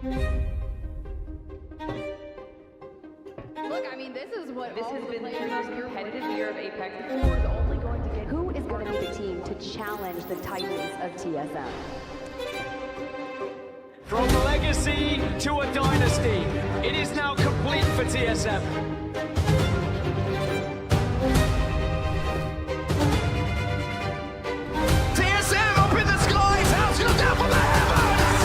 Look, I mean, this is what This all has the been the players most are competitive year of Apex. Who is only going to get... Who is going to be the team to challenge the titans of TSM? From legacy to a dynasty, it is now complete for TSM. TSM up in the skies, house look down from the heavens!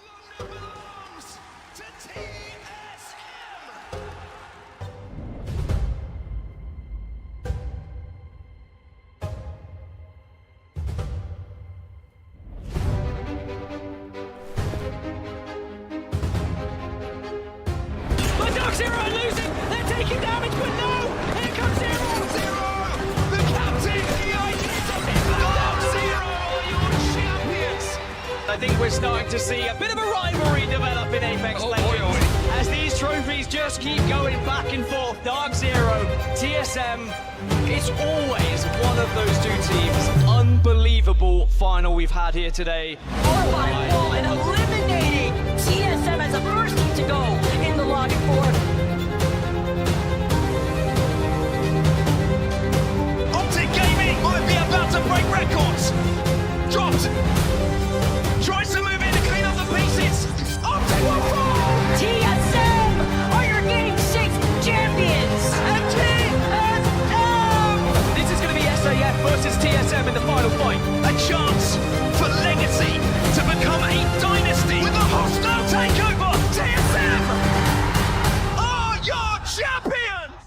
London belongs to TSM! But Dark Zero are losing! They're taking damage, but no! Here comes Zero! Zero! The captain! The icons of his Dark Zero are your champions! I think we're starting to see a bit of a rivalry develop in Apex Legends. As these trophies just keep going back and forth. Dark Zero, TSM, it's always one of those two teams. Unbelievable final we've had here today. 4-by-4 and eliminating TSM as the first team to go in the log and four. Optic Gaming might be about to break records. Dropped. Tries to move in to clean up the pieces. Optic will fall. TSM are your Game 6 champions. And TSM. This is going to be SAF versus TSM in the final fight. A chance for Legacy to become a dynasty with a hostile takeover. TSM are your champions.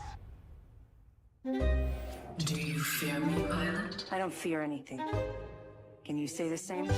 Do you fear me, pilot? I don't fear anything. Can you say the same?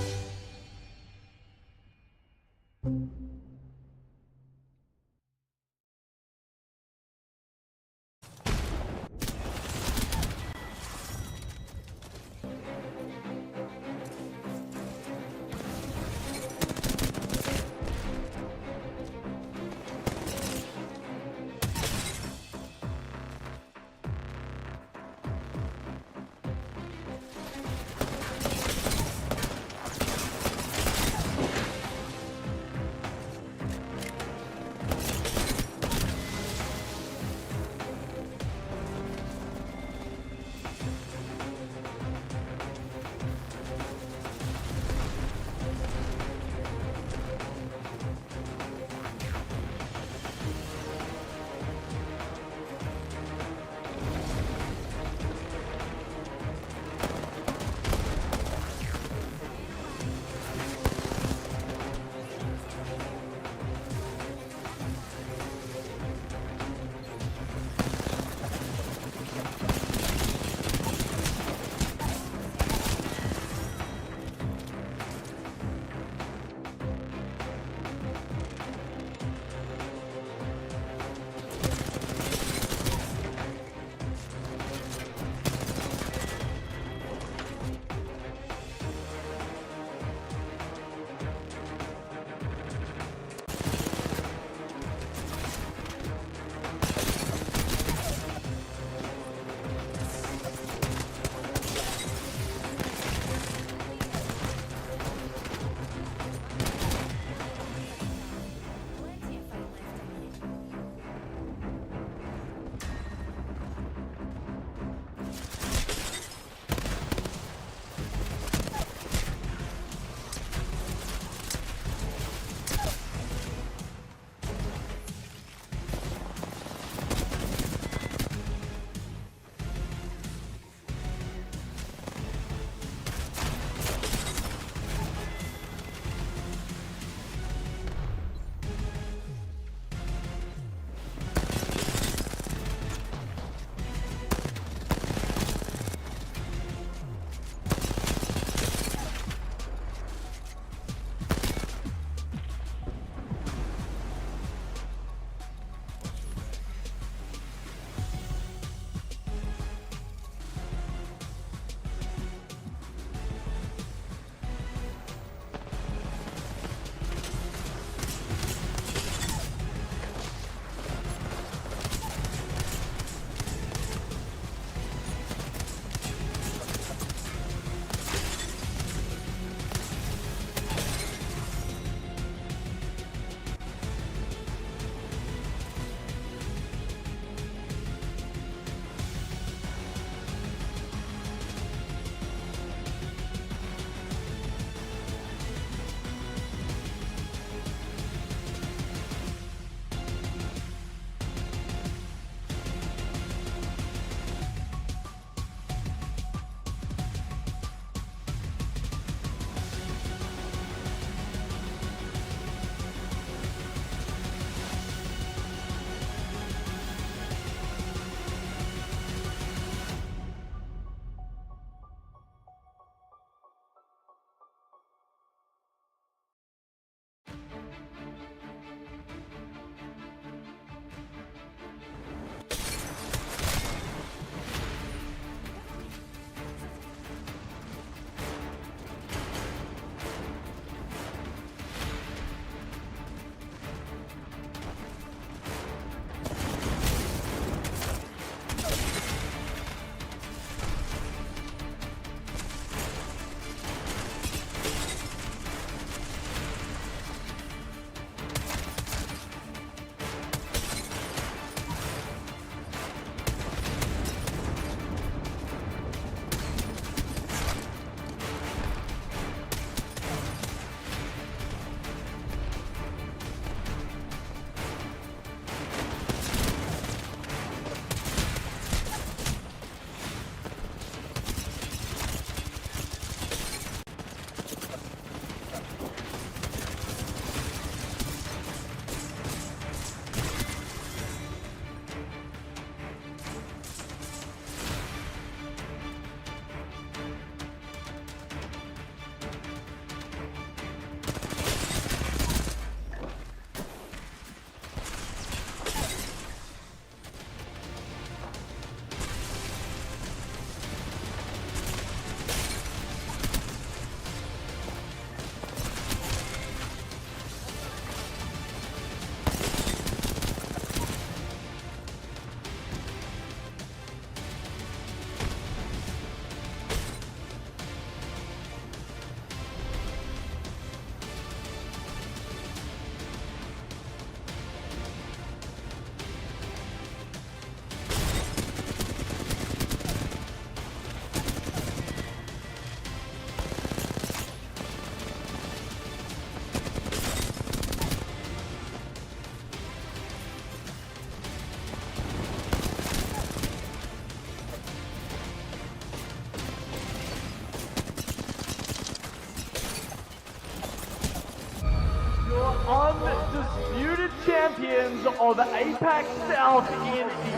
undisputed champions of APAC-South in the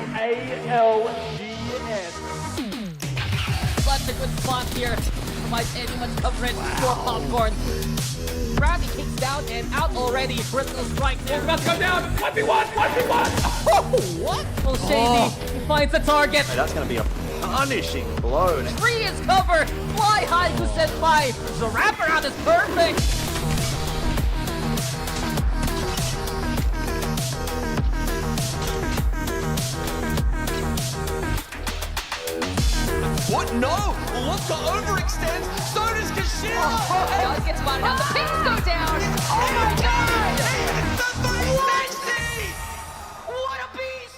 ALGS. Such a good spot here. Provides any much coverage for Popcorn. Bradley kicks down and out already. Critical strike there. About to go down. 1v1, 1v1. Oh, what? Well, Shady finds the target. That's going to be a punishing blow. Tree is covered. Fly high to Senpai. The wraparound is perfect. What? No! Wants to overextend. So does Kashima. Does get spotted out. The pings go down. Oh my god! It's the 360! What a beast!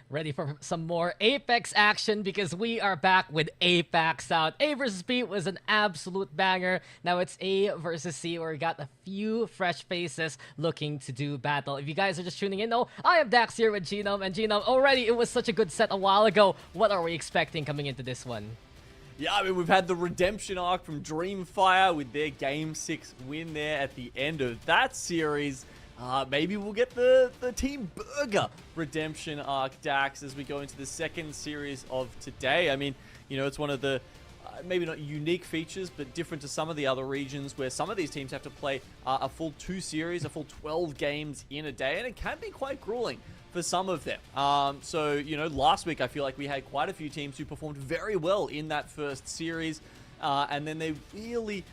Ready for some more Apex action because we are back with APAC-South. A versus B was an absolute banger. Now it's A versus C where we got a few fresh faces looking to do battle. If you guys are just tuning in, I am Dax here with Genome. And Genome, already it was such a good set a while ago. What are we expecting coming into this one? Yeah, I mean, we've had the redemption arc from Dreamfire with their Game 6 win there at the end of that series. Maybe we'll get the Team Burger redemption arc, Dax, as we go into the second series of today. I mean, you know, it's one of the maybe not unique features, but different to some of the other regions where some of these teams have to play a full 2 series, a full 12 games in a day, and it can be quite grueling for some of them. So, you know, last week I feel like we had quite a few teams who performed very well in that first series, and then they really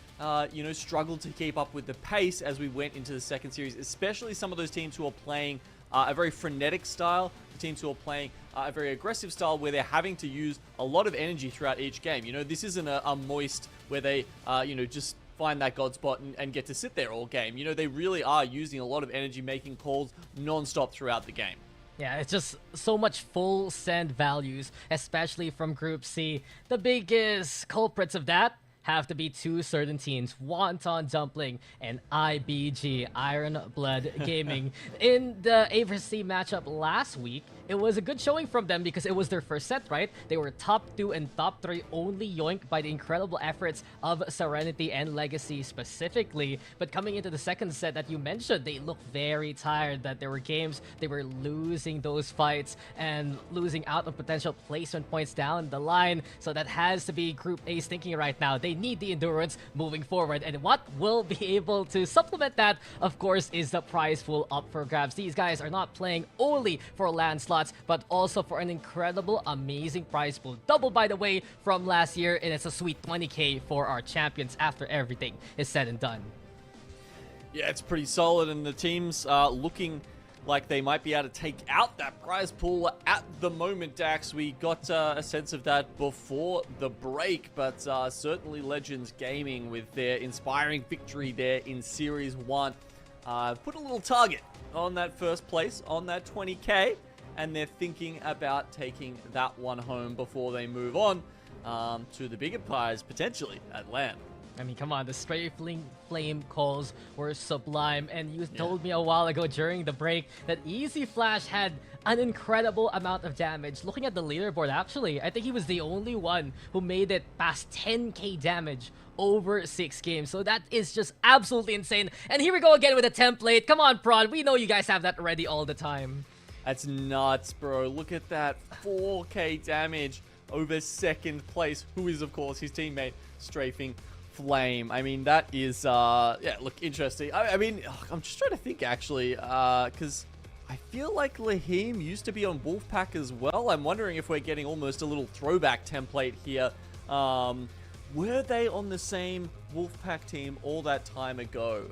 you know, struggled to keep up with the pace as we went into the second series, especially some of those teams who are playing a very frenetic style, the teams who are playing a very aggressive style where they're having to use a lot of energy throughout each game. You know, this isn't a moist where they, you know, just find that god spot and get to sit there all game. You know, they really are using a lot of energy, making calls non-stop throughout the game. Yeah, it's just so much full send values, especially from Group C. The biggest culprits of that have to be 2 certain teams, Wonton, Dumpling, and IBG, IronBloodGaming. In the A vs C matchup last week, it was a good showing from them because it was their first set, right? They were top 2 and top 3 only yoinked by the incredible efforts of Serenity and Legacy specifically. But coming into the second set that you mentioned, they looked very tired, that there were games they were losing those fights and losing out on potential placement points down the line. So that has to be Group A's thinking right now. They need the endurance moving forward, and what will be able to supplement that, of course, is the prize pool up for grabs. These guys are not playing only for land slots, but also for an incredible, amazing prize pool. Double, by the way, from last year, and it's a sweet 20k for our champions after everything is said and done. Yeah, it's pretty solid, and the team's looking like they might be able to take out that prize pool at the moment, Dax. We got a sense of that before the break, but certainly Legends Gaming, with their inspiring victory there in Series 1, put a little target on that first place, on that 20k, and they're thinking about taking that one home before they move on to the bigger prize, potentially, at LAN. I mean, come on, the stray flame calls were sublime, and you told me a while ago during the break that Easy Flash had an incredible amount of damage. Looking at the leaderboard, actually, I think he was the only one who made it past 10k damage over 6 games. So that is just absolutely insane. And here we go again with a template. Come on, Prod, we know you guys have that ready all the time. That's nuts, bro. Look at that 4k damage over second place, who is, of course, his teammate, Strafing Flame. I mean, that is, yeah, look, interesting. I mean, I'm just trying to think, actually, because I feel like Lahim used to be on Wolfpack as well. I'm wondering if we're getting almost a little throwback template here. Were they on the same Wolfpack team all that time ago?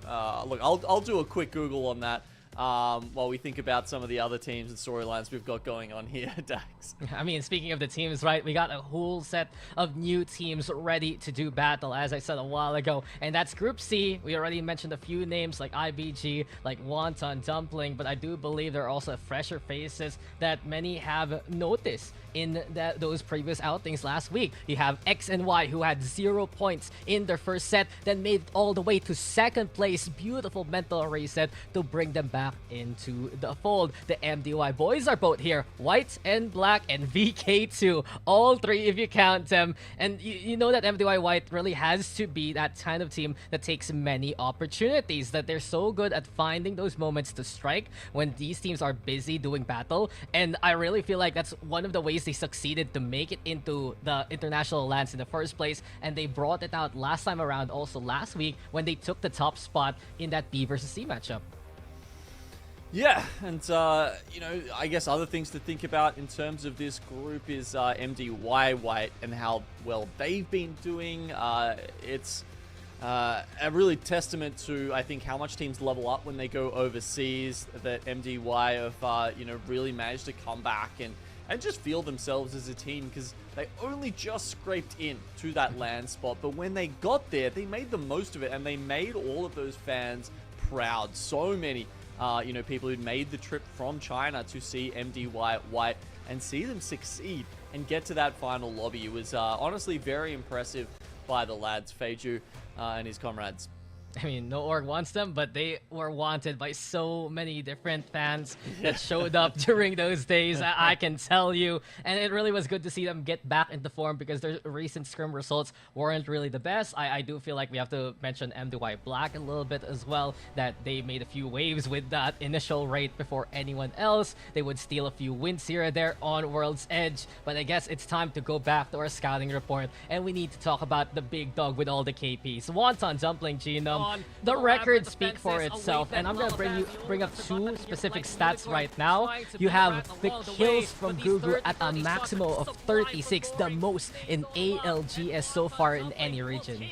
Look, I'll do a quick Google on that. While we think about some of the other teams and storylines we've got going on here, Dax. I mean, speaking of the teams, right, we got a whole set of new teams ready to do battle, as I said a while ago, and that's Group C. We already mentioned a few names like IBG, like Wonton, Dumpling, but I do believe there are also fresher faces that many have noticed in those previous outings last week. You have X and Y, who had 0 points in their first set, then made it all the way to second place. Beautiful mental reset to bring them back into the fold. The MDY boys are both here, white and black and VK2, all three if you count them. And you know that MDY-WHITE really has to be that kind of team that takes many opportunities, that they're so good at finding those moments to strike when these teams are busy doing battle. And I really feel like that's one of the ways they succeeded to make it into the international lands in the first place, and they brought it out last time around, also last week, when they took the top spot in that B versus C matchup. Yeah, and you know, I guess other things to think about in terms of this group is MDY-WHITE and how well they've been doing. It's a really testament to, I think, how much teams level up when they go overseas, that MDY have, you know, really managed to come back and just feel themselves as a team, because they only just scraped in to that land spot. But when they got there, they made the most of it, and they made all of those fans proud. So many, you know, people who made the trip from China to see MDY-WHITE and see them succeed and get to that final lobby. It was honestly very impressive by the lads, Feiju and his comrades. I mean, no org wants them, but they were wanted by so many different fans that showed up during those days, I can tell you. And it really was good to see them get back into form, because their recent scrim results weren't really the best. I do feel like we have to mention MDY Black a little bit as well, that they made a few waves with that initial rate before anyone else. They would steal a few wins here and there on World's Edge. But I guess it's time to go back to our scouting report, and we need to talk about the big dog with all the KPs. Wonton, Dumpling, Genome. The records speak for itself, and I'm gonna bring up two specific stats right now. You have the kills from Gugu at a maximum of 36, the most in ALGS so far in any region.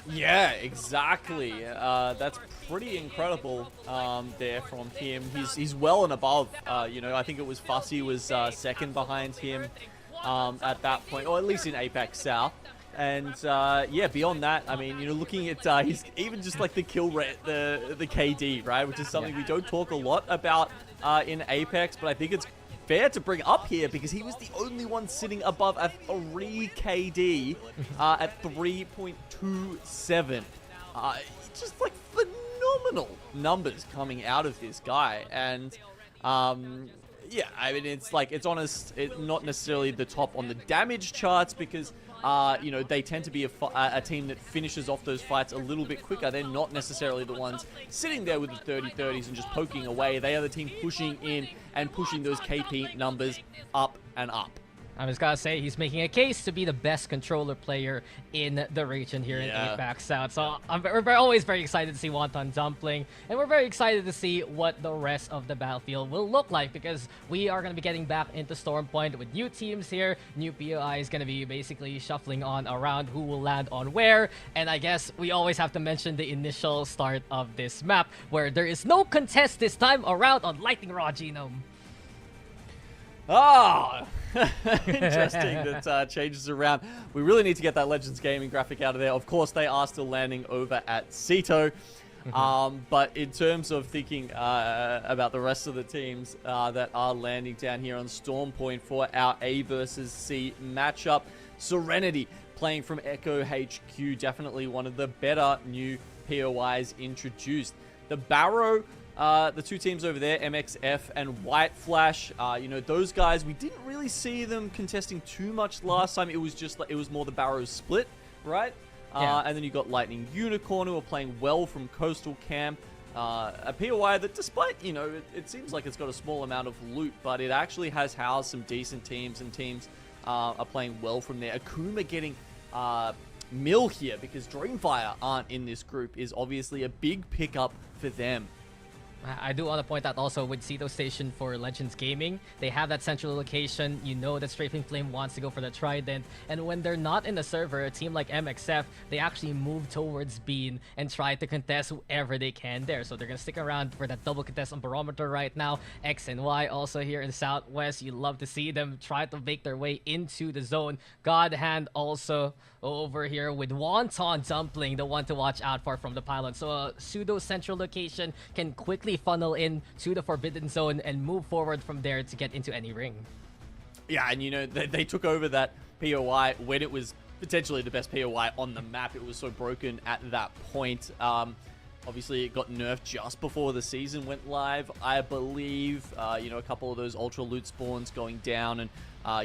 Yeah, exactly. That's pretty incredible there from him. He's well and above. You know, I think it was Fussy was second behind him at that point, or at least in APAC-South. And yeah, beyond that, I mean, you know, looking at he's even just like the kill rate, the KD, right, which is something we don't talk a lot about in Apex, but I think it's fair to bring up here, because he was the only one sitting above a 3 KD at 3.27. Just like phenomenal numbers coming out of this guy. And yeah, I mean, it's like, it's honest, not necessarily the top on the damage charts, because you know, they tend to be a team that finishes off those fights a little bit quicker. They're not necessarily the ones sitting there with the 30-30s and just poking away. They are the team pushing in and pushing those KP numbers up and up. I just gotta say, he's making a case to be the best controller player in the region here in APAC-South. So we're always very excited to see Wonton Dumpling, and we're very excited to see what the rest of the battlefield will look like, because we are going to be getting back into Storm Point with new teams here. New POI is going to be basically shuffling on around who will land on where. And I guess we always have to mention the initial start of this map, where there is no contest this time around on Lightning Rod, Genome. Ah, interesting that changes around. We really need to get that Legends Gaming graphic out of there. Of course, they are still landing over at Ceto. But in terms of thinking about the rest of the teams that are landing down here on Storm Point for our A versus C matchup, Serenity playing from Echo HQ, definitely one of the better new POIs introduced. The Barrow, the two teams over there, MXF and White Flash, you know, those guys, we didn't really see them contesting too much last time. It was just like, it was more the Barrow split, right? And then you got Lightning Unicorn, who are playing well from Coastal Camp. A POI that, despite, you know, it seems like it's got a small amount of loot, but it actually has housed some decent teams, and teams are playing well from there. Akuma getting Mill here, because Dreamfire aren't in this group, is obviously a big pickup for them. I do want to point out also with Ceto Station for Legends Gaming, they have that central location. You know that Strafing Flame wants to go for the Trident, and when they're not in the server, a team like MXF, they actually move towards Bean and try to contest whoever they can there. So they're going to stick around for that double contest on Barometer right now. X and Y also here in Southwest. You love to see them try to make their way into the zone. God Hand also over here with Wonton Dumpling, the one to watch out for from the pylon. So a pseudo central location can quickly funnel in to the Forbidden Zone and move forward from there to get into any ring. Yeah, and you know, they took over that POI when it was potentially the best POI on the map. It was so broken at that point. Obviously, it got nerfed just before the season went live, I believe. You know, a couple of those ultra loot spawns going down, and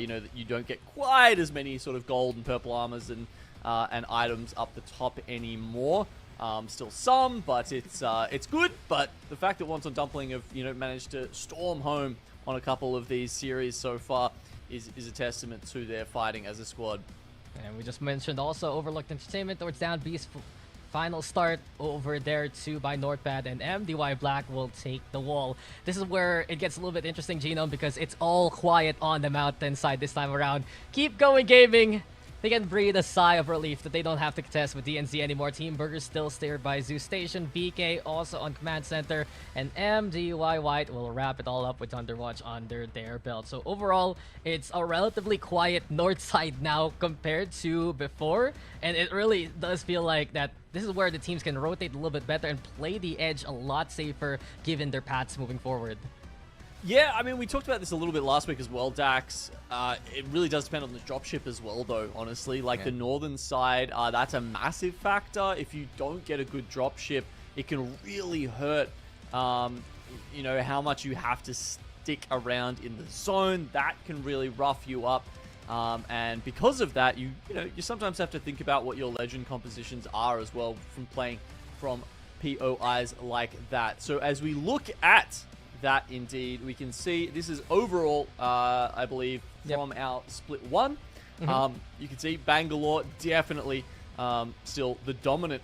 you know, that you don't get quite as many sort of gold and purple armors and items up the top anymore. Still some, but it's good. But the fact that Wonton Dumpling have, you know, managed to storm home on a couple of these series so far is a testament to their fighting as a squad. And we just mentioned also Overlooked Entertainment towards Down B's final start over there too by Northbad, and MDY Black will take the wall. This is where it gets a little bit interesting, Genome, because it's all quiet on the mountainside this time around. KeepGoing Gaming, they can breathe a sigh of relief that they don't have to contest with DNZ anymore. Team Burgers still steered by Zoo Station, VK also on Command Center, and MDY-WHITE will wrap it all up with Thunderwatch under their belt. So overall, it's a relatively quiet north side now compared to before, and it really does feel like that this is where the teams can rotate a little bit better and play the edge a lot safer given their paths moving forward. Yeah, I mean, we talked about this a little bit last week as well, Dax. It really does depend on the dropship as well, though, honestly. Like, the northern side, that's a massive factor. If you don't get a good dropship, it can really hurt, you know, how much you have to stick around in the zone. That can really rough you up. And because of that, you know, you sometimes have to think about what your legend compositions are as well from playing from POIs like that. So as we look at that, indeed, we can see this is overall, I believe, from our split one. You can see Bangalore definitely still the dominant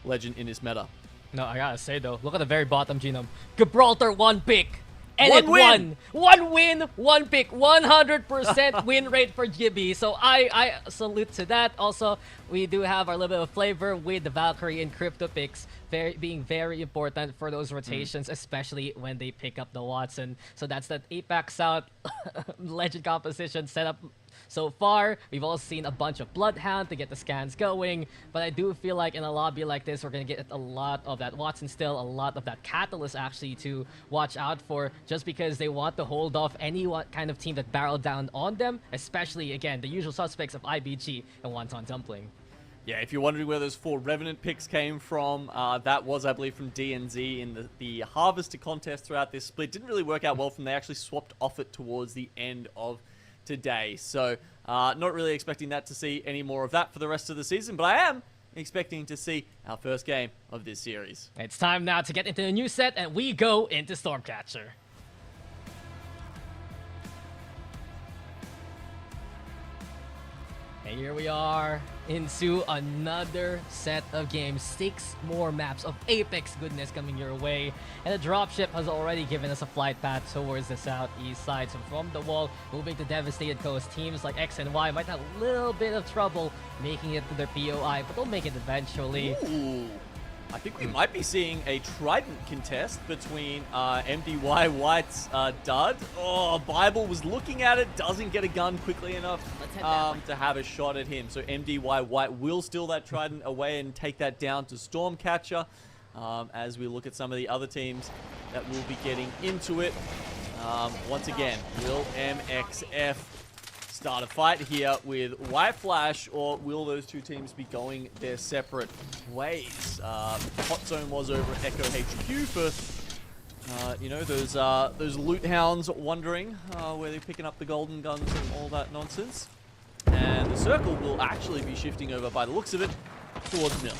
legend in this meta. No, I gotta say though, look at the very bottom, Genome. Gibraltar, one pick. And One it win! won. One win, one pick, 100% win rate for Gibby. So I salute to that. Also, we do have our little bit of flavor with the Valkyrie and Crypto picks being very important for those rotations, especially when they pick up the Watson. So that's that APAC-South legend composition setup. So far, we've all seen a bunch of Bloodhound to get the scans going, but I do feel like in a lobby like this, we're going to get a lot of that Watson still, a lot of that Catalyst actually to watch out for, just because they want to hold off any kind of team that barreled down on them, especially, again, the usual suspects of IBG and Wonton Dumpling. Yeah, if you're wondering where those 4 Revenant picks came from, that was, I believe, from DNZ in the Harvester contest throughout this split. Didn't really work out well from them. They actually swapped off it towards the end of today. So, not really expecting that to see any more of that for the rest of the season, but I am expecting to see our first game of this series. It's time now to get into the new set, and we go into Stormcatcher. And here we are into another set of games. 6 more maps of Apex goodness coming your way. And the dropship has already given us a flight path towards the southeast side. So from the wall, moving to Devastated Coast, teams like X and Y might have a little bit of trouble making it to their POI, but they'll make it eventually. Ooh. I think we might be seeing a Trident contest between MDY-WHITE's Dud. Oh, Bible was looking at it, doesn't get a gun quickly enough to have a shot at him. So MDY-WHITE will steal that Trident away and take that down to Stormcatcher. As we look at some of the other teams that will be getting into it. Once again, will MXF start a fight here with White Flash, or will those two teams be going their separate ways? Hot Zone was over at Echo HQ for, you know, those loot hounds wondering where they're picking up the golden guns and all that nonsense. And the circle will actually be shifting over, by the looks of it, towards Mill.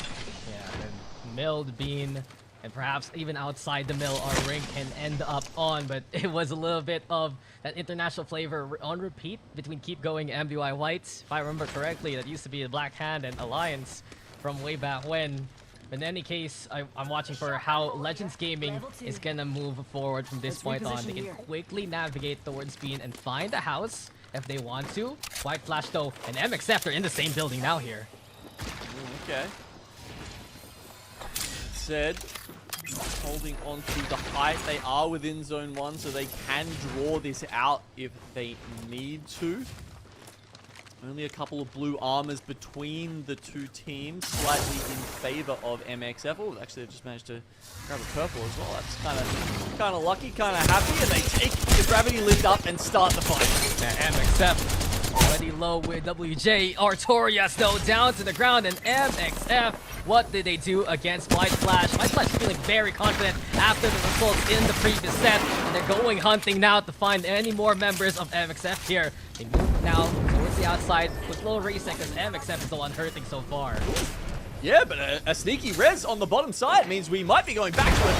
Yeah, and Milled Bean, and perhaps even outside the mill, our ring can end up on, but it was a little bit of that international flavor on repeat between KeepGoing and MDY-WHITE. If I remember correctly, that used to be the Black Hand and Alliance from way back when. But in any case, I'm watching for how Legends Gaming is gonna move forward from this point on. They can quickly navigate towards Bean and find a house if they want to. White Flash though, and MXF are in the same building now here. Okay. Said, holding on to the height. They are within zone 1, so they can draw this out if they need to. Only a couple of blue armors between the two teams, slightly in favor of MXF. Oh, actually, they've just managed to grab a purple as well. That's kind of lucky, kind of happy, and they take the gravity lift up and start the fight. Yeah, MXF already low with WJ. Artorias, though, down to the ground, and MXF, what did they do against White Flash? White Flash feeling very confident after the results in the previous set, and they're going hunting now to find any more members of MXF here. They move now towards the outside with low reset because MXF is the one hurting so far. Yeah, but a sneaky res on the bottom side means we might be going back to a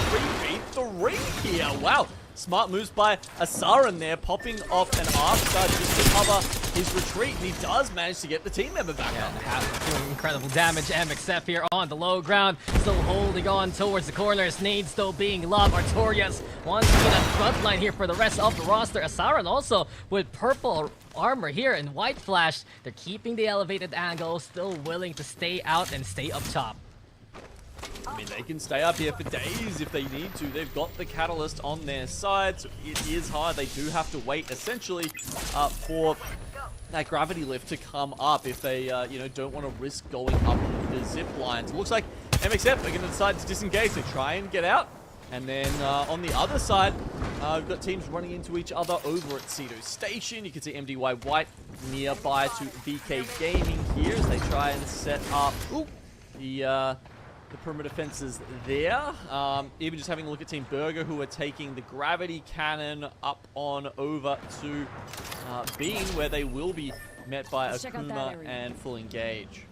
3v3 here. Wow. Smart moves by Asaran there, popping off an arc star just to cover his retreat. And he does manage to get the team member back up. Doing incredible damage. MXF here on the low ground, still holding on towards the corners. Nade still being lobbed. Artorias wants to be that front line here for the rest of the roster. Asaran also with purple armor here and White Flash. They're keeping the elevated angle, still willing to stay out and stay up top. I mean, they can stay up here for days if they need to. They've got the catalyst on their side, so it is hard. They do have to wait, essentially, for that gravity lift to come up if they, you know, don't want to risk going up the zip lines. It looks like MXF are going to decide to disengage to try and get out. And then on the other side, we've got teams running into each other over at Cedo Station. You can see MDY-WHITE nearby to KeepGoing here as they try and set up the perimeter fences there. Even just having a look at Team Burger, who are taking the gravity cannon up on over to Bean, where they will be met by Akuma and Full Engage.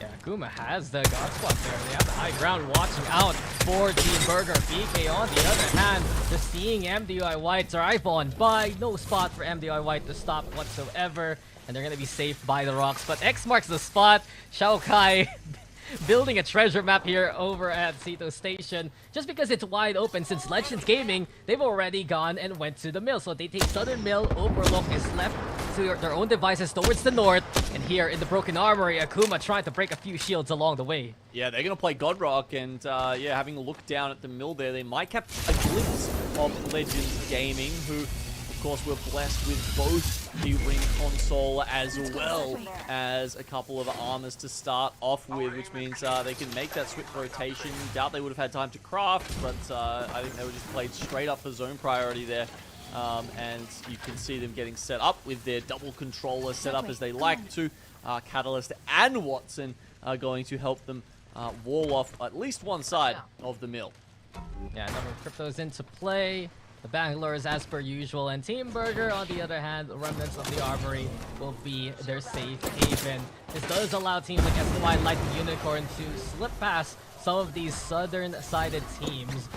Yeah, Akuma has the God Squad there. They have the high ground watching out for Team Burger. BK on the other hand, just seeing MDY-WHITE drive on by. No spot for MDY-WHITE to stop whatsoever. And they're going to be safe by the rocks. But X marks the spot. Shao Kai building a treasure map here over at Cedo Station. Just because it's wide open, since Legends Gaming, they've already gone and went to the mill. So they take Southern Mill, Overlook is left to their own devices towards the north. And here in the Broken Armory, Akuma trying to break a few shields along the way. Yeah, they're going to play Godrock, and yeah, having a look down at the mill there, they might catch a glimpse of Legends Gaming, who, of course, were blessed with both the ring console as well as a couple of armors to start off with, which means they can make that swift rotation. Doubt they would have had time to craft, but I think they were just played straight up for zone priority there. And you can see them getting set up with their double controller set up as they like to. Catalyst and Wonton are going to help them wall off at least one side of the mill. Yeah, number of cryptos into play. The Bangalores as per usual, and Team Burger, on the other hand, the remnants of the Armory will be their safe haven. This does allow teams like SNY, Lightning Unicorn to slip past some of these southern-sided teams.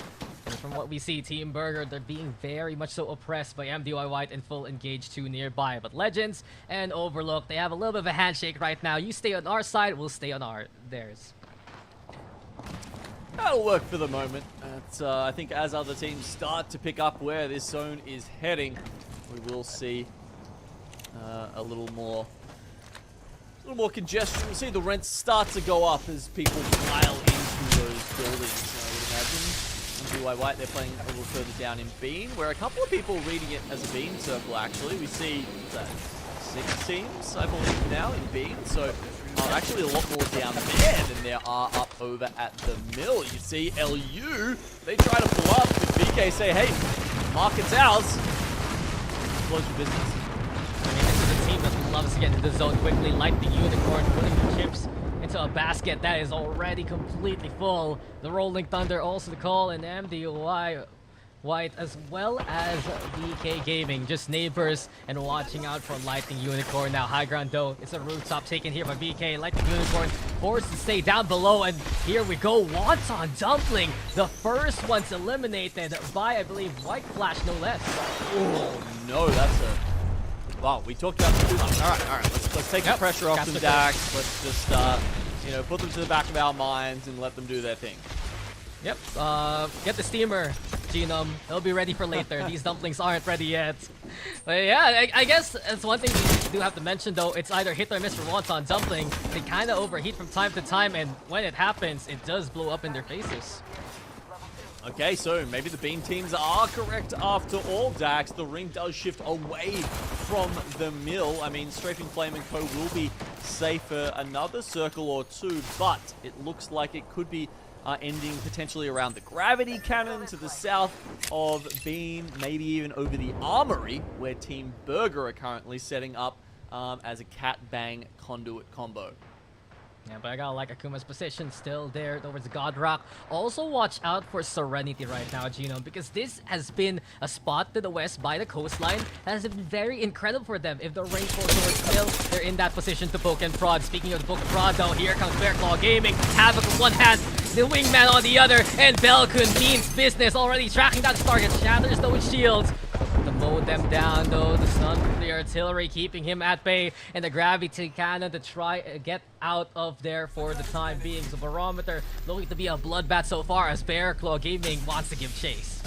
And from what we see, Team Burger, they're being very much so oppressed by MDY-WHITE and Full Engage 2 nearby. But Legends and Overlook, they have a little bit of a handshake right now. You stay on our side, we'll stay on theirs. That'll work for the moment. I think as other teams start to pick up where this zone is heading, we will see a little more congestion. We'll see the rents start to go up as people pile into those buildings. I would imagine. MDY-WHITE, they're playing a little further down in Bean, where a couple of people are reading it as a Bean circle. Actually, we see 6 teams, I believe, now in Bean. So. Actually, a lot more down there than there are up over at the mill. You see LU, they try to pull up, but BK say, hey, market's ours. Close your business. I mean, this is a team that loves to get into the zone quickly, like the Unicorn, putting the chips into a basket that is already completely full. The Rolling Thunder also the call, and MDY-WHITE as well as KeepGoing, just neighbors and watching out for Lightning Unicorn. Now high ground though, it's a rooftop taken here by BK. Lightning Unicorn forced to stay down below, and here we go. Wonton Dumpling, the first one's eliminated by, I believe, White Flash, no less. Oh no, that's a... Wow, we talked about too much. All right, let's take the pressure off some Dax. Let's just, you know, put them to the back of our minds and let them do their thing. Yep, get the steamer, Genome. They'll be ready for later. These dumplings aren't ready yet. But yeah, I guess that's one thing we do have to mention though. It's either hit or miss for Wonton Dumpling. They kind of overheat from time to time, and when it happens, it does blow up in their faces. Okay, so maybe the Bean teams are correct after all, Dax. The ring does shift away from the mill. I mean, Strafing Flame and Co will be safe for another circle or two, but it looks like it could be ending potentially around the gravity cannon to the south of Bean, maybe even over the armory, where Team Burger are currently setting up as a cat bang conduit combo. Yeah, but I gotta like Akuma's position still there towards the God Rock. Also watch out for Serenity right now, Gino, because this has been a spot to the west by the coastline that has been very incredible for them. If the range goes towards Mill, they're in that position to poke and prod. Speaking of the poke and prod though, here comes Bearclaw Gaming. Havoc with one hand, the Wingman on the other, and Belkun means business, already tracking that target. Shatters those shields. To mow them down though, the stun from the artillery keeping him at bay, and the gravity cannon to try get out of there for the time being. So Barometer looking to be a bloodbath so far as Bearclaw Gaming wants to give chase.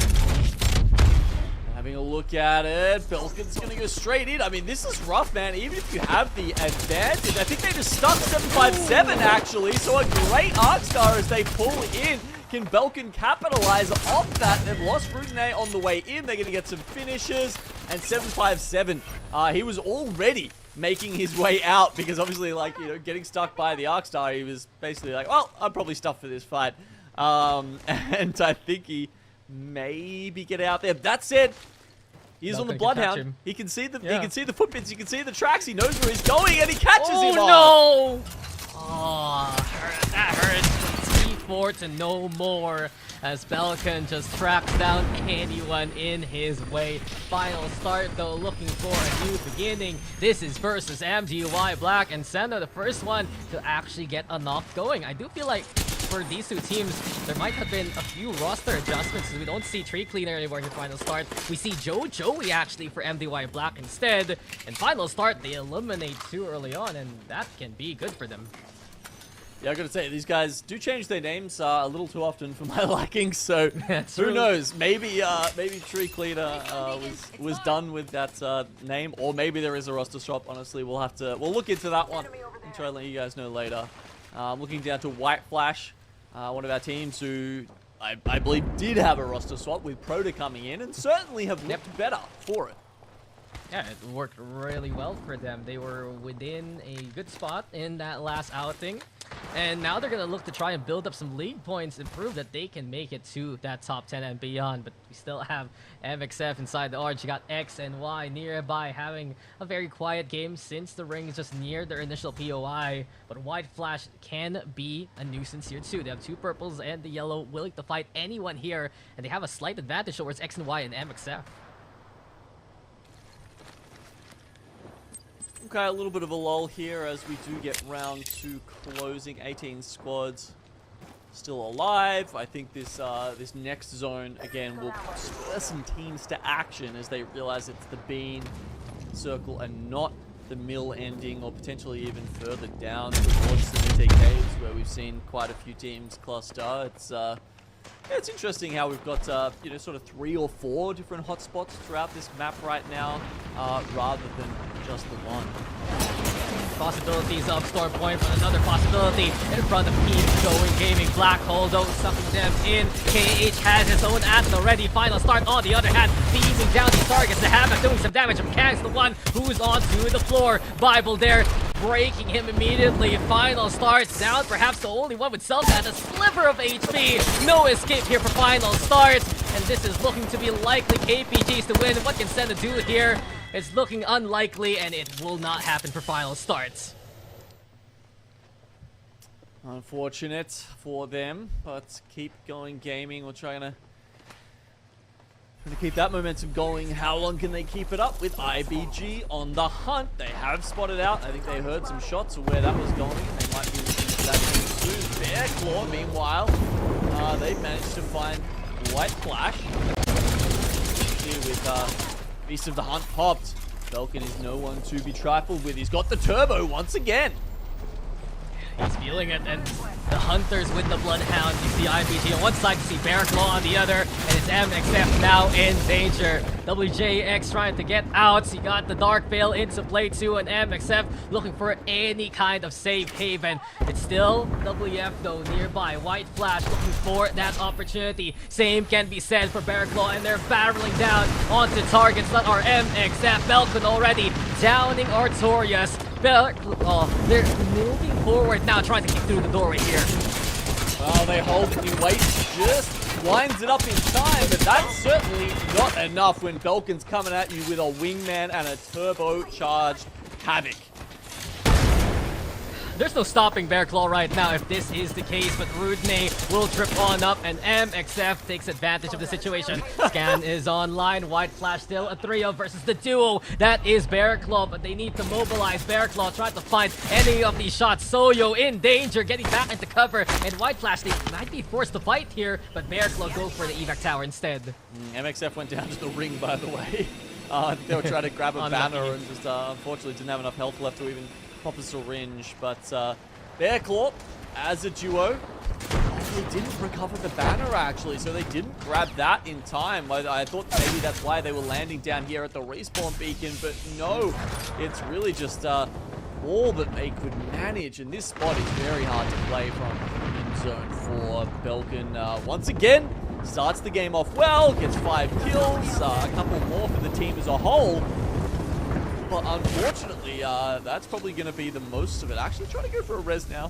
Having a look at it, Belkin's gonna go straight in. I mean, this is rough, man. Even if you have the advantage, I think they just stuck 757 actually. So a great Arcstar as they pull in. Can Belkin capitalize off that? They've lost Rudine on the way in. They're going to get some finishes. And 757, he was already making his way out because obviously, like, you know, getting stuck by the Arcstar, he was basically like, well, I'm probably stuffed for this fight. And I think he maybe get out there. That said, he's on the Bloodhound. He can see the he can see the footprints. He can see the tracks. He knows where he's going, and he catches him. Oh no! Oh, that hurts. T4 to no more as Belkin just tracks down anyone in his way. Final start though, looking for a new beginning. This is versus MDY Black and Senna, the first one to actually get a knock going. I do feel like for these two teams, there might have been a few roster adjustments because we don't see Tree Cleaner anymore in the final start. We see Joey actually for MDY Black instead. In final start, they eliminate too early on, and that can be good for them. Yeah, I gotta say, these guys do change their names a little too often for my liking, so who knows? Maybe Tree Cleaner was done with that name, or maybe there is a roster swap. Honestly, we'll look into that one and try to let you guys know later. Looking down to White Flash, one of our teams who I believe did have a roster swap with Prota coming in, and certainly have looked better for it. Yeah, it worked really well for them. They were within a good spot in that last outing. And now they're going to look to try and build up some league points and prove that they can make it to that top 10 and beyond. But we still have MXF inside the Arch. You got X and Y nearby having a very quiet game since the ring is just near their initial POI. But White Flash can be a nuisance here too. They have two purples and the yellow willing to fight anyone here. And they have a slight advantage towards X and Y and MXF. Okay, a little bit of a lull here as we do get round 2 closing. 18 squads still alive. I think this this next zone again will spur some teams to action as they realize it's the Bean circle and not the Mill ending, or potentially even further down towards the Mite Caves where we've seen quite a few teams cluster. It's interesting how we've got you know, sort of 3 or 4 different hotspots throughout this map right now, rather than just the one. Possibilities of Storm Point, but another possibility in front of KeepGoing Gaming. Black Hole though sucking them in. KH has his own act already. Final start on the other hand, beaming down these targets. The Havoc doing some damage. Mechanics the one who's onto the floor. Bible there, breaking him immediately. Final starts down, perhaps the only one with self-hat, a sliver of HP. No escape here for final starts, and this is looking to be likely KPGs to win. What can Senna do here? It's looking unlikely, and it will not happen for final starts. Unfortunate for them, but KeepGoing Gaming will try to keep that momentum going. How long can they keep it up with IBG on the hunt? They have spotted out. I think they heard some shots of where that was going. They might be looking for that soon. Bearclaw, meanwhile, they've managed to find White Flash. Here with Beast of the Hunt popped. Belkin is no one to be trifled with. He's got the turbo once again. He's feeling it, and the Hunters with the Bloodhound. You see IBG on one side, you see Bearclaw on the other, and it's MXF now in danger. WJX trying to get out. He got the Dark Veil into play too, and MXF looking for any kind of safe haven. It's still WF though nearby. White Flash looking for that opportunity. Same can be said for Bearclaw, and they're barreling down onto targets that are MXF. Belkin already downing Artorias. They're moving forward now, trying to kick through the doorway here. Well, they hold it. MeiDuYaoBYD just winds it up in time, but that's certainly not enough when Belkin's coming at you with a wingman and a turbocharged Havoc. There's no stopping Bearclaw right now if this is the case, but Rudney will trip on up, and MXF takes advantage of the situation. Scan is online. White Flash still a trio versus the duo. That is Bearclaw, but they need to mobilize. Bearclaw trying to find any of these shots. Soyo in danger, getting back into cover, and White Flash, they might be forced to fight here, but Bearclaw goes for the evac tower instead. MXF went down to the ring, by the way. They were trying to grab a banner and just unfortunately didn't have enough health left to even pop a syringe, but Bearclaw, as a duo, they didn't recover the banner actually, so they didn't grab that in time. I thought maybe that's why they were landing down here at the respawn beacon, but no, it's really just all that they could manage, and this spot is very hard to play from in zone 4. Belkin, once again, starts the game off well, gets 5 kills, a couple more for the team as a whole. But unfortunately, that's probably going to be the most of it. Actually, trying to go for a res now.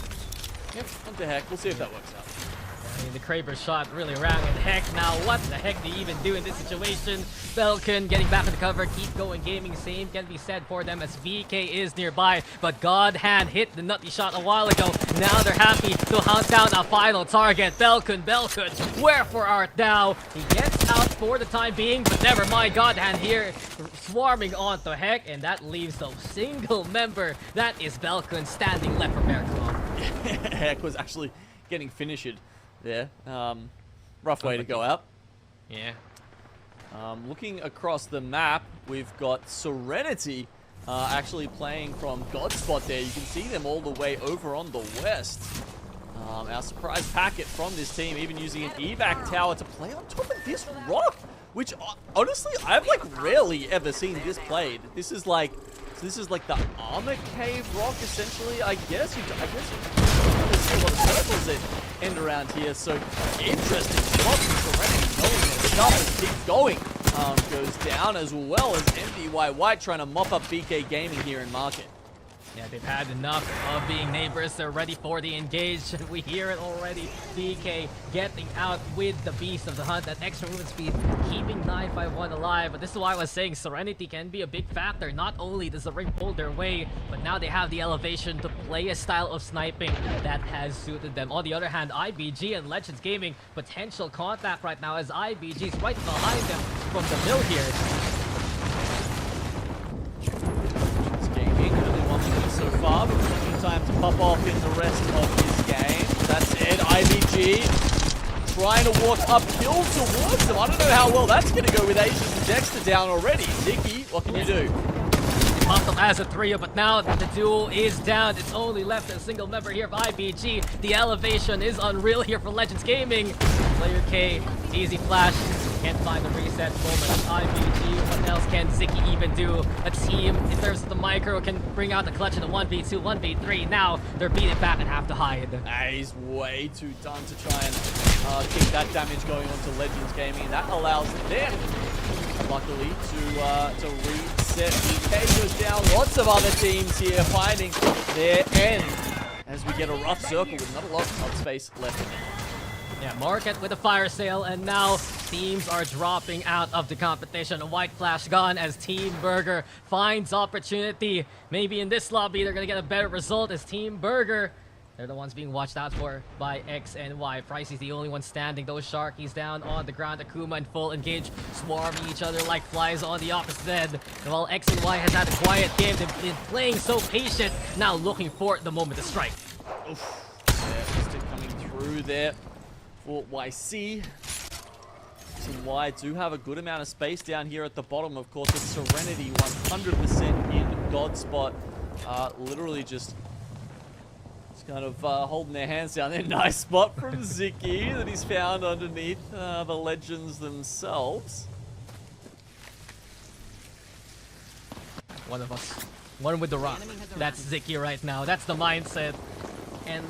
Yep, what the heck. We'll see if that works out. I mean, the Kraber shot really rang, and heck, now what the heck do you even do in this situation? Belkin getting back in the cover, KeepGoing Gaming, same can be said for them as VK is nearby, but God Hand hit the nutty shot a while ago. Now they're happy to hunt down a final target. Belkin, wherefore art thou? He gets out for the time being, but never mind. God Hand here swarming onto Heck, and that leaves a single member. That is Belkin standing left for Bearclaw. Heck was actually getting finished there. Rough way to go out. Yeah. Looking across the map, we've got Serenity actually playing from Godspot there. You can see them all the way over on the west. Our surprise packet from this team, even using an evac tower to play on top of this rock, which honestly, I've like rarely ever seen this played. This is like the armor cave rock, essentially. I guess you see a lot of circles that end around here. So interesting shot from Serenity, knowing that stuff as KeepGoing goes down, as well as MDY-WHITE trying to mop up BK Gaming here in market. Yeah, they've had enough of being neighbors. They're ready for the engage. We hear it already. DK getting out with the beast of the hunt. That extra movement speed, keeping 951 alive. But this is why I was saying Serenity can be a big factor. Not only does the ring pull their way, but now they have the elevation to play a style of sniping that has suited them. On the other hand, IBG and Legends Gaming, potential contact right now as IBG's right behind them from the mill here. So far, but plenty of time to pop off in the rest of this game. That's it, IBG trying to walk uphill towards them. I don't know how well that's going to go with Asian and Dexter down already. Zicky, what can you do? They popped up as a trio, but now the duo is down. It's only left a single member here of IBG. The elevation is unreal here for Legends Gaming. Player K, easy flash. Can't find the reset moment of IBG. What else can Zicky even do? A team, in terms of the micro, can bring out the clutch in the 1v2, 1v3. Now they're beating back and have to hide. He's way too done to try and keep that damage going on to Legends Gaming, and that allows them, luckily, to reset. DK goes down. Lots of other teams here finding their end as we get a rough circle with not a lot of space left in it. Yeah, Market with a fire sale, and now teams are dropping out of the competition. A White Flash gone as Team Burger finds opportunity. Maybe in this lobby they're gonna get a better result as Team Burger, they're the ones being watched out for by X and Y. Pricey's the only one standing. Those Sharkies down on the ground. Akuma in full engage, swarming each other like flies on the opposite end. And while X and Y has had a quiet game, they've been playing so patient, now looking for the moment to strike. Oof. Yeah, still coming through there for YC. X and Y do have a good amount of space down here at the bottom. Of course, it's Serenity 100% in God spot. Literally just kind of holding their hands down there. Nice spot from Ziki that he's found underneath the legends themselves. One of us. One with the rock. That's Ziki right now. That's the mindset. And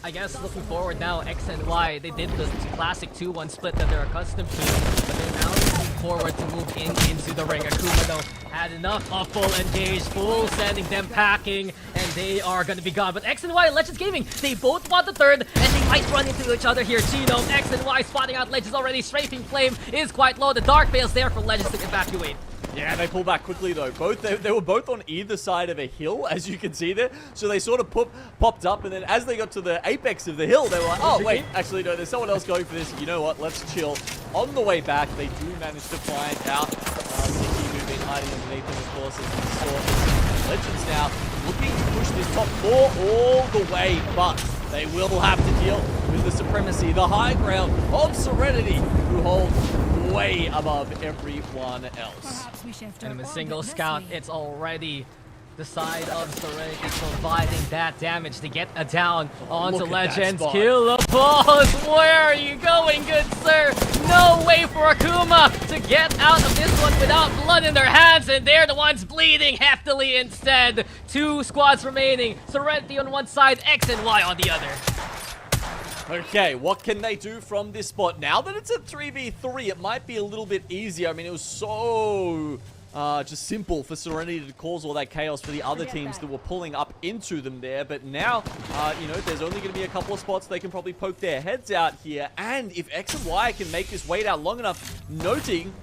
I guess looking forward now, X and Y, they did the classic 2-1 split that they're accustomed to, but they're now looking forward to move into the ring. Akuma though had enough of full engage, full sending them packing, and they are going to be gone. But X and Y, Legends Gaming, they both want the third, and they might run into each other here. Gino, X and Y spotting out Legends already. Strafing Flame is quite low. The Dark Veil's there for Legends to evacuate. Yeah, they pull back quickly though. They were both on either side of a hill, as you can see there. So they sort of popped up, and then as they got to the apex of the hill, they were like, oh wait, actually no, there's someone else going for this. You know what? Let's chill. On the way back, they do manage to find out Ziki, who've been hiding underneath them, of course, as we saw. Legends now looking to push this top 4 all the way, but they will have to deal with the supremacy, the high ground of Serenity, who hold way above everyone else. And with a single scout, it's already the side of Serenity providing that damage to get a down onto Legends. Kill the balls. Where are you going, good sir? No way for Akuma to get out of this one without blood in their hands, and they're the ones bleeding heftily instead. 2 squads remaining. Serenity on one side, X and Y on the other. Okay, what can they do from this spot? Now that it's a 3v3, it might be a little bit easier. I mean, it was so just simple for Serenity to cause all that chaos for the other teams that were pulling up into them there. But now, you know, there's only going to be a couple of spots they can probably poke their heads out here. And if X and Y can make this wait out long enough, noting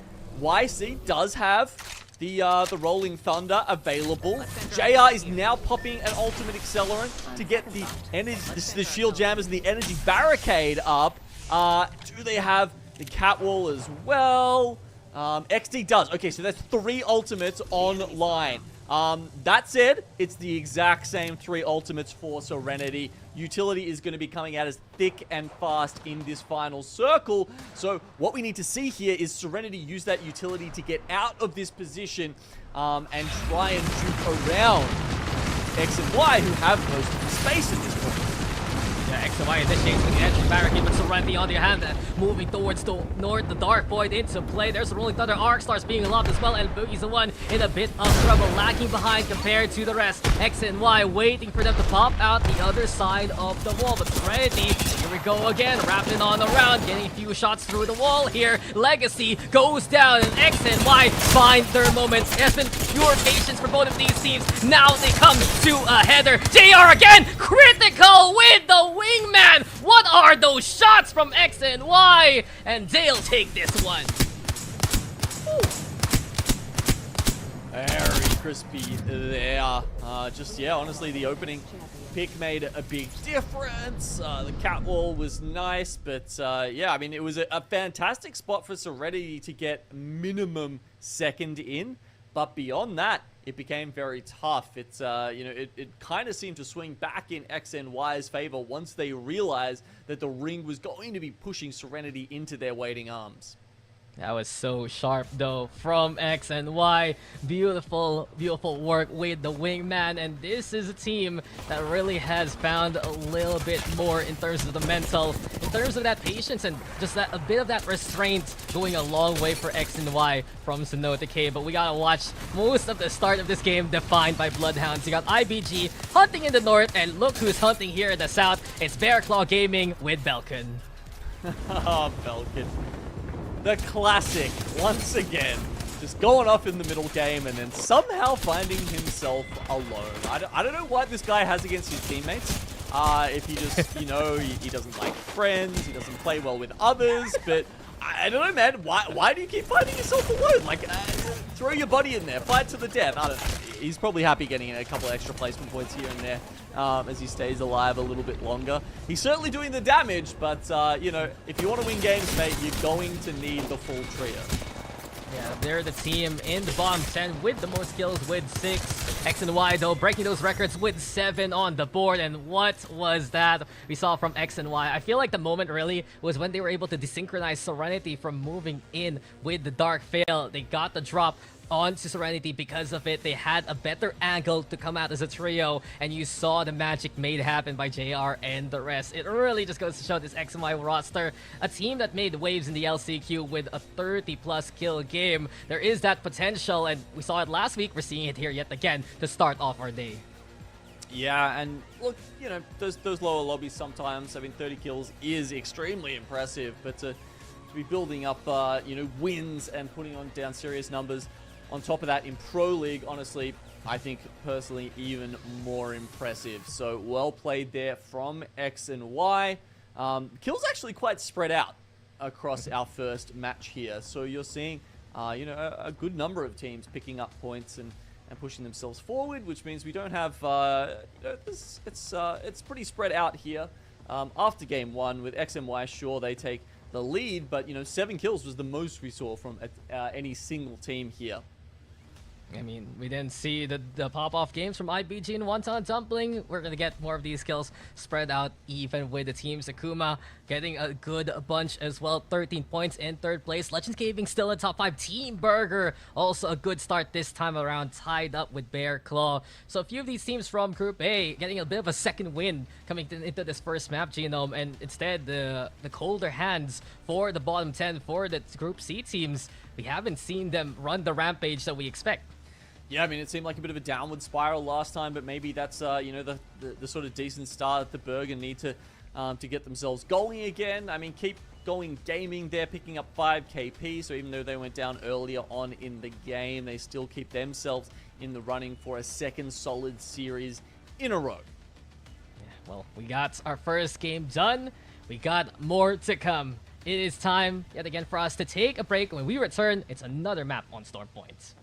YC does have the Rolling Thunder available. JR is now popping an ultimate accelerant to get the energy, the shield jammers and the energy barricade up. Do they have the catwall as well? XD does. Okay, so that's 3 ultimates online. That said, it's the exact same 3 ultimates for Serenity. Utility is going to be coming out as thick and fast in this final circle. So what we need to see here is Serenity use that utility to get out of this position and try and juke around X and Y, who have most of the space at this point. Yeah, X and Y initiates with the entry barricade, but Serenity on the other hand, moving towards the north, the Dark Void into play. There's the Rolling Thunder, Arc Stars being aloft as well, and Boogie's the one in a bit of trouble, lagging behind compared to the rest. X and Y waiting for them to pop out the other side of the wall, but Serenity, here we go again, wrapping on around, getting a few shots through the wall here. Legacy goes down, and X and Y find their moments. It has been pure patience for both of these teams. Now they come to a header. JR again, critical with the wingman. What are those shots from X and Y? And they'll take this one. Very crispy there. Just, yeah, honestly, the opening pick made a big difference. The catwall was nice, but yeah, I mean, it was a fantastic spot for Serenity to get minimum second in. But beyond that, it became very tough. It's, you know, it kind of seemed to swing back in X and Y's favor once they realized that the ring was going to be pushing Serenity into their waiting arms. That was so sharp though from X and Y. Beautiful, beautiful work with the wingman, and this is a team that really has found a little bit more in terms of the mental, in terms of that patience and just that a bit of that restraint, going a long way for X and Y from Sonota K. But we gotta watch most of the start of this game defined by Bloodhounds. You got IBG hunting in the north, and look who's hunting here in the south. It's Bearclaw Gaming with Belkin. Oh, Belkin. The classic, once again, just going off in the middle game and then somehow finding himself alone. I don't know what this guy has against his teammates. If he just, you know, he doesn't like friends, he doesn't play well with others, but I don't know, man. Why do you keep finding yourself alone? Like, throw your body in there, fight to the death. I don't know. He's probably happy getting a couple extra placement points here and there as he stays alive a little bit longer. He's certainly doing the damage, but, you know, if you want to win games, mate, you're going to need the full trio. Yeah, they're the team in the bottom 10 with the most kills with 6. X and Y, though, breaking those records with 7 on the board. And what was that we saw from X and Y? I feel like the moment really was when they were able to desynchronize Serenity from moving in with the Dark Veil. They got the drop onto Serenity because of it. They had a better angle to come out as a trio, and you saw the magic made happen by JR and the rest. It really just goes to show this XMY roster, a team that made waves in the LCQ with a 30+ kill game. There is that potential, and we saw it last week. We're seeing it here yet again to start off our day. Yeah, and look, you know, those lower lobbies sometimes, I mean, 30 kills is extremely impressive, but to be building up, you know, wins and putting down serious numbers on top of that in Pro League, honestly, I think personally even more impressive. So well played there from X and Y. Kills actually quite spread out across our first match here. So you're seeing, you know, a good number of teams picking up points and pushing themselves forward, which means we don't have, it's pretty spread out here. After game 1 with X and Y, sure, they take the lead, but, you know, 7 kills was the most we saw from any single team here. I mean, we didn't see the pop-off games from IBG and Wonton Dumpling. We're going to get more of these kills spread out even with the teams. Akuma getting a good bunch as well. 13 points in 3rd place. Legends Gaming still in top 5. Team Burger also a good start this time around, tied up with Bearclaw. So a few of these teams from Group A getting a bit of a second win coming into this first map, Genome. And instead, the colder hands for the bottom 10 for the Group C teams. We haven't seen them run the rampage that we expect. Yeah, I mean, it seemed like a bit of a downward spiral last time, but maybe that's, you know, the sort of decent start that the Burger need to get themselves going again. I mean, KeepGoing Gaming, they're picking up 5 KP, so even though they went down earlier on in the game, they still keep themselves in the running for a second solid series in a row. Yeah, well, we got our first game done. We got more to come. It is time, yet again, for us to take a break. When we return, it's another map on Storm Point.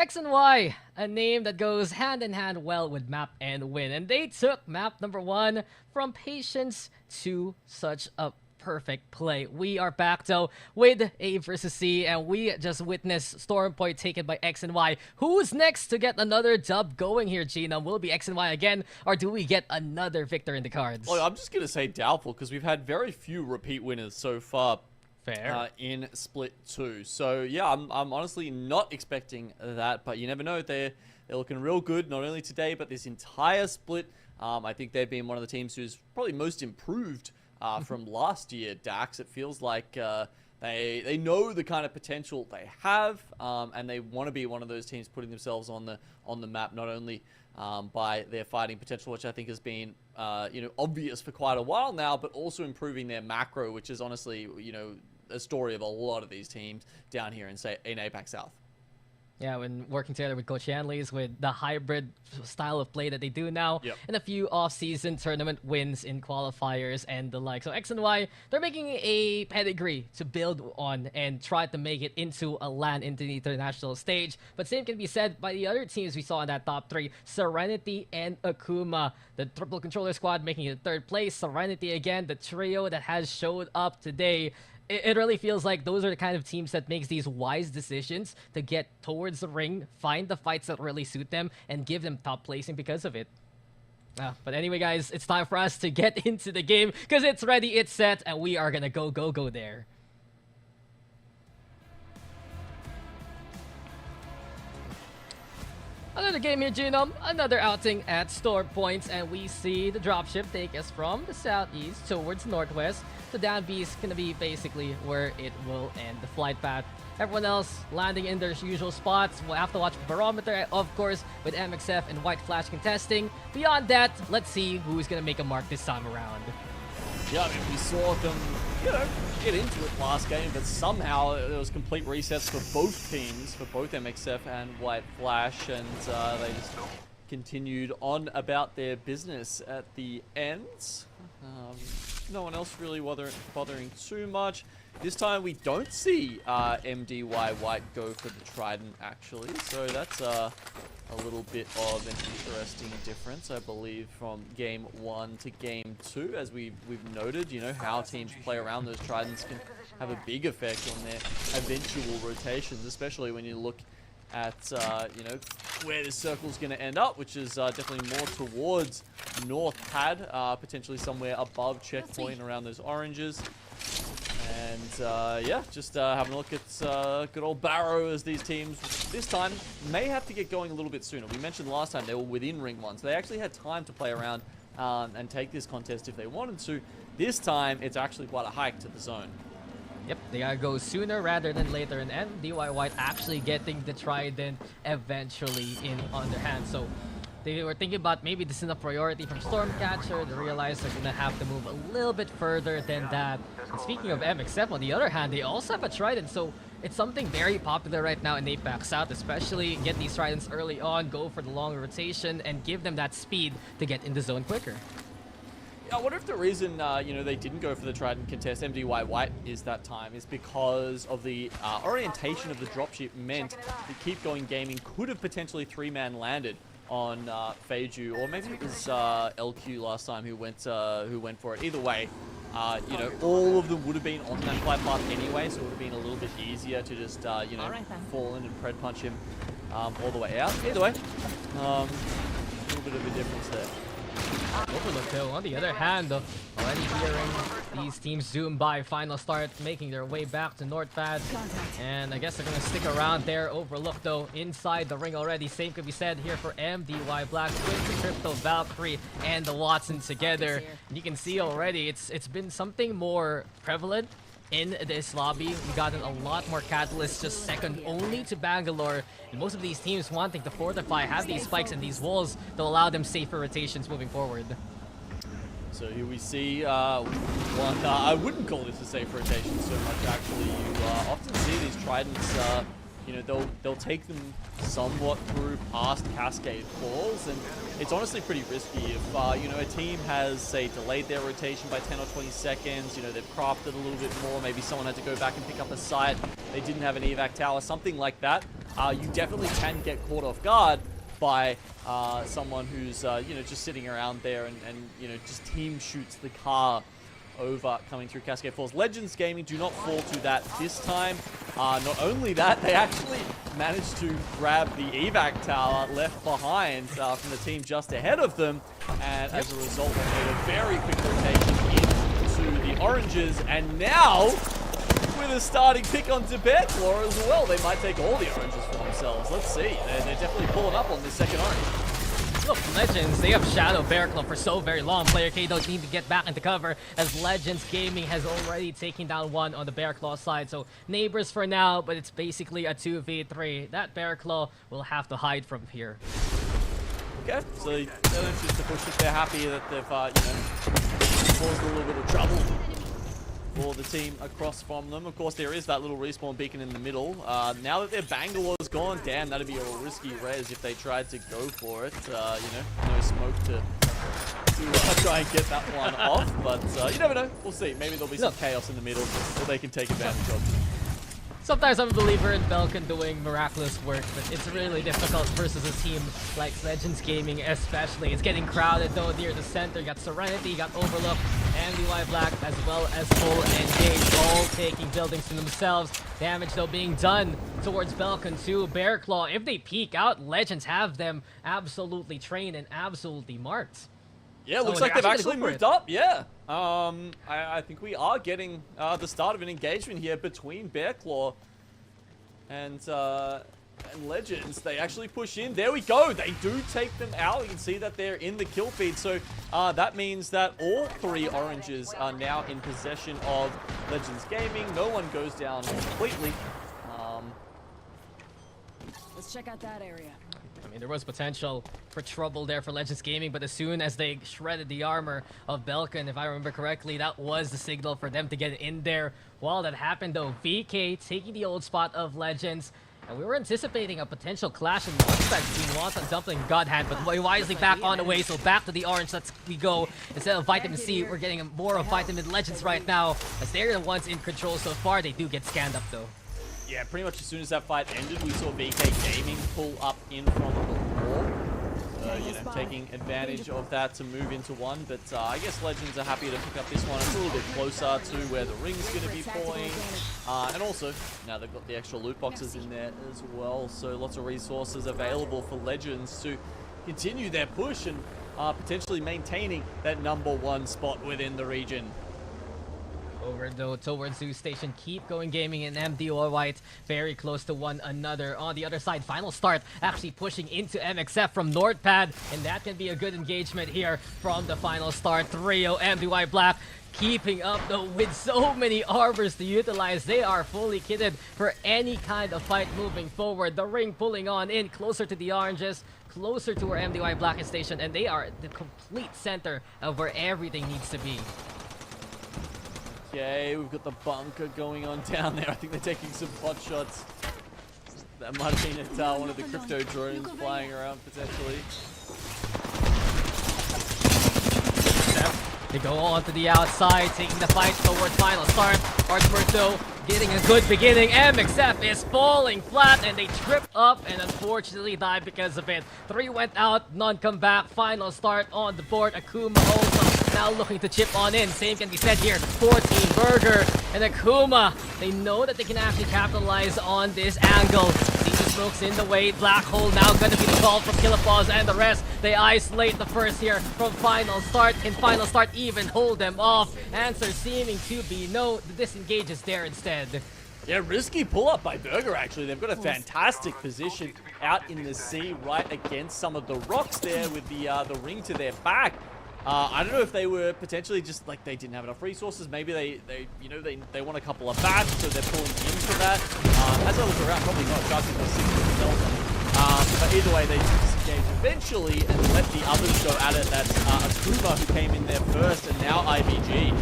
X and Y, a name that goes hand in hand well with map and win. And they took map number 1 from patience to such a perfect play. We are back though with A versus C, and we just witnessed Storm Point taken by X and Y. Who's next to get another dub going here, Gina? Will it be X and Y again, or do we get another victor in the cards? Well, I'm just going to say doubtful, because we've had very few repeat winners so far. Fair. In Split 2. So yeah, I'm honestly not expecting that, but you never know. They're looking real good, not only today, but this entire split. I think they've been one of the teams who's probably most improved from last year, Dax. It feels like they know the kind of potential they have, and they want to be one of those teams putting themselves on the map, not only by their fighting potential, which I think has been obvious for quite a while now, but also improving their macro, which is honestly a story of a lot of these teams down here in APAC-South. Yeah, when working together with Coach Hanley's with the hybrid style of play that they do now, Yep. and a few off-season tournament wins in qualifiers and the like. So X and Y, they're making a pedigree to build on and try to make it into a LAN into the international stage. But same can be said by the other teams we saw in that top 3, Serenity and Akuma. The triple controller squad making it 3rd place. Serenity again, the trio that has showed up today. It really feels like those are the kind of teams that makes these wise decisions to get towards the ring, find the fights that really suit them, and give them top placing because of it. But anyway, guys, it's time for us to get into the game because it's ready, it's set, and we are gonna go there. Another game here, Genome. Another outing at Storm Points, and we see the dropship take us from the southeast towards northwest. So down B is gonna be basically where it will end the flight path. Everyone else landing in their usual spots. We'll have to watch the barometer, of course, with MXF and White Flash contesting. Beyond that, let's see who's gonna make a mark this time around. Yeah, I mean, we saw them, get into it last game, but somehow there was complete resets for both teams, for both MXF and White Flash, and they just continued on about their business at the end. No one else really bothering too much. This time we don't see MDY-WHITE go for the Trident, actually, so that's a little bit of an interesting difference, I believe, from game 1 to game 2. As we've noted, how teams play around those Tridents can have a big effect on their eventual rotations, especially when you look at where this circle's going to end up, which is definitely more towards North Pad, potentially somewhere above checkpoint around those oranges. And yeah, just having a look at good old Barrow, as these teams this time may have to get going a little bit sooner. We mentioned last time they were within ring 1, so they actually had time to play around and take this contest if they wanted to. This time, it's actually quite a hike to the zone. Yep, they gotta go sooner rather than later, and MDY-WHITE actually getting the Trident eventually in on their hands. So they were thinking about maybe this is a priority from Stormcatcher. They realized they're gonna have to move a little bit further than that. And speaking of MXF, on the other hand, they also have a Trident, so it's something very popular right now in APAC-South, especially get these Tridents early on, go for the long rotation, and give them that speed to get in the zone quicker. I wonder if the reason, they didn't go for the Trident contest, MDY-WHITE, is that time, is because of the orientation of the dropship meant that KeepGoing Gaming could have potentially 3-man landed on Feiju, or maybe it was LQ last time who went for it. Either way, all of them would have been on that flight path anyway, so it would have been a little bit easier to just, fall in and pred punch him all the way out. Either way, a little bit of a difference there. Overlook though, on the other hand, already hearing these teams zoom by, final start, making their way back to North Pad. And I guess they're gonna stick around there. Overlook though, inside the ring already. Same could be said here for MDY Black with the Crypto Valkyrie and the Watson together. And you can see already it's been something more prevalent in this lobby. We've gotten a lot more catalysts, just second only to Bangalore. And most of these teams wanting to fortify, have these spikes and these walls to allow them safer rotations moving forward. So here we see one, I wouldn't call this a safe rotation so much, actually. You often see these Tridents, you know, they'll take them somewhat through past Cascade Falls, and it's honestly pretty risky if, you know, a team has, say, delayed their rotation by 10 or 20 seconds, you know, they've crafted a little bit more, maybe someone had to go back and pick up a site, they didn't have an evac tower, something like that. You definitely can get caught off guard by someone who's, you know, just sitting around there and, you know, just team shoots the car over coming through Cascade Falls. Legends Gaming do not fall to that this time. Not only that, they actually managed to grab the evac tower left behind from the team just ahead of them, and as a result, they made a very quick rotation into the oranges, and now with a starting pick onto Bearclaw as well. They might take all the oranges for themselves. Let's see. They're definitely pulling up on this second orange. Look, Legends, they have shadowed Bearclaw for so very long. Player K don't need to get back into cover as Legends Gaming has already taken down one on the Bearclaw side. So neighbors for now, but it's basically a 2v3. That Bearclaw will have to hide from here. Okay, so they don't choose to push it. They're happy that they've, you know, caused a little bit of trouble for the team across from them. Of course, there is that little respawn beacon in the middle. Now that their Bangalore's gone, damn, that'd be a risky res if they tried to go for it. You know, no smoke to try and get that one off. But you never know. We'll see. Maybe there'll be some chaos in the middle that they can take advantage of. Sometimes I'm a believer in Belkin doing miraculous work, but it's really difficult versus a team like Legends Gaming especially. It's getting crowded though near the center. You got Serenity, you got Overlook, MDY-WHITE, as well as Full Engage, all taking buildings to themselves. Damage though being done towards Belkin too. Bearclaw, if they peek out, Legends have them absolutely trained and absolutely marked. Yeah, looks like they've actually moved up, yeah. I think we are getting the start of an engagement here between Bearclaw and Legends. They actually push in. There we go. They do take them out. You can see that they're in the kill feed. So that means that all three oranges are now in possession of Legends Gaming. No one goes down completely. Let's check out that area. I mean, there was potential for trouble there for Legends Gaming, but as soon as they shredded the armor of Belkin, if I remember correctly, that was the signal for them to get in there. While that happened though, VK taking the old spot of Legends, and we were anticipating a potential clash in launchpad between Wonton, Dumpling, and Godhand, but wisely back on the way, so back to the orange, let's we go. Instead of Vitamin C, we're getting more of Vitamin Legends right now, as they're the ones in control so far. They do get scanned up though. Yeah, pretty much as soon as that fight ended, we saw VK Gaming pull up in from the wall. You know, taking advantage of that to move into one. But I guess Legends are happy to pick up this one. It's a little bit closer to where the ring's going to be falling. And also, now they've got the extra loot boxes in there as well. So lots of resources available for Legends to continue their push and potentially maintaining that #1 spot within the region. Over though towards Zoo Station, KeepGoing Gaming and MDY-WHITE very close to one another. On the other side, Final Start actually pushing into MXF from NordPad, and that can be a good engagement here from the Final Start trio. MDY-WHITE keeping up though with so many armors to utilize. They are fully kitted for any kind of fight moving forward. The ring pulling on in closer to the oranges, closer to where MDY-WHITE is stationed, and they are the complete center of where everything needs to be. Okay, we've got the bunker going on down there. I think they're taking some pot shots. That might have been at one of the crypto drones flying around potentially. They go on to the outside, taking the fight towards Final Start. Archberto getting a good beginning. MXF is falling flat, and they trip up and unfortunately die because of it. 3 went out, none come back. Final Start on the board. Akuma also now looking to chip on in. Same can be said here. 14 Burger and Akuma. They know that they can actually capitalize on this angle. Smokes in the way. Black Hole now gonna be the call from Killapause and the rest. They isolate the first here from Final Start. Can Final Start even hold them off? Answer seeming to be no. The disengage is there instead. Yeah, risky pull-up by Burger, actually. They've got a fantastic position out in the sea right against some of the rocks there with the ring to their back. I don't know if they were potentially just like they didn't have enough resources. Maybe they want a couple of bats, so they're pulling in for that. As I look around, probably not charging for 6 themselves. But either way, they disengage eventually and let the others go at it. That's Akuma who came in there first, and now IBG.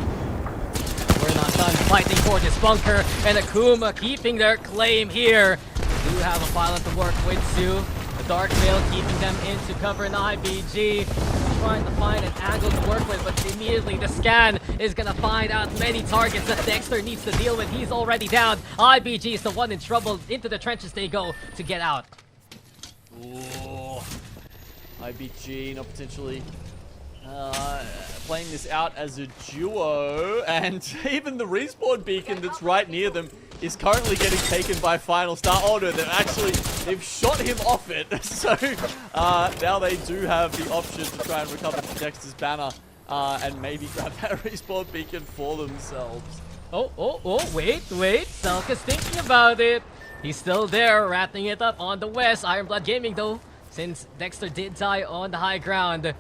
We're not done fighting for this bunker, and Akuma keeping their claim here. Do have a pilot to work with too. The Dark Veil keeping them into cover in IBG. Trying to find an angle to work with, but immediately the scan is gonna find out many targets that Dexter needs to deal with. He's already down. IBG is the one in trouble. Into the trenches they go to get out. Ooh. IBG not potentially playing this out as a duo, and even the respawn beacon that's right near them is currently getting taken by Final Star. Oh no, they've shot him off it. So now they do have the option to try and recover Dexter's banner and maybe grab that respawn beacon for themselves. Oh, wait. Selka's thinking about it. He's still there, wrapping it up on the west. IronBloodGaming though, since Dexter did die on the high ground.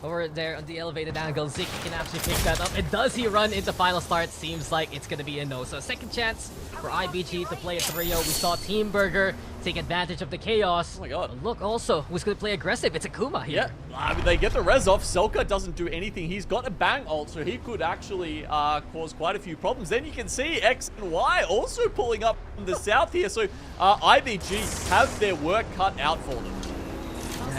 Over there on the elevated angle, Zik can actually pick that up. And does he run into final start? Seems like it's going to be a no. So second chance for IBG to play a 3-0. We saw Team Burger take advantage of the chaos. Oh my god. But look also, who's going to play aggressive? It's Akuma here. Yeah, I mean, they get the res off. Selka doesn't do anything. He's got a bang ult, so he could actually cause quite a few problems. Then you can see X and Y also pulling up from the south here. So IBG have their work cut out for them.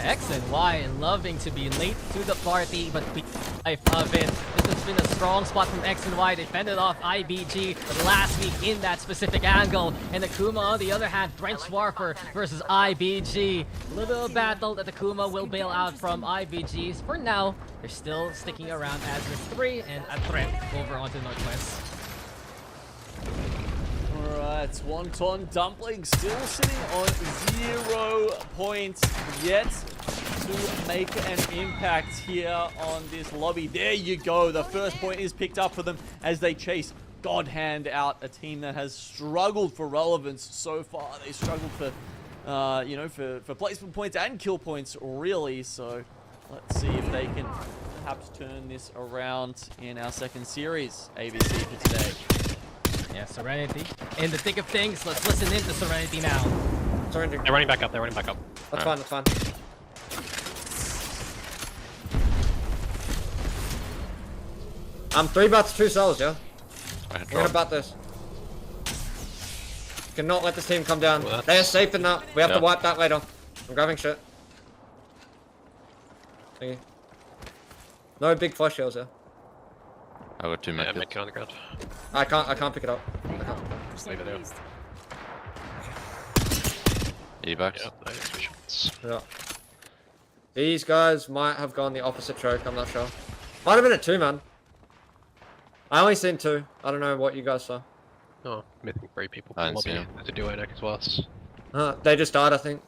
X and Y loving to be late to the party, but be life of it. This has been a strong spot from X and Y. They fended off IBG last week in that specific angle. And Akuma, on the other hand, Drench Warper versus IBG. Little battle that Akuma will bail out from IBG. For now, they're still sticking around as the 3 and a threat over onto Northwest. Alright, Wonton Dumpling still sitting on 0 points yet to make an impact here on this lobby. There you go. The first point is picked up for them as they chase God Hand out, a team that has struggled for relevance so far. They struggled for, for placement points and kill points, really. So let's see if they can perhaps turn this around in our second series, ABC for today. Yeah, Serenity in the thick of things. Let's listen in to Serenity now. Serenity. They're running back up. That's fine, that's fine. I'm 3 bats, 2 cells, yeah? I'm gonna bat this. Cannot let this team come down. Well, they are safe in that. We have to wipe that later. I'm grabbing shit. Thank you. No big flash heals, yeah? I got 2 mech. On the ground. I can't pick it up. Just leave it there. E-backs. Yeah. These guys might have gone the opposite choke, I'm not sure. Might have been a 2, man. I only seen 2. I don't know what you guys saw. Oh, missing 3 people. I didn't see him. There's a duo neck as well. They just died, I think.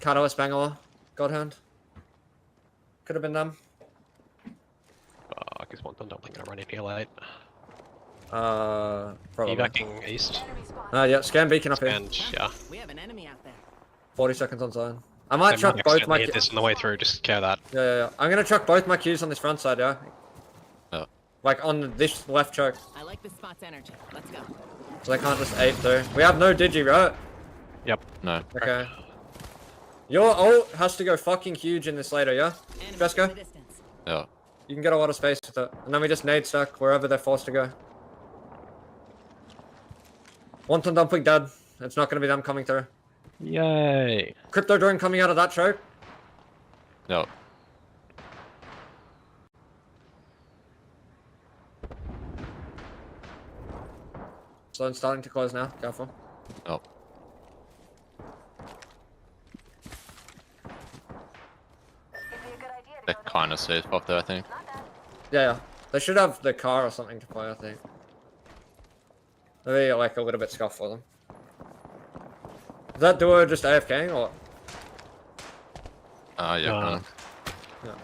Catalyst, Bangalore, Godhand. Could have been them. I guess Wonton Dumpling gonna run in here late. Probably. Backing east. Yeah, scan beacon up here. Yeah. We have an enemy out there. 40 seconds on zone. I might chuck both my... this on the way through, just care that. Yeah. I'm gonna chuck both my Qs on this front side, yeah? Oh. Like on this left choke. I like this spot's energy. Let's go. So they can't just ape through. We have no digi, right? Yep. No. Okay. Your ult has to go fucking huge in this later, yeah? Fresco? Yeah. You can get a lot of space with it. And then we just nade stack wherever they're forced to go. Wonton Dumpling dead. It's not going to be them coming through. Yay. Crypto drone coming out of that choke. No. Zone starting to close now. Careful. Oh. They're kind of safe off there, I think. Yeah. They should have the car or something to play, I think. Maybe like a little bit scuff for them. Is that duo just AFKing or? Yeah, kind of. Yeah.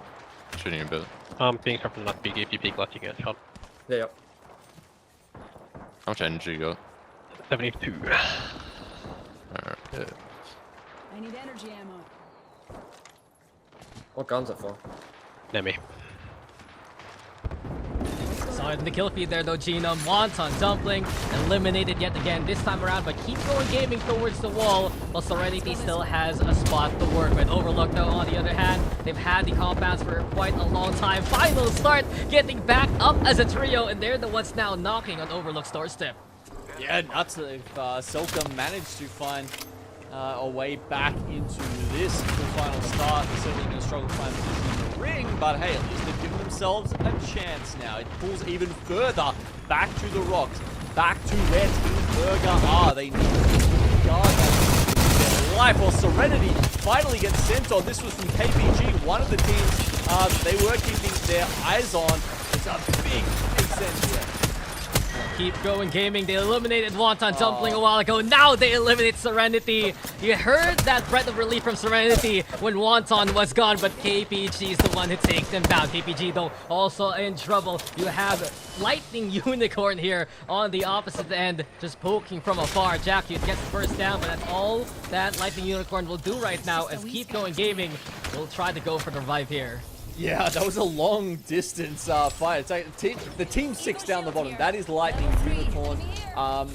Shooting a bit. Being from not big, if you peek left, you get shot. Yeah. How much energy you got? 72. I need energy ammo. What gun's it for? Nemi. Saw it in the kill feed there though, Genome. Wonton Dumpling eliminated yet again this time around, but KeepGoing towards the wall, while Serenity still has a spot to work with. Overlook though, on the other hand, they've had the compounds for quite a long time. Final start, getting back up as a trio, and they're the ones now knocking on Overlook's doorstep. Yeah, nuts. If Selka managed to find a way back into this final start. They're certainly going to struggle to find position in the ring, but hey, at least they've given themselves a chance now. It pulls even further back to the rocks, back to where Team Burger are. They need to guard their life, or Serenity finally gets sent on. This was from KPG, one of the teams they were keeping their eyes on. It's a big send here. KeepGoing Gaming, they eliminated Wonton Dumpling a while ago. Now they eliminate Serenity. You heard that breath of relief from Serenity when Wonton was gone, but KPG is the one who takes them down. KPG, though, also in trouble. You have Lightning Unicorn here on the opposite end, just poking from afar. Jack, you get the first down, but that's all that Lightning Unicorn will do right now, as KeepGoing Gaming will try to go for the revive here. Yeah, that was a long distance fight. It's like the team 6 down the bottom. That is Lightning Unicorn.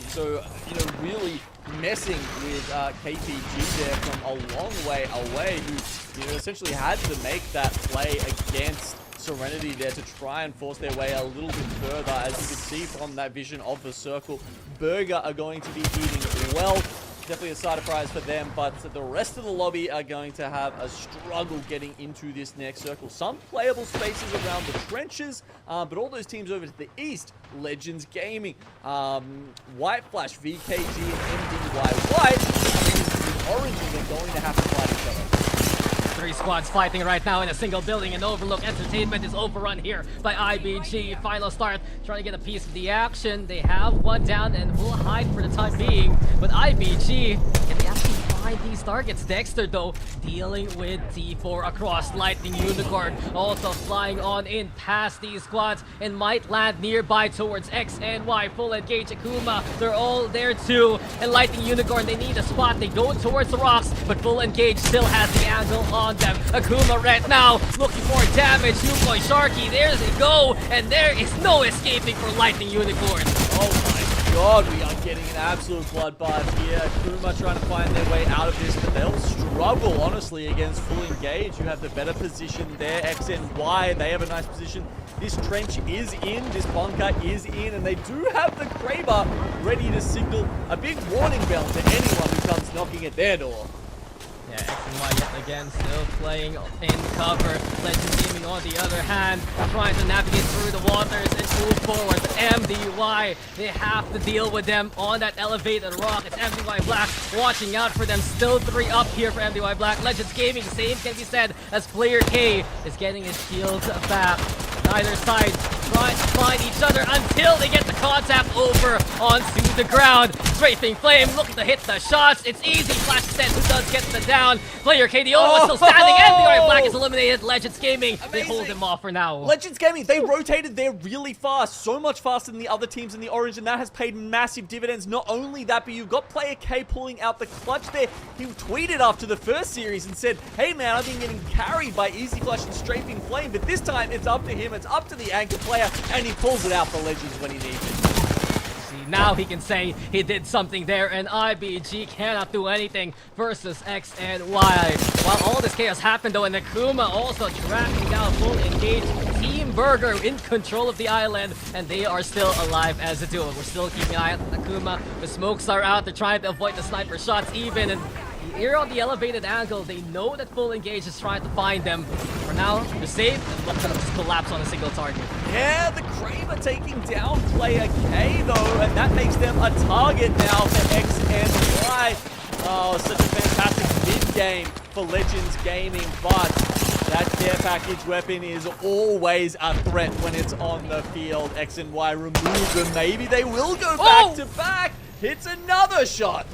So, you know, really messing with KPG there from a long way away, who, you know, essentially had to make that play against Serenity there to try and force their way a little bit further. As you can see from that vision of the circle, Burger are going to be eating well. Definitely a side prize for them, but the rest of the lobby are going to have a struggle getting into this next circle. Some playable spaces around the trenches, but all those teams over to the east, Legends Gaming, White Flash, VKG, and MDY-WHITE, the Oranges are going to have to fight each other. 3 squads fighting right now in a single building, and Overlook Entertainment is overrun here by IBG. Final start, trying to get a piece of the action. They have one down and will hide for the time being, but IBG, can they actually find these targets? Dexter, though, dealing with T4 across. Lightning Unicorn also flying on in past these squads and might land nearby towards X and Y. Full engage Akuma, they're all there too, and Lightning Unicorn, they need a spot. They go towards the rocks, but Full Engage still has the angle on them. Akuma right now looking for damage. Boy Sharky, there they go, and there is no escaping for Lightning Unicorn. Oh my god, we are getting an absolute bloodbath here. Akuma trying to find their way out of this, but they'll struggle, honestly, against Full Engage. You have the better position there. X and Y, they have a nice position. This trench is in, this bunker is in, and they do have the Kraber ready to signal a big warning bell to anyone who comes knocking at their door. Yeah, X and Y yet again still playing in cover. Legends Gaming on the other hand, trying to navigate through the waters and move forward. But MDY, they have to deal with them on that elevated rock. It's MDY-Black watching out for them. Still 3 up here for MDY-Black. Legends Gaming, same can be said as Player K is getting his shields back. Neither side trying to find each other until they get the contact over onto the ground. Strafing Flame looking to hit the shots. It's easy. Flash Set who does get the down. Player K, the only one still standing, and the Black is eliminated. Legends Gaming, they hold him off for now. Legends Gaming, they rotated there really fast. So much faster than the other teams in the orange, and that has paid massive dividends. Not only that, but you've got Player K pulling out the clutch there. He tweeted after the first series and said, hey man, I've been getting carried by Easy Flash and Strafing Flame, but this time it's up to him. It's up to the anchor player, and he pulls it out for Legends when he needs it. See, now he can say he did something there, and IBG cannot do anything versus X and Y. While all this chaos happened, though, and Akuma also tracking down Full Engage. Team Burger in control of the island, and they are still alive as a duo. We're still keeping an eye on Akuma. The smokes are out. They're trying to avoid the sniper shots even, and here on the elevated angle, they know that Full Engage is trying to find them. For now, they're safe, and let them just collapse on a single target. Yeah, the Kraber taking down Player K, though, and that makes them a target now for X and Y. Oh, such a fantastic mid-game for Legends Gaming, but that care package weapon is always a threat when it's on the field. X and Y remove them. Maybe they will go back to back. Hits another shot.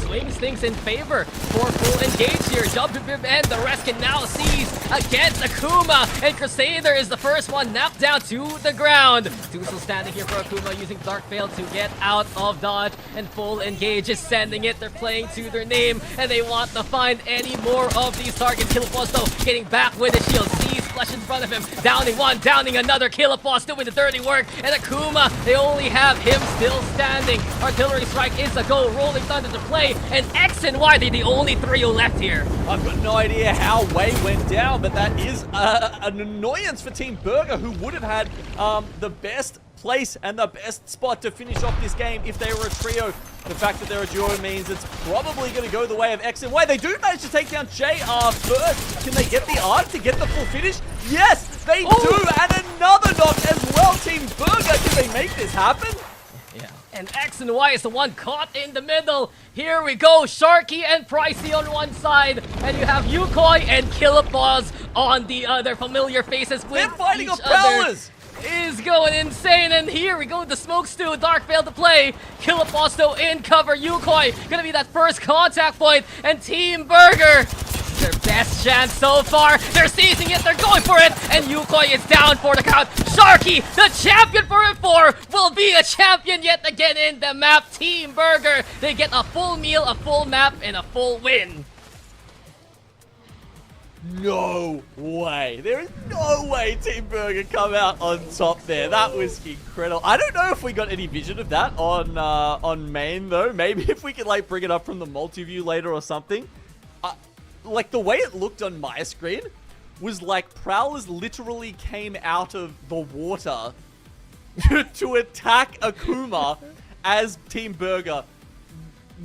Swings things in favor for Full Engage here. WBIM and the rest can now seize against Akuma, and Crusader is the first one knocked down to the ground. Two still standing here for Akuma, using Dark Veil to get out of dodge, and Full Engage is sending it. They're playing to their name, and they want to find any more of these targets. Killapos, though, getting back with the shield. Sees Flesh in front of him, downing one, downing another. Killapos doing the dirty work, and Akuma, they only have him still standing. Artillery Strike is a go. Rolling Thunder to play, and X and Y, they're the only 3 who left here. I've got no idea how Wei went down, but that is an annoyance for Team Burger, who would have had the best place and the best spot to finish off this game if they were a trio. The fact that they're a duo means it's probably going to go the way of X and Y. They do manage to take down JR first. Can they get the arc to get the full finish? Yes, they do, and another knock as well. Team Burger, can they make this happen? Yeah, and X and Y is the one caught in the middle. Here we go, Sharky and Pricey on one side, and you have Yukoi and Killapause on the other. Familiar faces with They're fighting each off other. powers. Is going insane, and here we go with the smoke stew. Dark Veil to play. Killapause though in cover. Yukoi gonna be that first contact point, and Team Burger, their best chance so far. They're seizing it, they're going for it, and Yukoi is down for the count. Sharky, the champion for F4, will be a champion yet again in the map. Team Burger, they get a full meal, a full map, and a full win. No way. There is no way Team Burger come out on top there. That was incredible. I don't know if we got any vision of that on main though. Maybe if we could like bring it up from the multi-view later or something. Like the way it looked on my screen was like Prowlers literally came out of the water to attack Akuma as Team Burger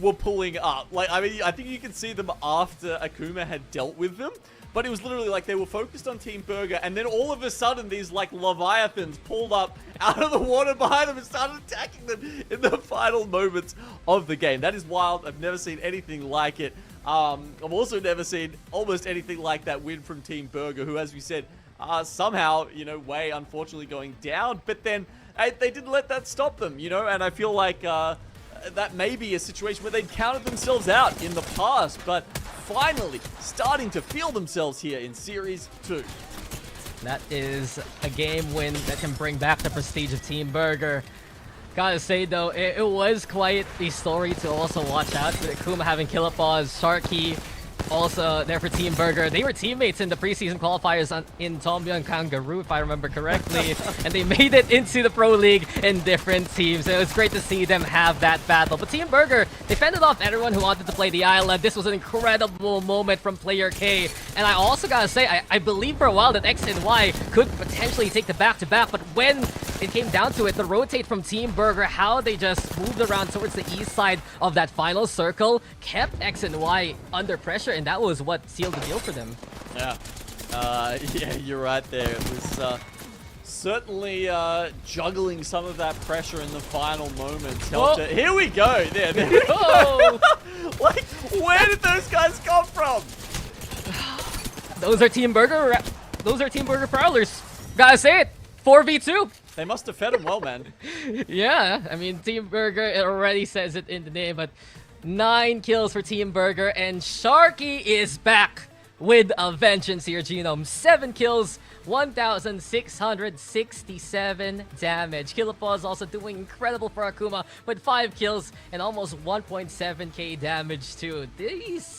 were pulling up. Like, I mean, I think you can see them after Akuma had dealt with them. But it was literally like they were focused on Team Burger, and then all of a sudden these like Leviathans pulled up out of the water behind them and started attacking them in the final moments of the game. That is wild. I've never seen anything like it. I've also never seen almost anything like that win from Team Burger, who, as we said, somehow, you know, way unfortunately going down. But then they didn't let that stop them, you know, and I feel like that may be a situation where they'd counted themselves out in the past, but finally starting to feel themselves here in Series 2. That is a game win that can bring back the prestige of Team Burger. Gotta say though, it was quite a story to also watch out, with Akuma having Killapause, Sharky also there for Team Burger. They were teammates in the preseason qualifiers in Tombyung Kangaroo, if I remember correctly, and they made it into the Pro League in different teams. So it was great to see them have that battle. But Team Burger, they fended off everyone who wanted to play the island. This was an incredible moment from player K. And I also gotta say, I believe for a while that X and Y could potentially take the back-to-back, but when it came down to it, the rotate from Team Burger, how they just moved around towards the east side of that final circle, kept X and Y under pressure, and that was what sealed the deal for them. Yeah. Yeah, you're right there. It was certainly juggling some of that pressure in the final moments. Here we go. There we go. Like, where did those guys come from? Those are Team Burger. Those are Team Burger Prowlers. Gotta say it. 4v2. They must have fed him well, man. Yeah, I mean, Team Burger, it already says it in the name, but 9 kills for Team Burger, and Sharky is back with a vengeance here, Genome. 7 kills, 1,667 damage. Killapause also doing incredible for Akuma with 5 kills and almost 1.7k damage too. These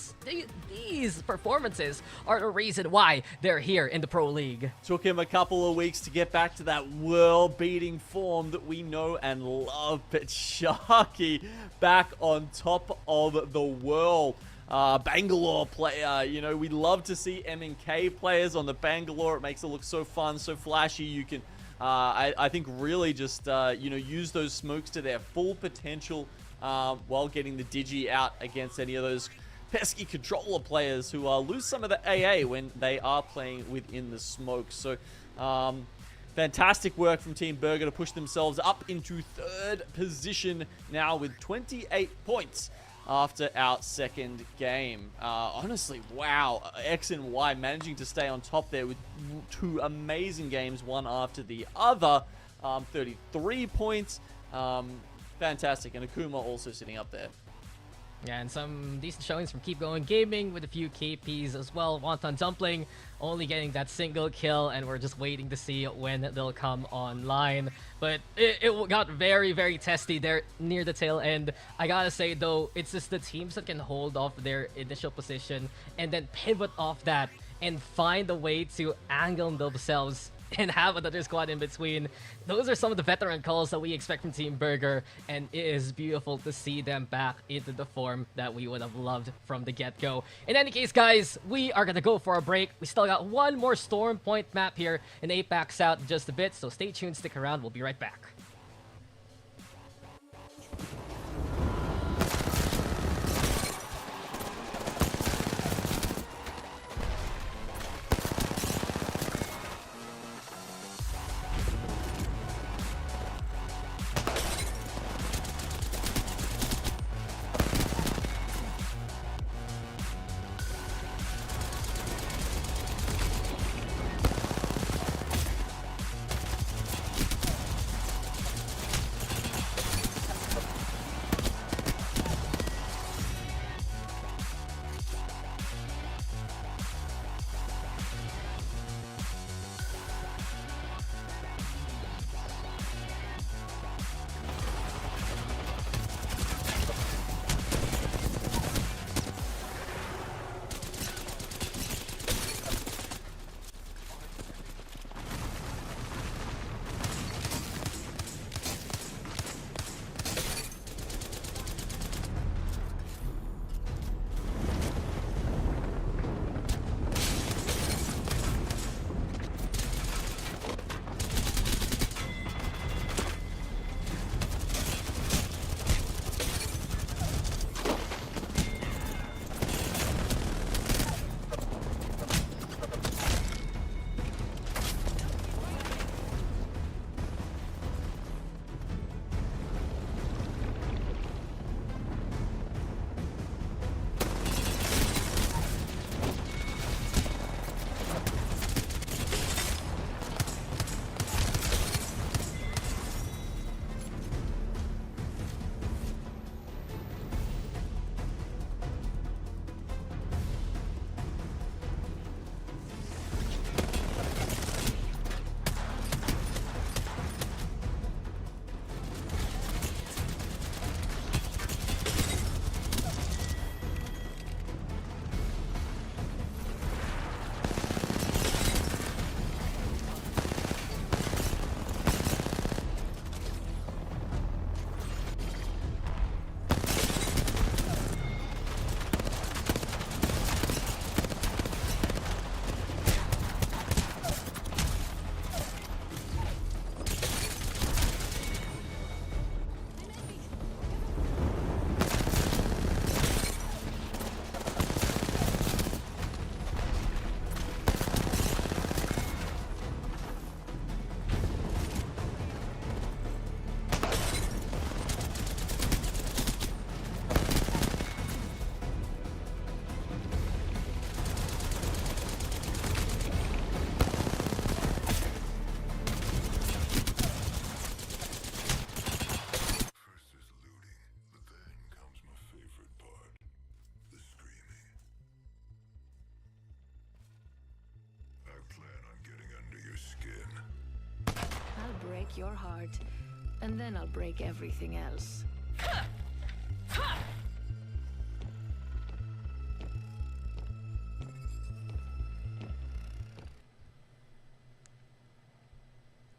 performances are the reason why they're here in the Pro League. Took him a couple of weeks to get back to that world-beating form that we know and love, but Sharky back on top of the world. Bangalore player, you know, we love to see M&K players on the Bangalore. It makes it look so fun, so flashy. You can, I think, really just, you know, use those smokes to their full potential while getting the Digi out against any of those pesky controller players who lose some of the AA when they are playing within the smoke. So, fantastic work from Team Burger to push themselves up into 3rd position now with 28 points after our 2nd game. Honestly, wow. X and Y managing to stay on top there with 2 amazing games, one after the other. 33 points. Fantastic. And Akuma also sitting up there. Yeah, and some decent showings from KeepGoing Gaming with a few KPs as well. Wonton Dumpling only getting that single kill, and we're just waiting to see when they'll come online. But it got very, very testy there near the tail end. I gotta say, though, it's just the teams that can hold off their initial position and then pivot off that and find a way to angle themselves and have another squad in between. Those are some of the veteran calls that we expect from Team Burger, and it is beautiful to see them back into the form that we would have loved from the get-go. In any case, guys, we are gonna go for a break. We still got one more Storm Point map here in APAC-South in just a bit, so stay tuned, stick around, we'll be right back. break your heart, and then I'll break everything else.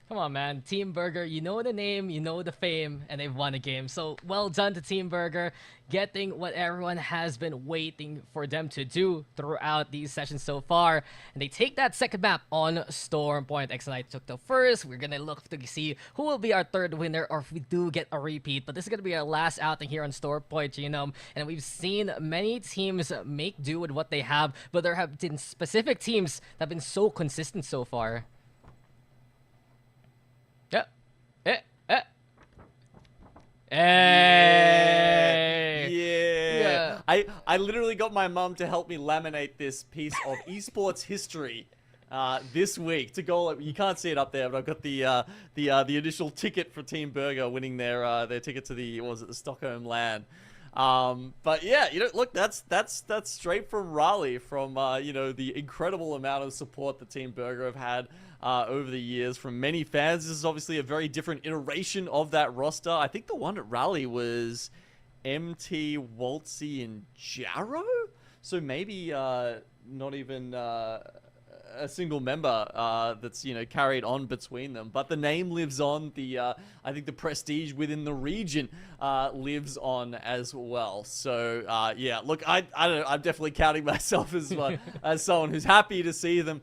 Come on, man. Team Burger, you know the name, you know the fame, and they've won a game. So well done to Team Burger, getting what everyone has been waiting for them to do throughout these sessions so far. And they take that second map on Storm Point. X and I took the first. We're going to look to see who will be our third winner, or if we do get a repeat. But this is going to be our last outing here on Storm Point, Genome. And we've seen many teams make do with what they have, but there have been specific teams that have been so consistent so far. Hey! Yeah. I literally got my mum to help me laminate this piece of esports history this week to go. You can't see it up there, but I've got the initial ticket for Team Burger winning their ticket to the the Stockholm LAN. But yeah, look, that's straight from Raleigh, from the incredible amount of support that Team Burger have had over the years from many fans. This is obviously a very different iteration of that roster. I think the one at Raleigh was MT, Waltzy, and Jarrow, so maybe not even a single member that's carried on between them, but the name lives on. I think the prestige within the region lives on as well. So yeah, look, I don't know, I'm definitely counting myself as as someone who's happy to see them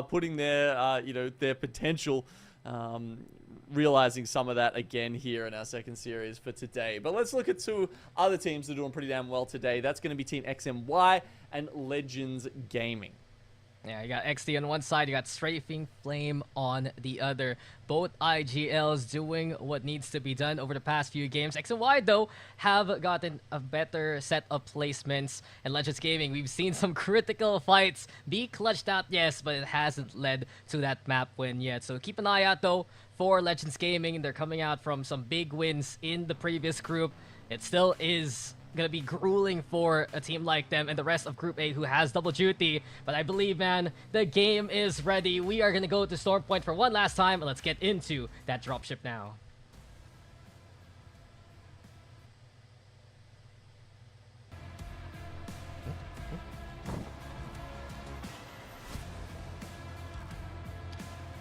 putting their their potential, realizing some of that again here in our second series for today. But let's look at two other teams that are doing pretty damn well today. That's going to be Team XMY and Legends Gaming. Yeah, you got XD on one side, you got Strafing Flame on the other. Both IGLs doing what needs to be done over the past few games. X and Y, though, have gotten a better set of placements. And Legends Gaming, we've seen some critical fights be clutched out, yes, but it hasn't led to that map win yet. So keep an eye out, though, for Legends Gaming. They're coming out from some big wins in the previous group. It still is gonna be grueling for a team like them and the rest of Group A who has double duty. But I believe, man, the game is ready. We are gonna go to Storm Point for one last time, and let's get into that dropship now.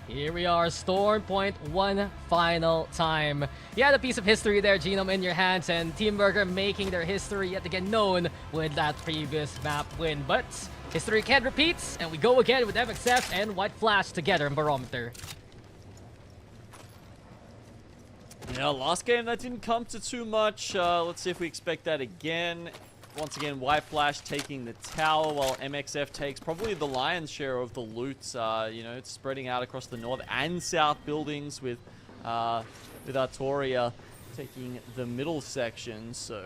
Here we are, Storm Point, one final time. You had a piece of history there, Genome, in your hands, and Team Burger making their history yet again known with that previous map win. But history can repeat, and we go again with MXF and White Flash together in Barometer. Yeah, last game that didn't come to too much. Let's see if we expect that again. Once again, White Flash taking the tower, while MXF takes probably the lion's share of the loot. It's spreading out across the north and south buildings, with Artoria taking the middle section. So,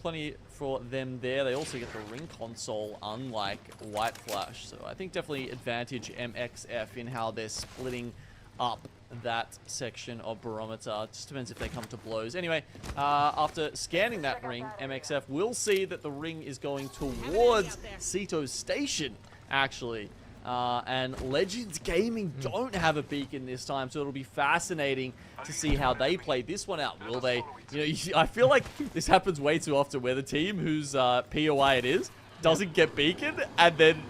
plenty for them there. They also get the ring console, unlike White Flash. So I think definitely advantage MXF in how they're splitting up that section of Barometer. It just depends if they come to blows. Anyway, after scanning that ring, MXF will see that the ring is going towards Sito's station, actually. And Legends Gaming don't have a beacon this time, so it'll be fascinating to see how they play this one out. Will they? I feel like this happens way too often, where the team whose POI it is doesn't get beacon, and then,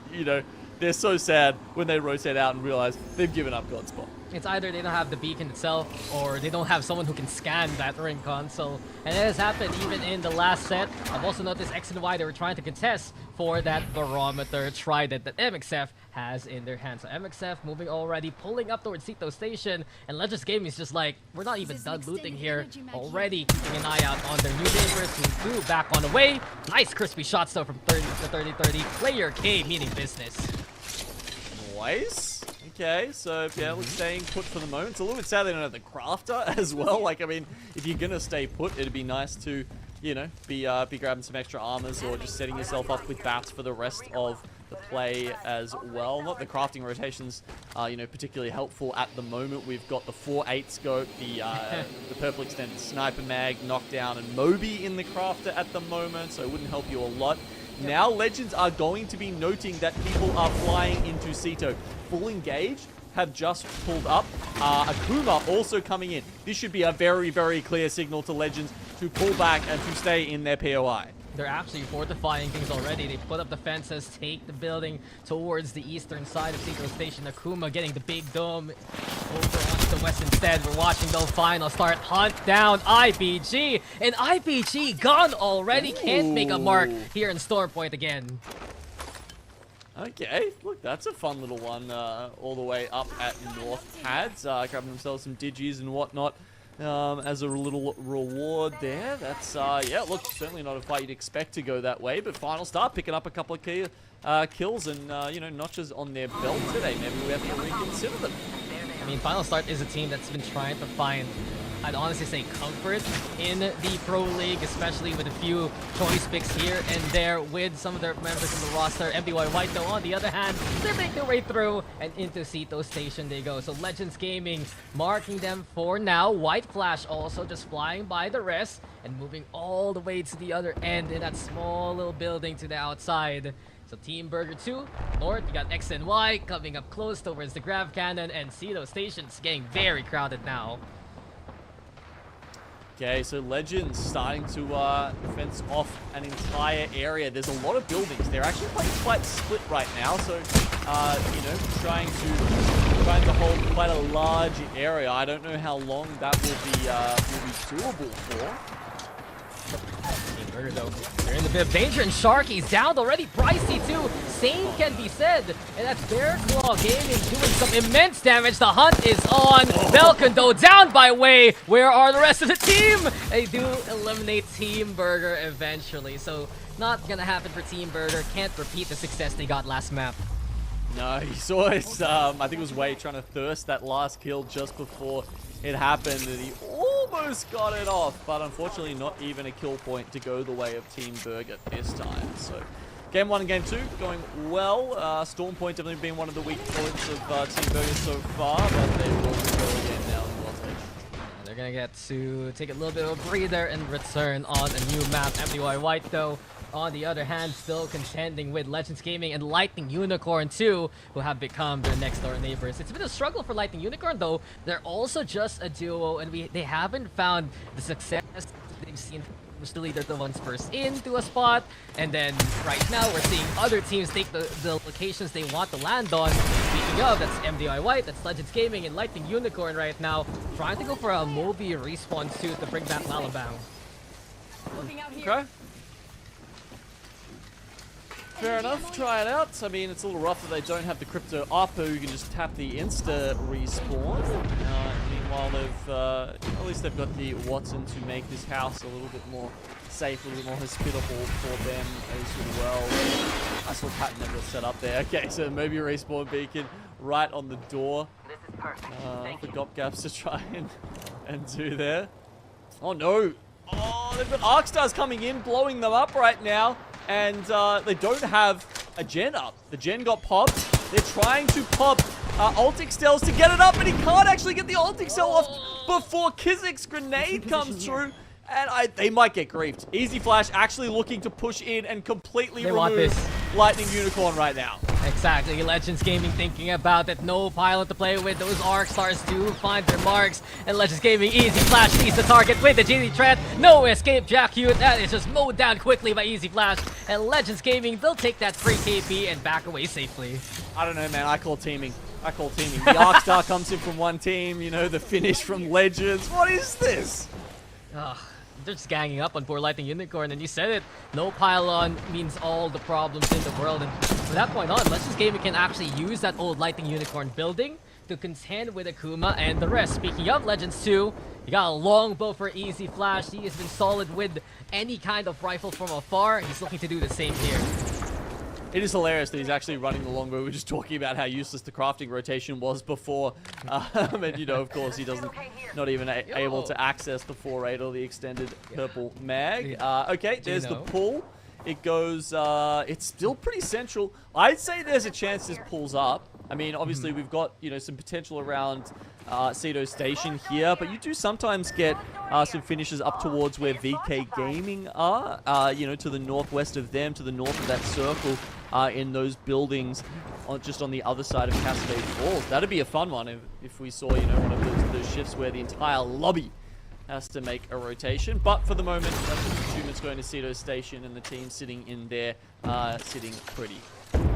they're so sad when they rotate out and realize they've given up God's spot. It's either they don't have the beacon itself, or they don't have someone who can scan that ring console. And it has happened even in the last set. I've also noticed X and Y, they were trying to contest for that Barometer trident that MXF has in their hands. So MXF moving already, pulling up towards Sito Station, and Legends Gaming is just like, we're not even done looting here. Already keeping an eye out on their new neighbors who flew back on the way. Nice crispy shots though from 30 to 30-30. Player K meaning business. Nice. Okay, so yeah, we're staying put for the moment. It's a little bit sad they don't have the crafter as well. Like, I mean, if you're gonna stay put, it'd be nice to, be grabbing some extra armors, or just setting yourself up with bats for the rest of the play as well. Not the crafting rotations, particularly helpful at the moment. We've got the 4.8 scope, the purple extended sniper mag, knockdown, and Moby in the crafter at the moment, so it wouldn't help you a lot. Now Legends are going to be noting that people are flying into Sito. Full engage have just pulled up. Akuma also coming in. This should be a very, very clear signal to Legends to pull back and to stay in their POI. They're actually fortifying things already. They put up the fences, take the building towards the eastern side of Central Station. Akuma getting the big dome over onto the west instead. We're watching the final start. Hunt down IBG. And IBG gone already. Can't make a mark here in Storm Point again. Okay, look, that's a fun little one all the way up at North Pads. Grabbing themselves some digis and whatnot. As a little reward there. That's, yeah, look, certainly not a fight you'd expect to go that way, but final start, picking up a couple of key kills and, you know, notches on their belt today. Maybe we have to reconsider them. I mean, Final Start is a team that's been trying to find, I'd honestly say, comfort in the Pro League, especially with a few choice picks here and there with some of their members in the roster. MDY-WHITE, though, on the other hand, they're making their way through, and into Sito Station they go. So Legends Gaming marking them for now. White Flash also just flying by the rest and moving all the way to the other end in that small little building to the outside. So Team Burger 2, north, you got X and Y coming up close towards the Grav Cannon, and Sito Station's getting very crowded now. Okay, so Legends starting to fence off an entire area. There's a lot of buildings. They're actually playing quite split right now, so you know, trying to hold quite a large area. I don't know how long that will be doable for. Team Burger, though, they're in a bit of danger, and Sharky's down already. Pricey too. Same can be said, and that's Bearclaw Gaming doing some immense damage. The hunt is on. Belkin, though, down by way. Where are the rest of the team? They do eliminate Team Burger eventually, so not gonna happen for Team Burger. Can't repeat the success they got last map. No, you saw it. I think it was Wei trying to thirst that last kill just before it happened, and he almost got it off, but unfortunately not even a kill point to go the way of Team Burger this time. So game 1 and game 2 going well. Storm Point definitely been one of the weak points of Team Burger so far, but they will go again now in the stage. They're gonna get to take a little bit of a breather and return on a new map. MDY-WHITE, though, on the other hand, still contending with Legends Gaming and Lightning Unicorn too, who have become their next door neighbors. It's been a struggle for Lightning Unicorn, though. They're also just a duo, and they haven't found the success they've seen. Usually they're the ones first into a spot, and then right now we're seeing other teams take the locations they want to land on. Speaking of, that's MDY-WHITE, that's Legends Gaming, and Lightning Unicorn right now trying to go for a Moby respawn suit to bring back Lalabang. Okay. Fair enough, try it out. I mean, it's a little rough that they don't have the crypto up, who you can just tap the insta respawn. Meanwhile, they've at least they've got the Wonton to make this house a little bit more safe, a little bit more hospitable for them as well. Nice little pattern they've got set up there. Okay, so maybe a respawn beacon right on the door. This is perfect. For Gopgaps to try and do there. Oh no! Oh, they've got Arc Stars coming in, blowing them up right now. And they don't have a gen up. The gen got popped. They're trying to pop ult excels to get it up, but he can't actually get the ult excel off before Kizik's grenade comes through. And they might get griefed. Easy Flash actually looking to push in and completely remove Lightning Unicorn right now. Exactly. Legends Gaming thinking about it. No pilot to play with. Those Arc Stars do find their marks. And Legends Gaming, Easy Flash sees the target with the GD Tread. No escape, Jack Hewitt. That is just mowed down quickly by Easy Flash. And Legends Gaming, they'll take that free KP and back away safely. I don't know, man. I call teaming. The Arc Star comes in from one team. You know, the finish from Legends. What is this? Ugh. They're just ganging up on poor Lightning Unicorn, and you said it. No pylon means all the problems in the world, and from that point on, Legends Gaming can actually use that old Lightning Unicorn building to contend with Akuma and the rest. Speaking of Legends 2, you got a longbow for Easy Flash. He has been solid with any kind of rifle from afar. He's looking to do the same here. It is hilarious that he's actually running the longbow. We were just talking about how useless the crafting rotation was before. And, you know, of course, he doesn't, not even able to access the 4.8 or the extended purple mag. Okay, there's the pull. It goes, it's still pretty central. I'd say there's a chance this pulls up. I mean, obviously, we've got, you know, some potential around Sito Station here, but you do sometimes get some finishes up towards where VK Gaming are, you know, to the northwest of them, to the north of that circle. in those buildings just on the other side of Cascade Falls. That'd be a fun one if we saw, you know, one of those shifts where the entire lobby has to make a rotation. But for the moment, let's assume it's going to Ceto Station and the team sitting in there, sitting pretty.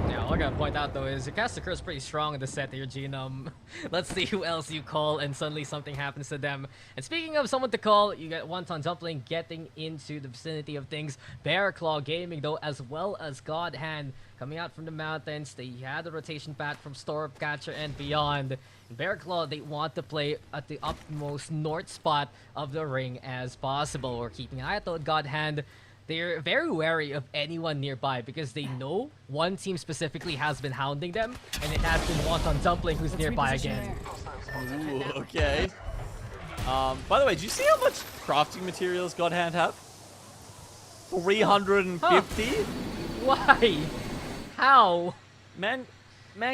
Yeah, all I gotta point out though is your caster is pretty strong in the set here, Genome. Let's see who else you call and suddenly something happens to them. And speaking of someone to call, you got Wonton Dumpling getting into the vicinity of things. Bearclaw Gaming though, as well as Godhand coming out from the mountains. They had the rotation back from Stormcatcher and beyond. And Bearclaw, they want to play at the utmost north spot of the ring as possible. We're keeping an eye out though at Godhand. They're very wary of anyone nearby because they know one team specifically has been hounding them, and it has been Wonton Dumpling who's nearby again. Ooh, okay. By the way, do you see how much crafting materials Godhand have? 350? Huh. Why? How? Man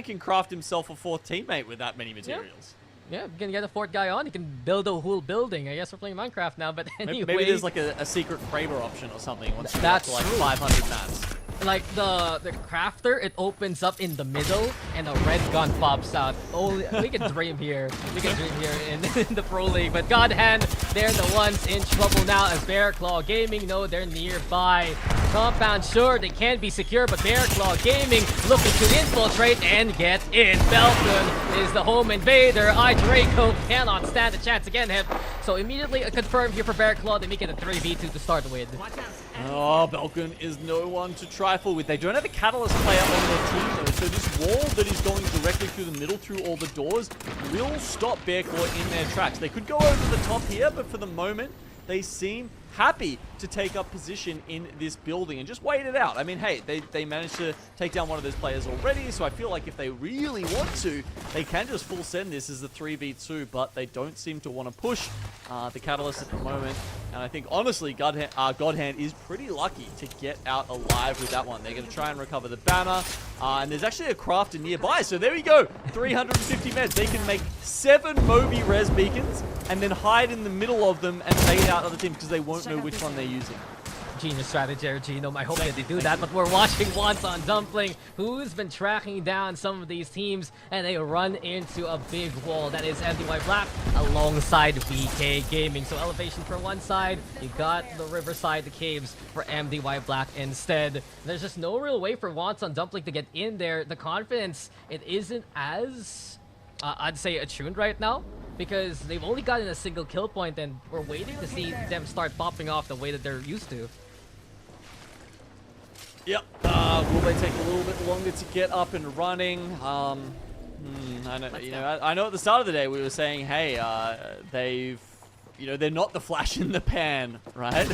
can craft himself a 4th teammate with that many materials. Yeah, you can get a 4th guy on. You can build a whole building. I guess we're playing Minecraft now, but anyway. Maybe there's like a secret Kraber option or something. Once you That's get to like true. 500 mats. Like the crafter, it opens up in the middle and a red gun pops out. Oh, we can dream here. We can dream here in the Pro League. But Godhand, they're the ones in trouble now as Bearclaw Gaming know they're nearby. Compound, sure, they can be secure, but Bearclaw Gaming looking to infiltrate and get in. Falcon is the home invader. Draco cannot stand a chance against him. So immediately a confirm here for Bearclaw. They make it a 3v2 to start with. Oh, Balkan is no one to trifle with. They don't have a Catalyst player on their team though, so this wall that is going directly through the middle through all the doors will stop Bearclaw in their tracks. They could go over the top here, but for the moment, they seem happy to take up position in this building and just wait it out. I mean, hey, they managed to take down one of those players already, so I feel like if they really want to, they can just full send this as a 3v2, but they don't seem to want to push the Catalyst at the moment. And I think, honestly, Godhand is pretty lucky to get out alive with that one. They're going to try and recover the banner, and there's actually a crafter nearby, so there we go. 350 meds. They can make 7 Moby res beacons and then hide in the middle of them and bait out other teams because they won't know which one they're using. Genius strategy there, Genome. I hope that they do that, but we're watching Wonton Dumpling, who's been tracking down some of these teams, and they run into a big wall. That is MDY-WHITE alongside VK Gaming. So elevation for one side, you got the riverside, the caves for MDY-WHITE instead. There's just no real way for Wonton Dumpling to get in there. The confidence, it isn't as, I'd say, attuned right now, because they've only gotten a single kill point, and we're waiting to see them start popping off the way that they're used to. Yep. Will they take a little bit longer to get up and running? I know. You know, I know. At the start of the day, we were saying, hey, they're not the flash in the pan, right?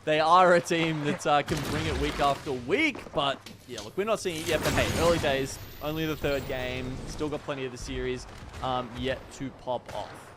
They are a team that can bring it week after week, but yeah, look, we're not seeing it yet. But hey, early days, only the 3rd game, still got plenty of the series yet to pop off.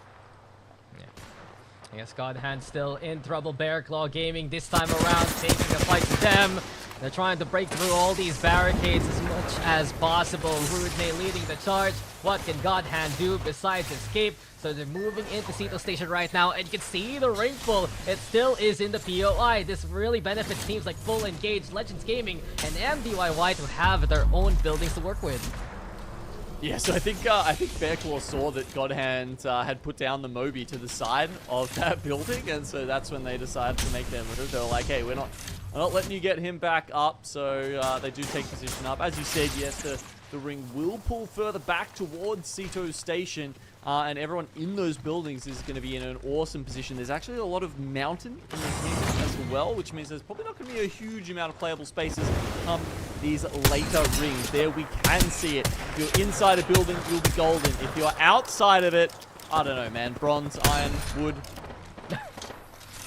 I guess Godhand still in trouble. Bearclaw Gaming this time around taking a fight to them. They're trying to break through all these barricades as much as possible. Rudney leading the charge. What can Godhand do besides escape? So they're moving into Ceto Station right now, and you can see the ring full. It still is in the POI. This really benefits teams like Full Engaged, Legends Gaming, and MDY-WHITE who have their own buildings to work with. Yeah, so I think Bearclaw saw that Godhand had put down the Moby to the side of that building, and so that's when they decided to make their move. They were like, hey, we're not letting you get him back up, so they do take position up. As you said, yes, the ring will pull further back towards Ceto Station, and everyone in those buildings is going to be in an awesome position. There's actually a lot of mountain in the kingdom as well, which means there's probably not going to be a huge amount of playable spaces come these later rings. There we can see it. If you're inside a building, you'll be golden. If you're outside of it, I don't know, man. Bronze, iron, wood.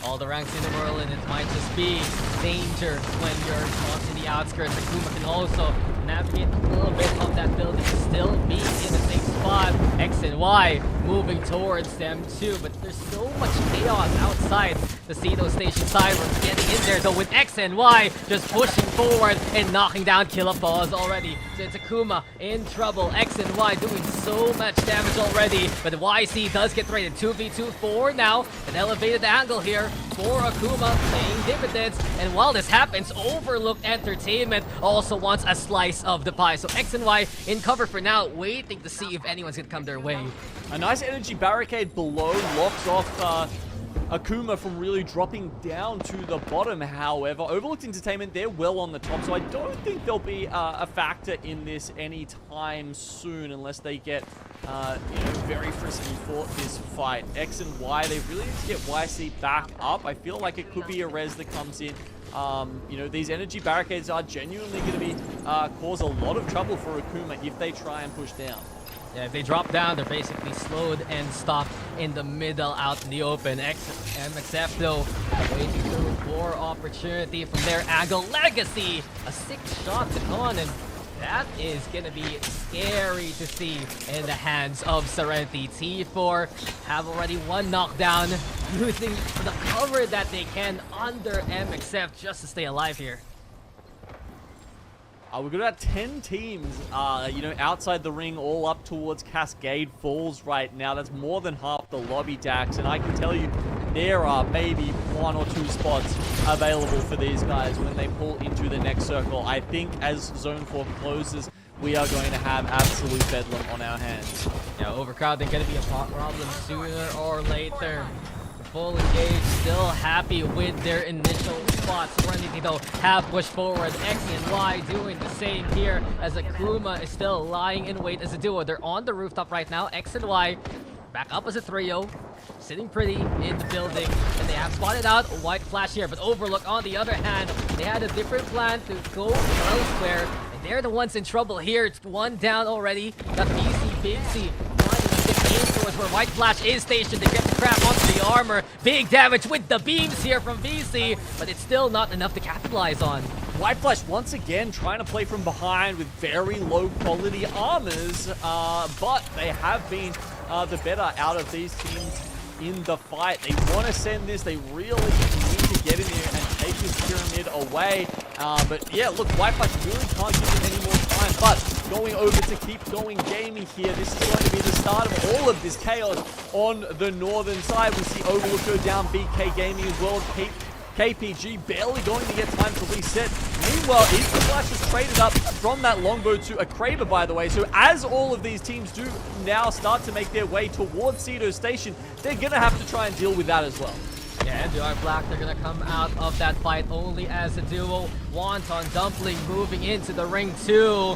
All the ranks in the world, and it might just be danger when you're on the outskirts. Akuma can also navigate a little bit of that building, still be in the same spot. X and Y moving towards them too, but there's so much chaos outside the Cedo station side. We're getting in there though with X and Y just pushing forward and knocking down Killapaws already. So it's Akuma in trouble. X and Y doing so much damage already, but the YC does get rated 2v2 for now. An elevated angle here for Akuma paying dividends, and while this happens, Overlooked Entertainment also wants a slice of the pie. So X and Y in cover for now, waiting to see if anyone's gonna come their way. A nice energy barricade below locks off Akuma from really dropping down to the bottom. However, Overlooked Entertainment, they're well on the top, so I don't think they'll be a factor in this anytime soon unless they get very frisky for this fight. X and Y, they really need to get YC back up. I feel like it could be a res that comes in. These energy barricades are genuinely going to be cause a lot of trouble for Akuma if they try and push down. Yeah, if they drop down, they're basically slowed and stopped in the middle out in the open. MXF though, waiting through for opportunity from their angle. Legacy, a 6-shot to con, and that is gonna be scary to see in the hands of Serenity. T4 have already one knockdown, using the cover that they can under MXF just to stay alive here. We've got about 10 teams, outside the ring, all up towards Cascade Falls right now. That's more than half the lobby, Dax, and I can tell you there are maybe 1 or 2 spots available for these guys when they pull into the next circle. I think as Zone 4 closes, we are going to have absolute bedlam on our hands. Yeah, overcrowding going to be a problem sooner or later. Full engaged, still happy with their initial spots. Serenity though have pushed forward. X and Y doing the same here as Akuma is still lying in wait as a duo. They're on the rooftop right now. X and Y back up as a trio, sitting pretty in the building, and they have spotted out a white flash here. But Overlook on the other hand, they had a different plan to go elsewhere, and they're the ones in trouble here. It's one down already. Got BC Bigsy towards where White Flash is stationed. They get the crap onto the armor. Big damage with the beams here from VC, but it's still not enough to capitalize on. White Flash once again trying to play from behind with very low quality armors, but they have been the better out of these teams in the fight. They want to send this. They really need to get in there and take this pyramid away. But yeah, look, White Flash really can't give them any more time. But going over to KeepGoing Gaming here, this is going to be the start of all of this chaos on the northern side. We see Overlook go down, BK Gaming as well. KPG barely going to get time to reset. Meanwhile, Eagle Flash has traded up from that longbow to a Kraber, by the way. So as all of these teams do now start to make their way towards Cedo Station, they're going to have to try and deal with that as well. Yeah, MDY Black, they're going to come out of that fight only as a duo. Wonton, Dumpling moving into the ring too.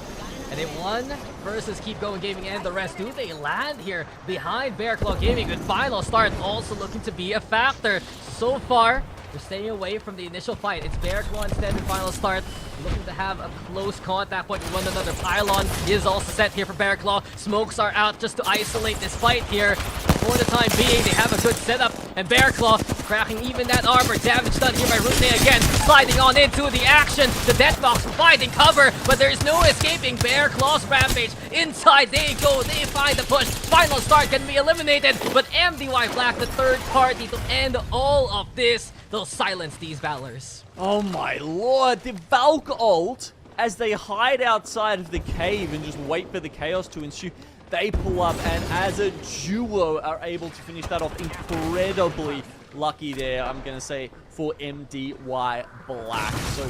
And they won versus KeepGoing Gaming and the rest. Do they land here behind Bearclaw Gaming? Good final start also looking to be a factor. So far, they're staying away from the initial fight. It's Bearclaw instead in final start, looking to have a close contact point with one another. Pylon is also set here for Bearclaw. Smokes are out just to isolate this fight here. For the time being, they have a good setup, and Bearclaw cracking even that armor. Damage done here by Rune again, sliding on into the action. The Deathbox providing cover, but there's no escaping Bearclaw's rampage. Inside they go, they find the push. Final start can be eliminated, but MDY Black, the third party to end all of this, they'll silence these battlers. Oh my lord, the Valk ult, as they hide outside of the cave and just wait for the chaos to ensue, they pull up and as a duo are able to finish that off. Incredibly lucky there, I'm going to say, for MDY Black. So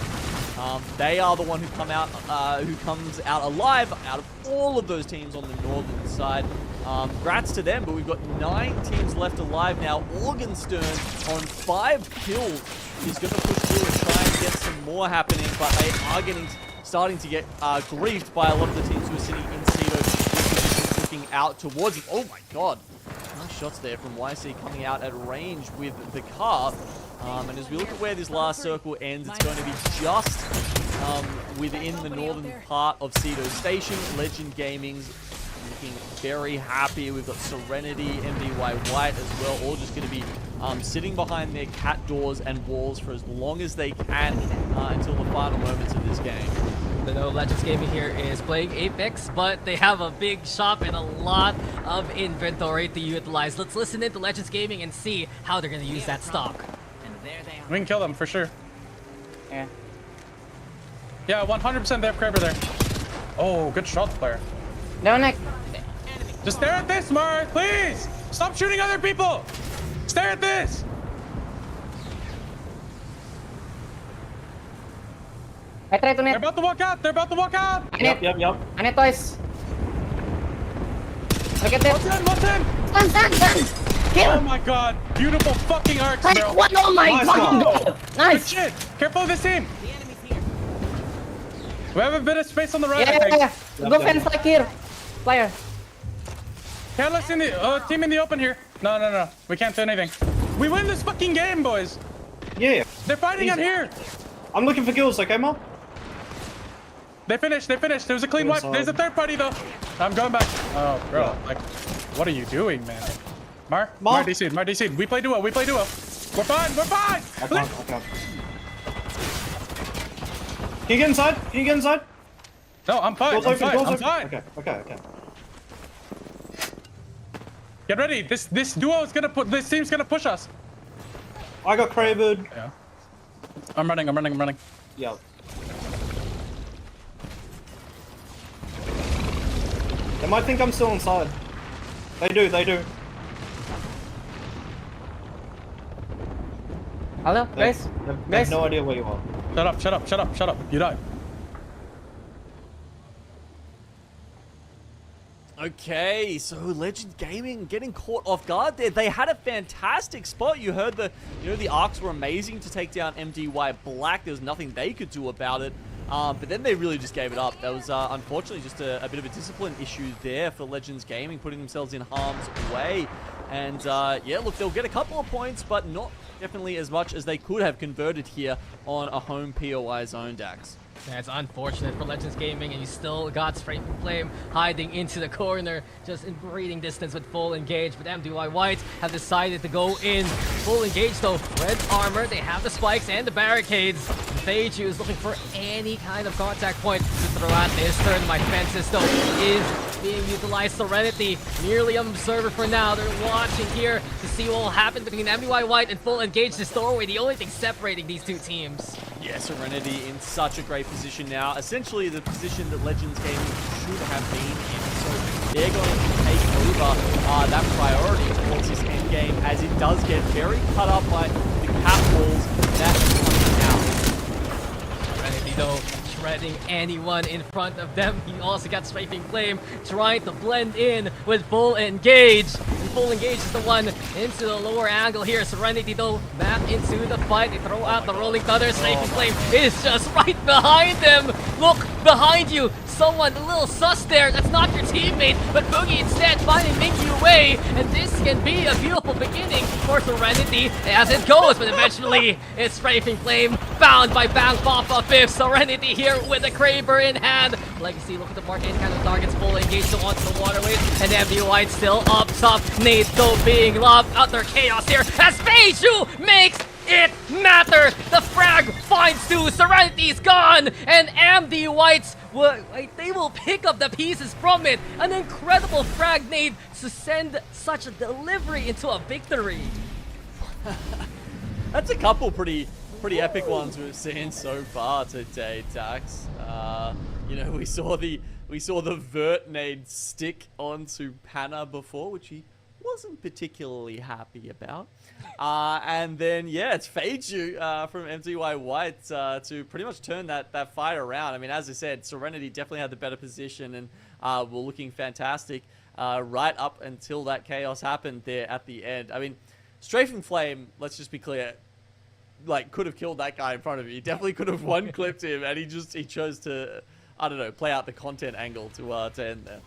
they are the one who comes out alive out of all of those teams on the northern side. Congrats to them, but we've got 9 teams left alive now. Morgenstern on 5 kills is going to push through and try and get some more happening, but they are starting to get griefed by a lot of the teams who are sitting in Cedo, looking out towards it. Oh my god. Nice shots there from YC coming out at range with the car. And as we look at where this last circle ends, it's going to be just within the northern part of Cedo Station. Legend Gaming's looking very happy. We've got Serenity, MDY-WHITE as well, all just going to be sitting behind their cat doors and walls for as long as they can until the final moments of this game. I know Legends Gaming here is playing Apex, but they have a big shop and a lot of inventory to utilize. Let's listen in to Legends Gaming and see how they're going to use that stock. We can kill them for sure. Yeah. Yeah, 100% they have Kraber there. Oh, good shot, player. No, Nick. Just stare at this, Mar, please! Stop shooting other people! Stare at this! I try to net. They're about to walk out! They're about to walk out! Yep. I net twice. Look at this. What's in? Oh my god. Beautiful fucking arcs, bro. What? Oh my fucking god. Nice. Good shit. Careful of this team. We have a bit of space on the right, Yeah. I think. Go fence like here. Player. Careless in the team in the open here. No. We can't do anything. We win this fucking game, boys. Yeah. They're fighting out here. I'm looking for kills, okay, Mo? They finished. There was a clean wipe. There's a third party, though. I'm going back. Oh, bro. Like, what are you doing, man? Mar DC. We play duo. We're fine. I can't. Can you get inside? No, I'm fine. Doors I'm open. fine. Okay. Get ready. This duo is gonna this team's gonna push us. I got Kraber. Yeah. I'm running. Yeah. They might think I'm still inside. They do. Hello, guys. They have no idea where you are. Shut up. You died. Okay, so Legend Gaming getting caught off guard there. They had a fantastic spot. You heard the arcs were amazing to take down MDY-WHITE. There was nothing they could do about it. But then they really just gave it up. That was unfortunately just a bit of a discipline issue there for Legends Gaming, putting themselves in harm's way. And yeah, look, they'll get a couple of points, but not definitely as much as they could have converted here on a home POI zone, Dax. Yeah, it's unfortunate for Legends Gaming, and you still got Straight from Flame hiding into the corner, just in breathing distance with full engage. But MDY-WHITE have decided to go in full engage though. Red armor, they have the spikes and the barricades. Feiju is looking for any kind of contact point to throw at this turn. My fences though is being utilized. Serenity, merely an observer for now. They're watching here to see what will happen between MDY-WHITE and full engage. This doorway, the only thing separating these two teams. Yeah, Serenity in such a great position now. Essentially the position that Legends Gaming should have been in. So they're going to take over that priority towards this end game, as it does get very cut up by the cap walls that are coming out. Serenity though, shredding anyone in front of them. He also got Strafing Flame trying to blend in with full engage. And full engage is the one into the lower angle here. Serenity though back into the fight. They throw out the rolling thunder. Strafing Flame is just right behind them. Look behind you. Someone a little sus there. That's not your teammate, but Boogie instead finding MeiDuYaoBYD, and this can be a beautiful beginning for Serenity as it goes. But eventually, it's Strafing Flame found by Bang Papa Fifth. Serenity here with a Kraber in hand. Legacy look at the mark, any kind of targets, full engaged onto the waterways, and MDY still up top. Nate though being lobbed under chaos here as Feiju makes it matter. The frag finds two. Serenity's gone, and MD-WHITE's they will pick up the pieces from it. An incredible frag nade to send such a delivery into a victory. That's a couple pretty epic ones we've seen so far today, Dax. You know, we saw the vert nade stick onto Panna before, which he wasn't particularly happy about. And then, yeah, it's Feiju from MDY-WHITE to pretty much turn that fight around. I mean, as I said, Serenity definitely had the better position and were looking fantastic right up until that chaos happened there at the end. I mean, Strafing Flame, let's just be clear, like, could have killed that guy in front of you. He definitely could have one-clipped him, and he chose to, I don't know, play out the content angle to end there.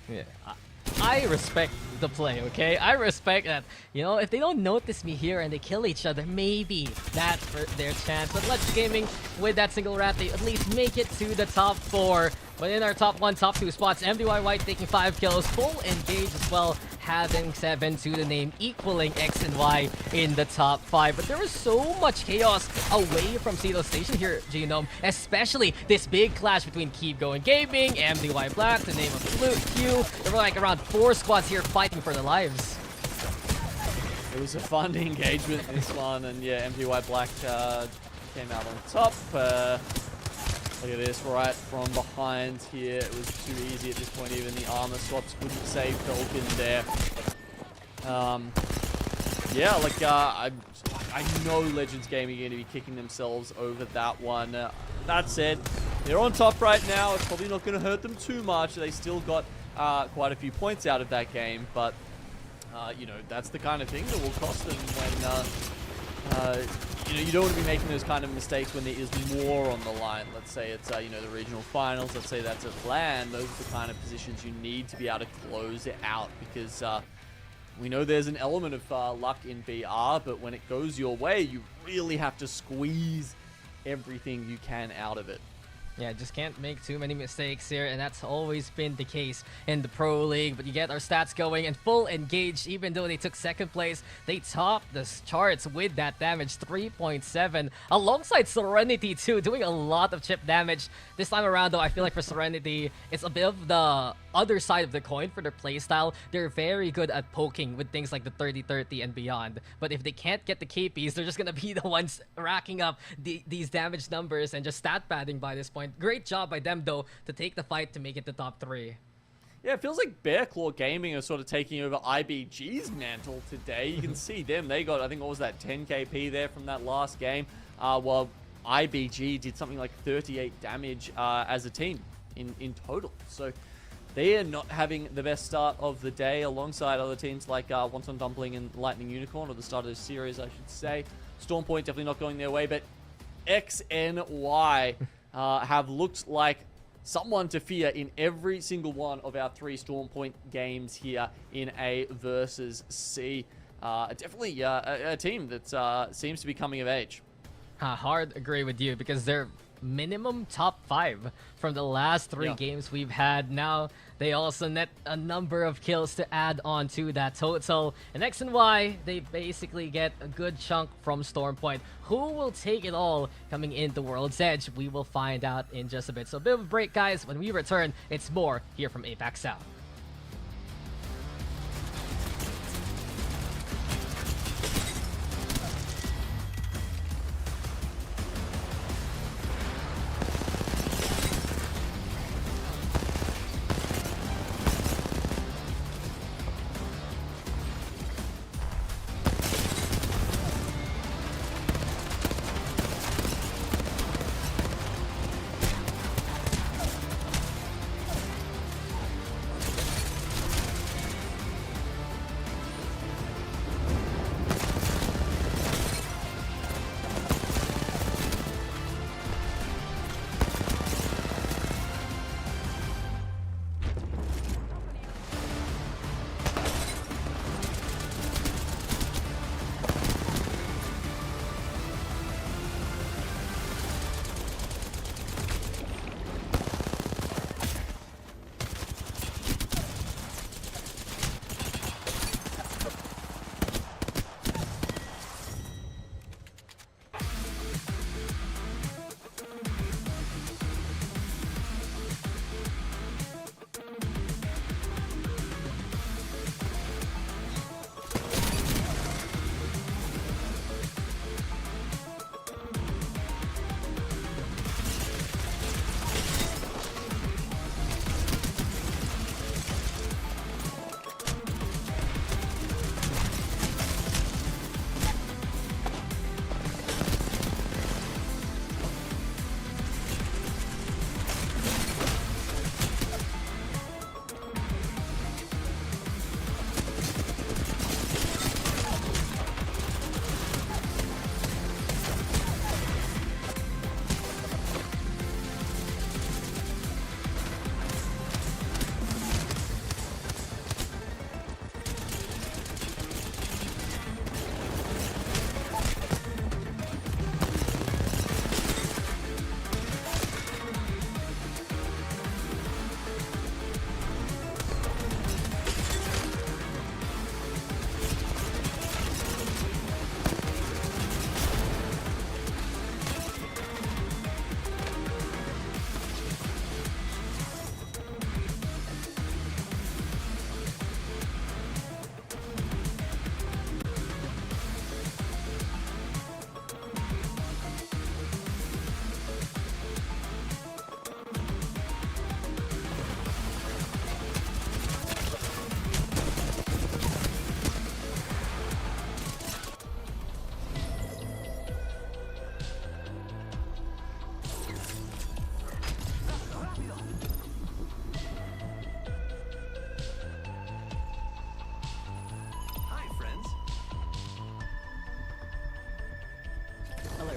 Yeah. I respect the play, okay? I respect that, you know, if they don't notice me here and they kill each other, maybe that's their chance. But Legends Gaming, with that single rat, they at least make it to the top 4. But in our top 1, top 2 spots, MDY-WHITE taking 5 kills, full engage as well, having 7 to the name, equaling X and Y in the top 5. But there was so much chaos away from Silo Station here, Genome, especially this big clash between KeepGoing Gaming, MDY-WHITE, to name a few. There were like around 4 squads here fighting for their lives. It was a fun engagement, this one, and yeah, MDY-WHITE came out on top. Look at this, right from behind here. It was too easy at this point. Even the armor swaps couldn't save Falcon there. Yeah, like, I know Legends Gaming are going to be kicking themselves over that one. That said, they're on top right now. It's probably not going to hurt them too much. They still got quite a few points out of that game, but you know, that's the kind of thing that will cost them when you know, you don't want to be making those kind of mistakes when there is more on the line. Let's say it's you know, the regional finals. Let's say that's a LAN. Those are the kind of positions you need to be able to close it out, because we know there's an element of luck in BR, but when it goes your way, you really have to squeeze everything you can out of it. Yeah, just can't make too many mistakes here, and that's always been the case in the Pro League. But you get our stats going and full engaged. Even though they took 2nd place, they topped the charts with that damage, 3.7, alongside Serenity too, doing a lot of chip damage. This time around though, I feel like for Serenity, it's a bit of the other side of the coin for their playstyle. They're very good at poking with things like the 30-30 and beyond. But if they can't get the KPs, they're just gonna be the ones racking up these damage numbers and just stat padding by this point. Great job by them though to take the fight to make it the top 3. Yeah, it feels like Bearclaw Gaming are sort of taking over IBG's mantle today. You can see them. They got, I think, what was that, 10 KP there from that last game. While IBG did something like 38 damage as a team in total. So they are not having the best start of the day, alongside other teams like Wonton, Dumpling, and Lightning Unicorn, or the start of the series, I should say. Stormpoint definitely not going their way, but X and Y have looked like someone to fear in every single one of our 3 Stormpoint games here in A versus C. Definitely a team that seems to be coming of age. Hard agree with you, because they're minimum top 5 from the last 3 games we've had. Now they also net a number of kills to add on to that total. And X and Y, they basically get a good chunk from Stormpoint. Who will take it all coming into World's Edge? We will find out in just a bit. So a bit of a break, guys. When we return, it's more here from APAC-South.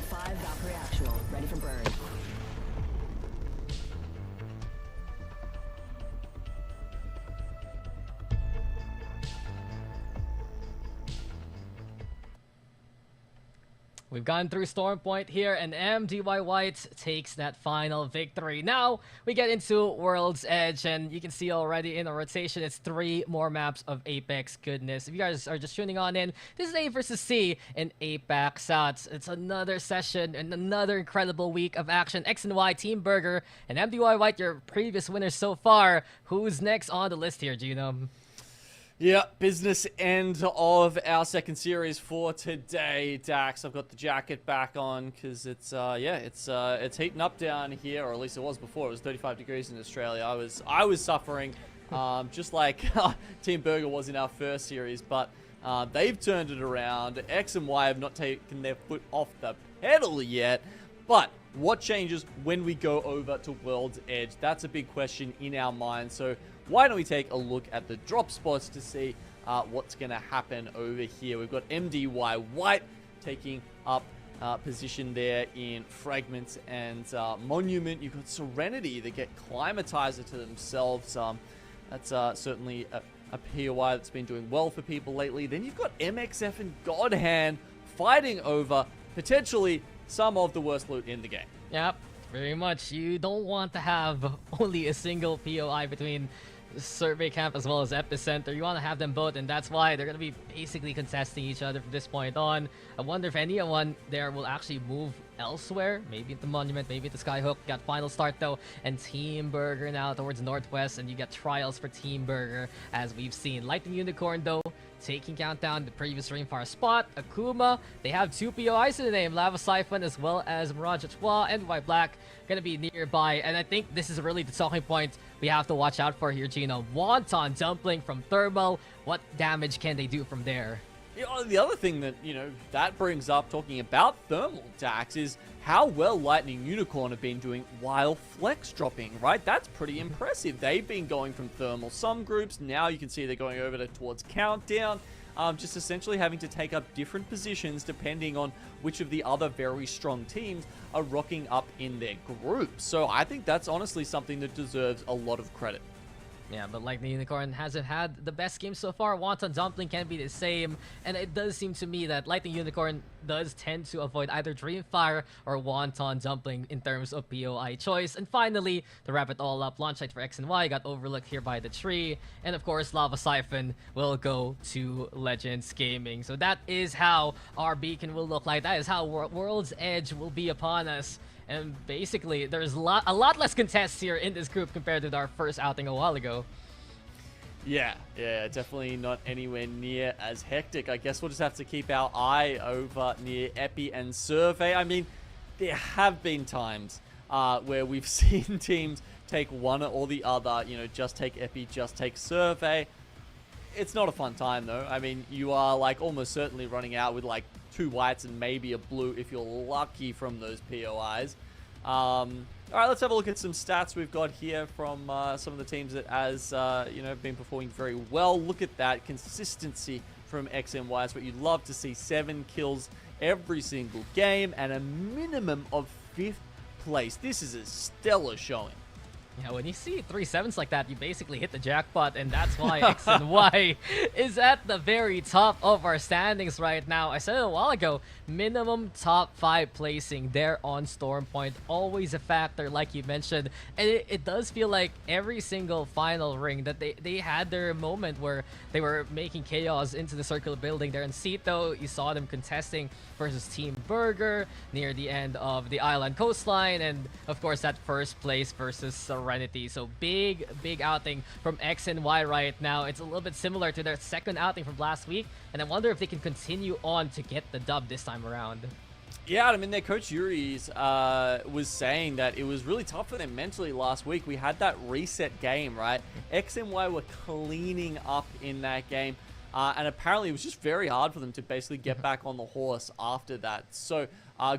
5 Valkyrie actual, ready for burn. We've gone through Storm Point here, and MDY-WHITE takes that final victory. Now, we get into World's Edge, and you can see already in the rotation, it's 3 more maps of Apex goodness. If you guys are just tuning on in, this is A versus C in APAC-South. It's another session and another incredible week of action. X and Y, Team Burger, and MDY-WHITE, your previous winners so far. Who's next on the list here, Gino? Yeah, business end of our second series for today, Dax. I've got the jacket back on because it's it's heating up down here, or at least it was before. It was 35 degrees in Australia. I was suffering, just like Team Burger was in our first series, but they've turned it around. X and Y have not taken their foot off the pedal yet, but what changes when we go over to World's Edge? That's a big question in our minds. So why don't we take a look at the drop spots to see what's going to happen over here. We've got MDY-WHITE taking up position there in Fragments and Monument. You've got Serenity that get Climatizer to themselves. That's certainly a POI that's been doing well for people lately. Then you've got MXF and Godhand fighting over potentially some of the worst loot in the game. Yep, very much. You don't want to have only a single POI between Survey Camp as well as Epicenter. You want to have them both, and that's why they're going to be basically contesting each other from this point on. I wonder if anyone there will actually move elsewhere, maybe into Monument, maybe into Skyhook. Got Final Start though, and Team Burger now towards Northwest, and you get trials for Team Burger as we've seen. Lightning Unicorn though taking Countdown, the previous Rainfire spot. Akuma, they have 2 POIs in the name, Lava Siphon as well as Mirage Etoile, and White Black gonna be nearby. And I think this is really the talking point we have to watch out for here, Gino. Wonton Dumpling from Thermal, what damage can they do from there? You know, the other thing that, that brings up, talking about Thermal, Dax, is how well Lightning Unicorn have been doing while flex dropping, right? That's pretty impressive. They've been going from Thermal some groups. Now you can see they're going over towards Countdown. Just essentially having to take up different positions depending on which of the other very strong teams are rocking up in their group. So I think that's honestly something that deserves a lot of credit. Yeah, but Lightning Unicorn hasn't had the best game so far. Wonton Dumpling can be the same, and it does seem to me that Lightning Unicorn does tend to avoid either Dreamfire or Wonton Dumpling in terms of POI choice. And finally, to wrap it all up, launch site for X and Y got overlooked here by the tree, and of course, Lava Siphon will go to Legends Gaming. So that is how our beacon will look like. That is how World's Edge will be upon us. And basically, there's a lot less contests here in this group compared to our first outing a while ago. Yeah, definitely not anywhere near as hectic. I guess we'll just have to keep our eye over near Epi and Survey. I mean, there have been times where we've seen teams take one or the other, just take Epi, just take Survey. It's not a fun time, though. I mean, you are, almost certainly running out with, 2 whites and maybe a blue if you're lucky from those POIs. All right, let's have a look at some stats we've got here from some of the teams that have been performing very well. Look at that consistency from X and Y. It's what you'd love to see. 7 kills every single game and a minimum of 5th place. This is a stellar showing. Yeah, when you see 3 7s like that, you basically hit the jackpot, and that's why X and Y is at the very top of our standings right now. I said it a while ago, minimum top 5 placing there on Storm Point. Always a factor, like you mentioned. And it does feel like every single final ring that they had their moment where they were making chaos into the circle building there in Sito. You saw them contesting versus Team Burger near the end of the island coastline, and of course that first place versus Serenity. So big outing from X and Y right now. It's a little bit similar to their second outing from last week, and I wonder if they can continue on to get the dub this time around. Yeah, I mean, their coach Yuri's was saying that it was really tough for them mentally last week. We had that reset game, right? X and Y were cleaning up in that game. And apparently it was just very hard for them to basically get back on the horse after that. So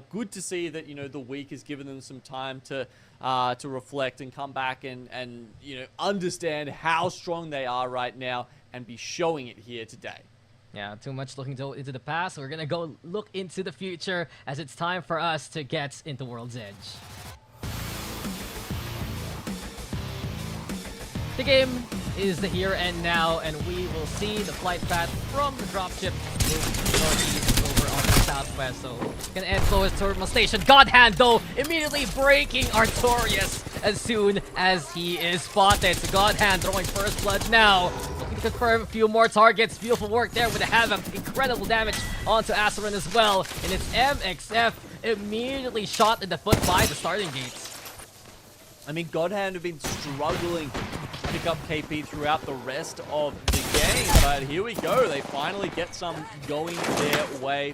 good to see that, the week has given them some time to reflect and come back and understand how strong they are right now and be showing it here today. Yeah, too much looking into the past. We're gonna go look into the future as it's time for us to get into World's Edge. The game is the here and now, and we will see the flight path from the dropship moving northeast over on the southwest. So gonna end close thermal station. God Hand though immediately breaking Artorias as soon as he is spotted. So God Hand throwing first blood now. Looking to confirm a few more targets. Beautiful work there with the Havoc. Incredible damage onto Asarin as well. And it's MXF immediately shot in the foot by the starting gates. I mean, God Hand have been struggling to pick up KP throughout the rest of the game, but here we go. They finally get some going their way.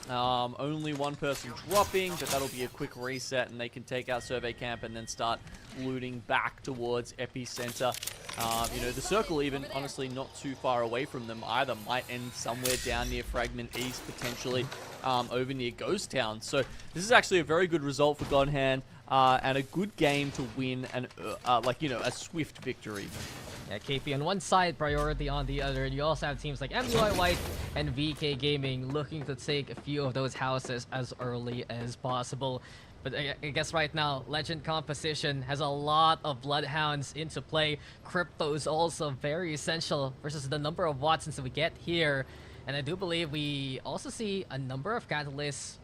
Only one person dropping, but that'll be a quick reset, and they can take out Survey Camp and then start looting back towards Epicenter. You know, the circle even, honestly, not too far away from them either. Might end somewhere down near Fragment East, potentially over near Ghost Town. So this is actually a very good result for God Hand. And a good game to win, and like, you know, a swift victory. Yeah, KP on one side, priority on the other, and you also have teams like MDY-WHITE and VK Gaming looking to take a few of those houses as early as possible. But I guess right now, Legend composition has a lot of Bloodhounds into play. Crypto is also very essential versus the number of Watsons that we get here. And I do believe we also see a number of Catalysts.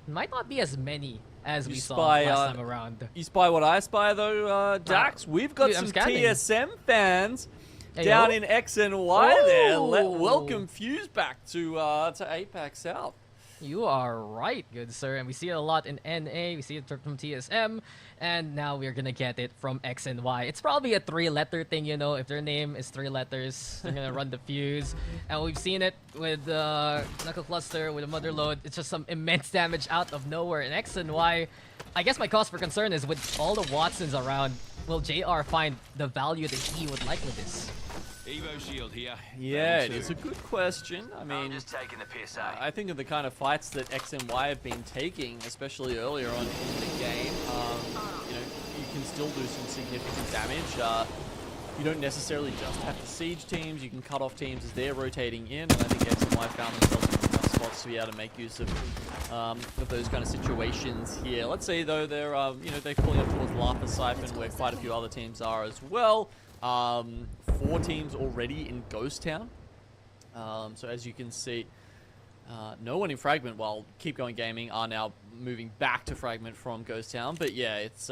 Might not be as many as we saw last time around. You spy what I spy though, Dax? We've got some TSM fans down in X and Y there. Welcome Fuse back to APAC-South. You are right, good sir. And we see it a lot in NA, we see it from TSM, and now we're gonna get it from X and Y. It's probably a 3-letter thing, you know. If their name is 3 letters, they're gonna run the Fuse. And we've seen it with Knuckle Cluster, with a Motherload. It's just some immense damage out of nowhere. In X and Y, I guess my cause for concern is with all the Watsons around, will JR find the value that he would like with this? Evo shield here. Yeah, it is a good question. I mean, just taking the piss, I think of the kind of fights that X and Y have been taking, especially earlier on in the game. You know, you can still do some significant damage. You don't necessarily just have to siege teams. You can cut off teams as they're rotating in. And I think X and Y found themselves in enough spots to be able to make use of those kind of situations here. Let's say though they're you know, they're pulling up towards Lapa Siphon, where quite a few other teams are as well. 4 teams already in Ghost Town. So as you can see, no one in Fragment, while KeepGoing Gaming are now moving back to Fragment from Ghost Town. But yeah, it's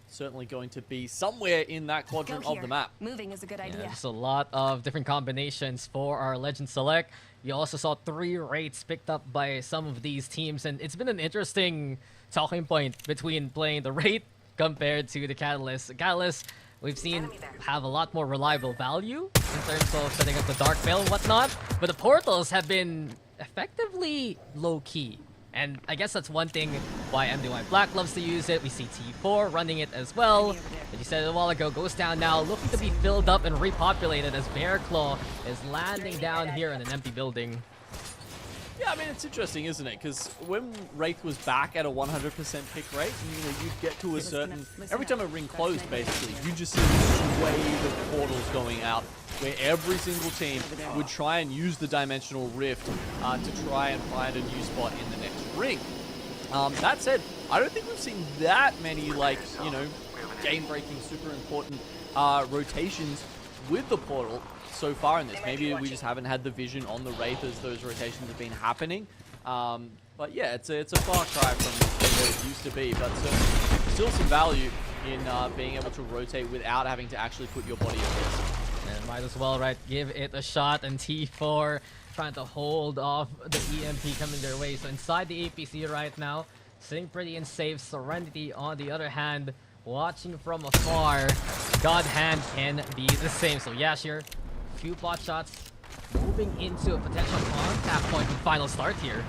certainly going to be somewhere in that quadrant of the map. Moving is a good idea. There's a lot of different combinations for our Legend Select. You also saw 3 rates picked up by some of these teams, and it's been an interesting talking point between playing the rate compared to the Catalyst. The Catalyst, we've seen have a lot more reliable value in terms of setting up the Dark Veil and whatnot, but the portals have been effectively low-key. And I guess that's one thing why MDY Black loves to use it. We see T4 running it as well. As you said a while ago, Ghost Town now looking to be filled up and repopulated as Bearclaw is landing down here in an empty building. Yeah, I mean, it's interesting, isn't it? Because when Wraith was back at a 100% pick rate, you know, you'd get to a certain... Every time a ring closed, basically, you just see this wave of portals going out, where every single team would try and use the Dimensional Rift to try and find a new spot in the next ring. That said, I don't think we've seen that many, like, you know, game-breaking, super important rotations with the portal so far in this. Maybe we just haven't had the vision on the Wraith as those rotations have been happening. But yeah, it's a far cry from where it used to be, but still some value in being able to rotate without having to actually put your body at risk. And might as well, right, give it a shot. And T4 trying to hold off the EMP coming their way. So inside the APC right now, sitting pretty and safe. Serenity on the other hand, watching from afar. God Hand can be the same. So Yashir, few pot shots, moving into a potential contact point and final start here.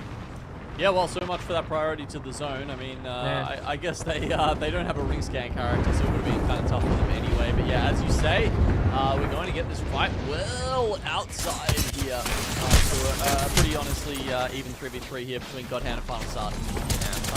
Yeah, well, so much for that priority to the zone. I mean, I guess they don't have a ring scan character, so it would have been kind of tough for them anyway. But yeah, as you say, we're going to get this fight well outside here. So pretty honestly even 3v3 here between God Hand and Final Start. Yeah,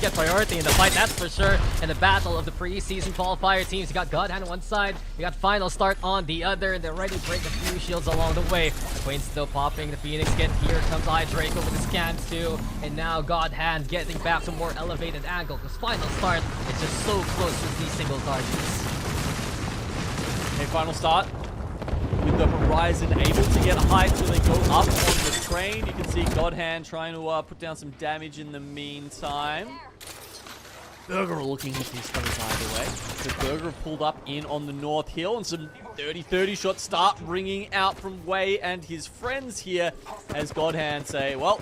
get priority in the fight, that's for sure. And the battle of the preseason qualifier teams. You got Godhand on one side, you got Final Start on the other, and they're ready to break a few shields along the way. Quane's still popping the Phoenix again. Here comes Draco with the scans too. And now Godhand getting back to a more elevated angle because Final Start is just so close to these single targets. Okay, Final Start with the Horizon able to get height, so they go up on the train. You can see Godhand trying to put down some damage in the meantime. Burger looking at these guys either way. So Burger pulled up in on the North Hill, and some 30-30 shots start ringing out from Wei and his friends here as Godhand say, well,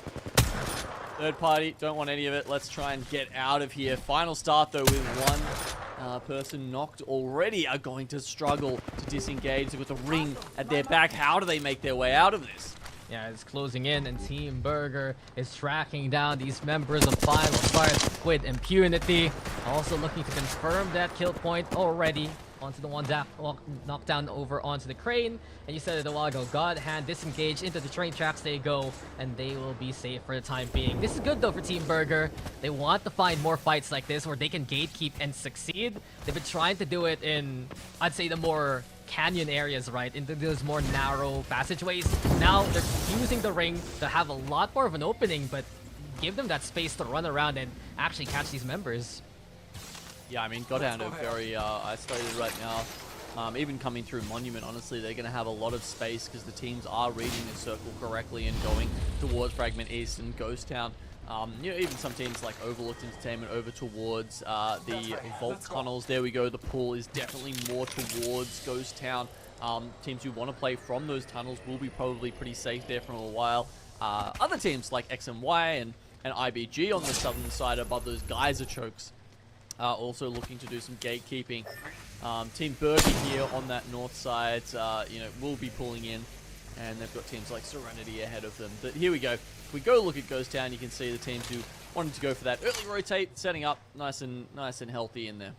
third party, don't want any of it. Let's try and get out of here. Final Start, though, with one person knocked already, are going to struggle to disengage with the ring at their back. How do they make their way out of this? Yeah, it's closing in, and Team Burger is tracking down these members of Final Start with impunity. Also looking to confirm that kill point already onto the one that knocked down over onto the crane. And you said it a while ago, Godhand disengaged into the train tracks they go, and they will be safe for the time being. This is good though for Team Burger. They want to find more fights like this where they can gatekeep and succeed. They've been trying to do it in, I'd say, the more canyon areas, right, into those more narrow passageways. Now they're using the ring to have a lot more of an opening, but give them that space to run around and actually catch these members. Yeah, I mean, Godhand are very isolated right now. Even coming through Monument, honestly, they're going to have a lot of space because the teams are reading the circle correctly and going towards Fragment East and Ghost Town. You know, even some teams like Overlooked Entertainment over towards the Vault Tunnels. There we go. The pull is definitely more towards Ghost Town. Teams who want to play from those tunnels will be probably pretty safe there for a while. Other teams like X and Y and IBG on the southern side above those geyser chokes also looking to do some gatekeeping. Team Burger here on that north side, you know, will be pulling in, and they've got teams like Serenity ahead of them. But here we go. If we go look at Ghost Town, you can see the teams who wanted to go for that early rotate, setting up nice and healthy in there.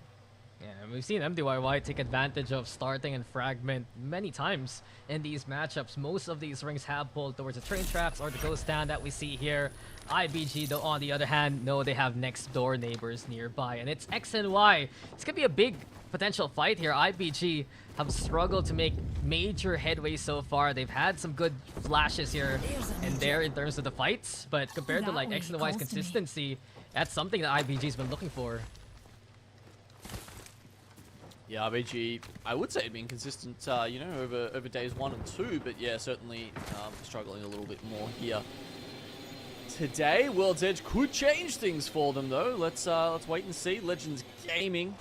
Yeah, and we've seen MDY-WHITE take advantage of starting and fragment many times in these matchups. Most of these rings have pulled towards the train tracks or the Ghost Town that we see here. IBG, though, on the other hand, no, they have next door neighbors nearby, and it's X and Y. It's gonna be a big potential fight here. IBG have struggled to make major headway so far. They've had some good flashes here and there in terms of the fights, but compared to like X and Y's consistency, that's something that IBG's been looking for. Yeah, IBG, I would say, been consistent, you know, over days 1 and 2, but yeah, certainly struggling a little bit more here today. World's Edge could change things for them, though. Let's wait and see. Legends Gaming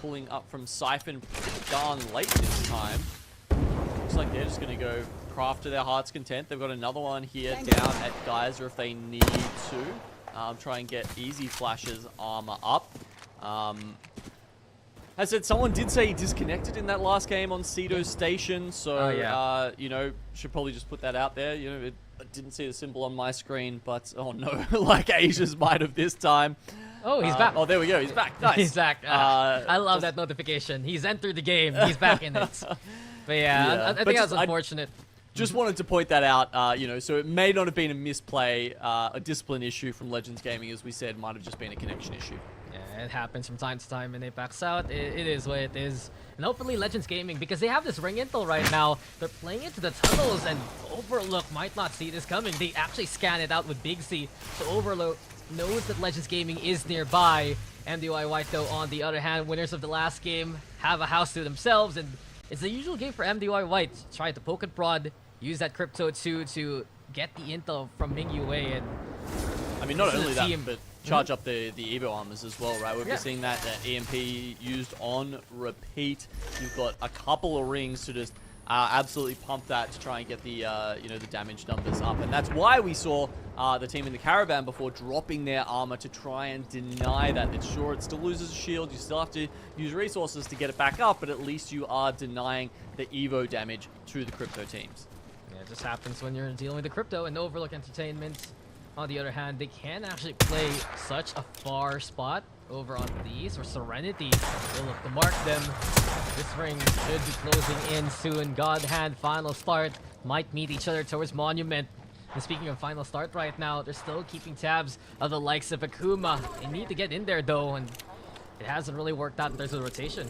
pulling up from Siphon pretty darn late this time. Looks like they're just going to go craft to their heart's content. They've got another one here down at Geyser if they need to. Try and get easy flashes armor up. I said someone did say he disconnected in that last game on Cedo's station, so you know, should probably just put that out there. You know, I didn't see the symbol on my screen, but oh no, like Asia's might have this time. Oh, he's back. Oh, there we go. He's back. Nice. He's back. I love that notification. He's entered the game. He's back in it. But yeah, I think that's unfortunate. Just wanted to point that out, you know, so it may not have been a misplay, a discipline issue from Legends Gaming, as we said, might have just been a connection issue. Yeah, it happens from time to time in APAC-South. It is what it is. And hopefully Legends Gaming, because they have this ring intel right now, they're playing into the tunnels, and Overlook might not see this coming. They actually scan it out with Big C, so Overlook knows that Legends Gaming is nearby. MDY-WHITE, though, on the other hand, winners of the last game have a house to themselves, and it's the usual game for MDY-WHITE. Try to poke and prod, use that Crypto 2 to get the intel from MeiDuYaoBYD, and I mean, not only that, but charge up the Evo armors as well, right? We've been seeing that EMP used on repeat. You've got a couple of rings to just absolutely pump that to try and get the you know, the damage numbers up, and that's why we saw the team in the caravan before dropping their armor to try and deny that. It's sure it still loses a shield, you still have to use resources to get it back up, but at least you are denying the Evo damage to the crypto teams. Yeah, it just happens when you're dealing with the crypto. And Overlook Entertainment, on the other hand, they can actually play such a far spot over on the east, where Serenity will look to mark them. This ring should be closing in soon. Godhand, Final Start might meet each other towards Monument. And speaking of final start right now, they're still keeping tabs of the likes of Akuma. They need to get in there though, and it hasn't really worked out in terms of rotation.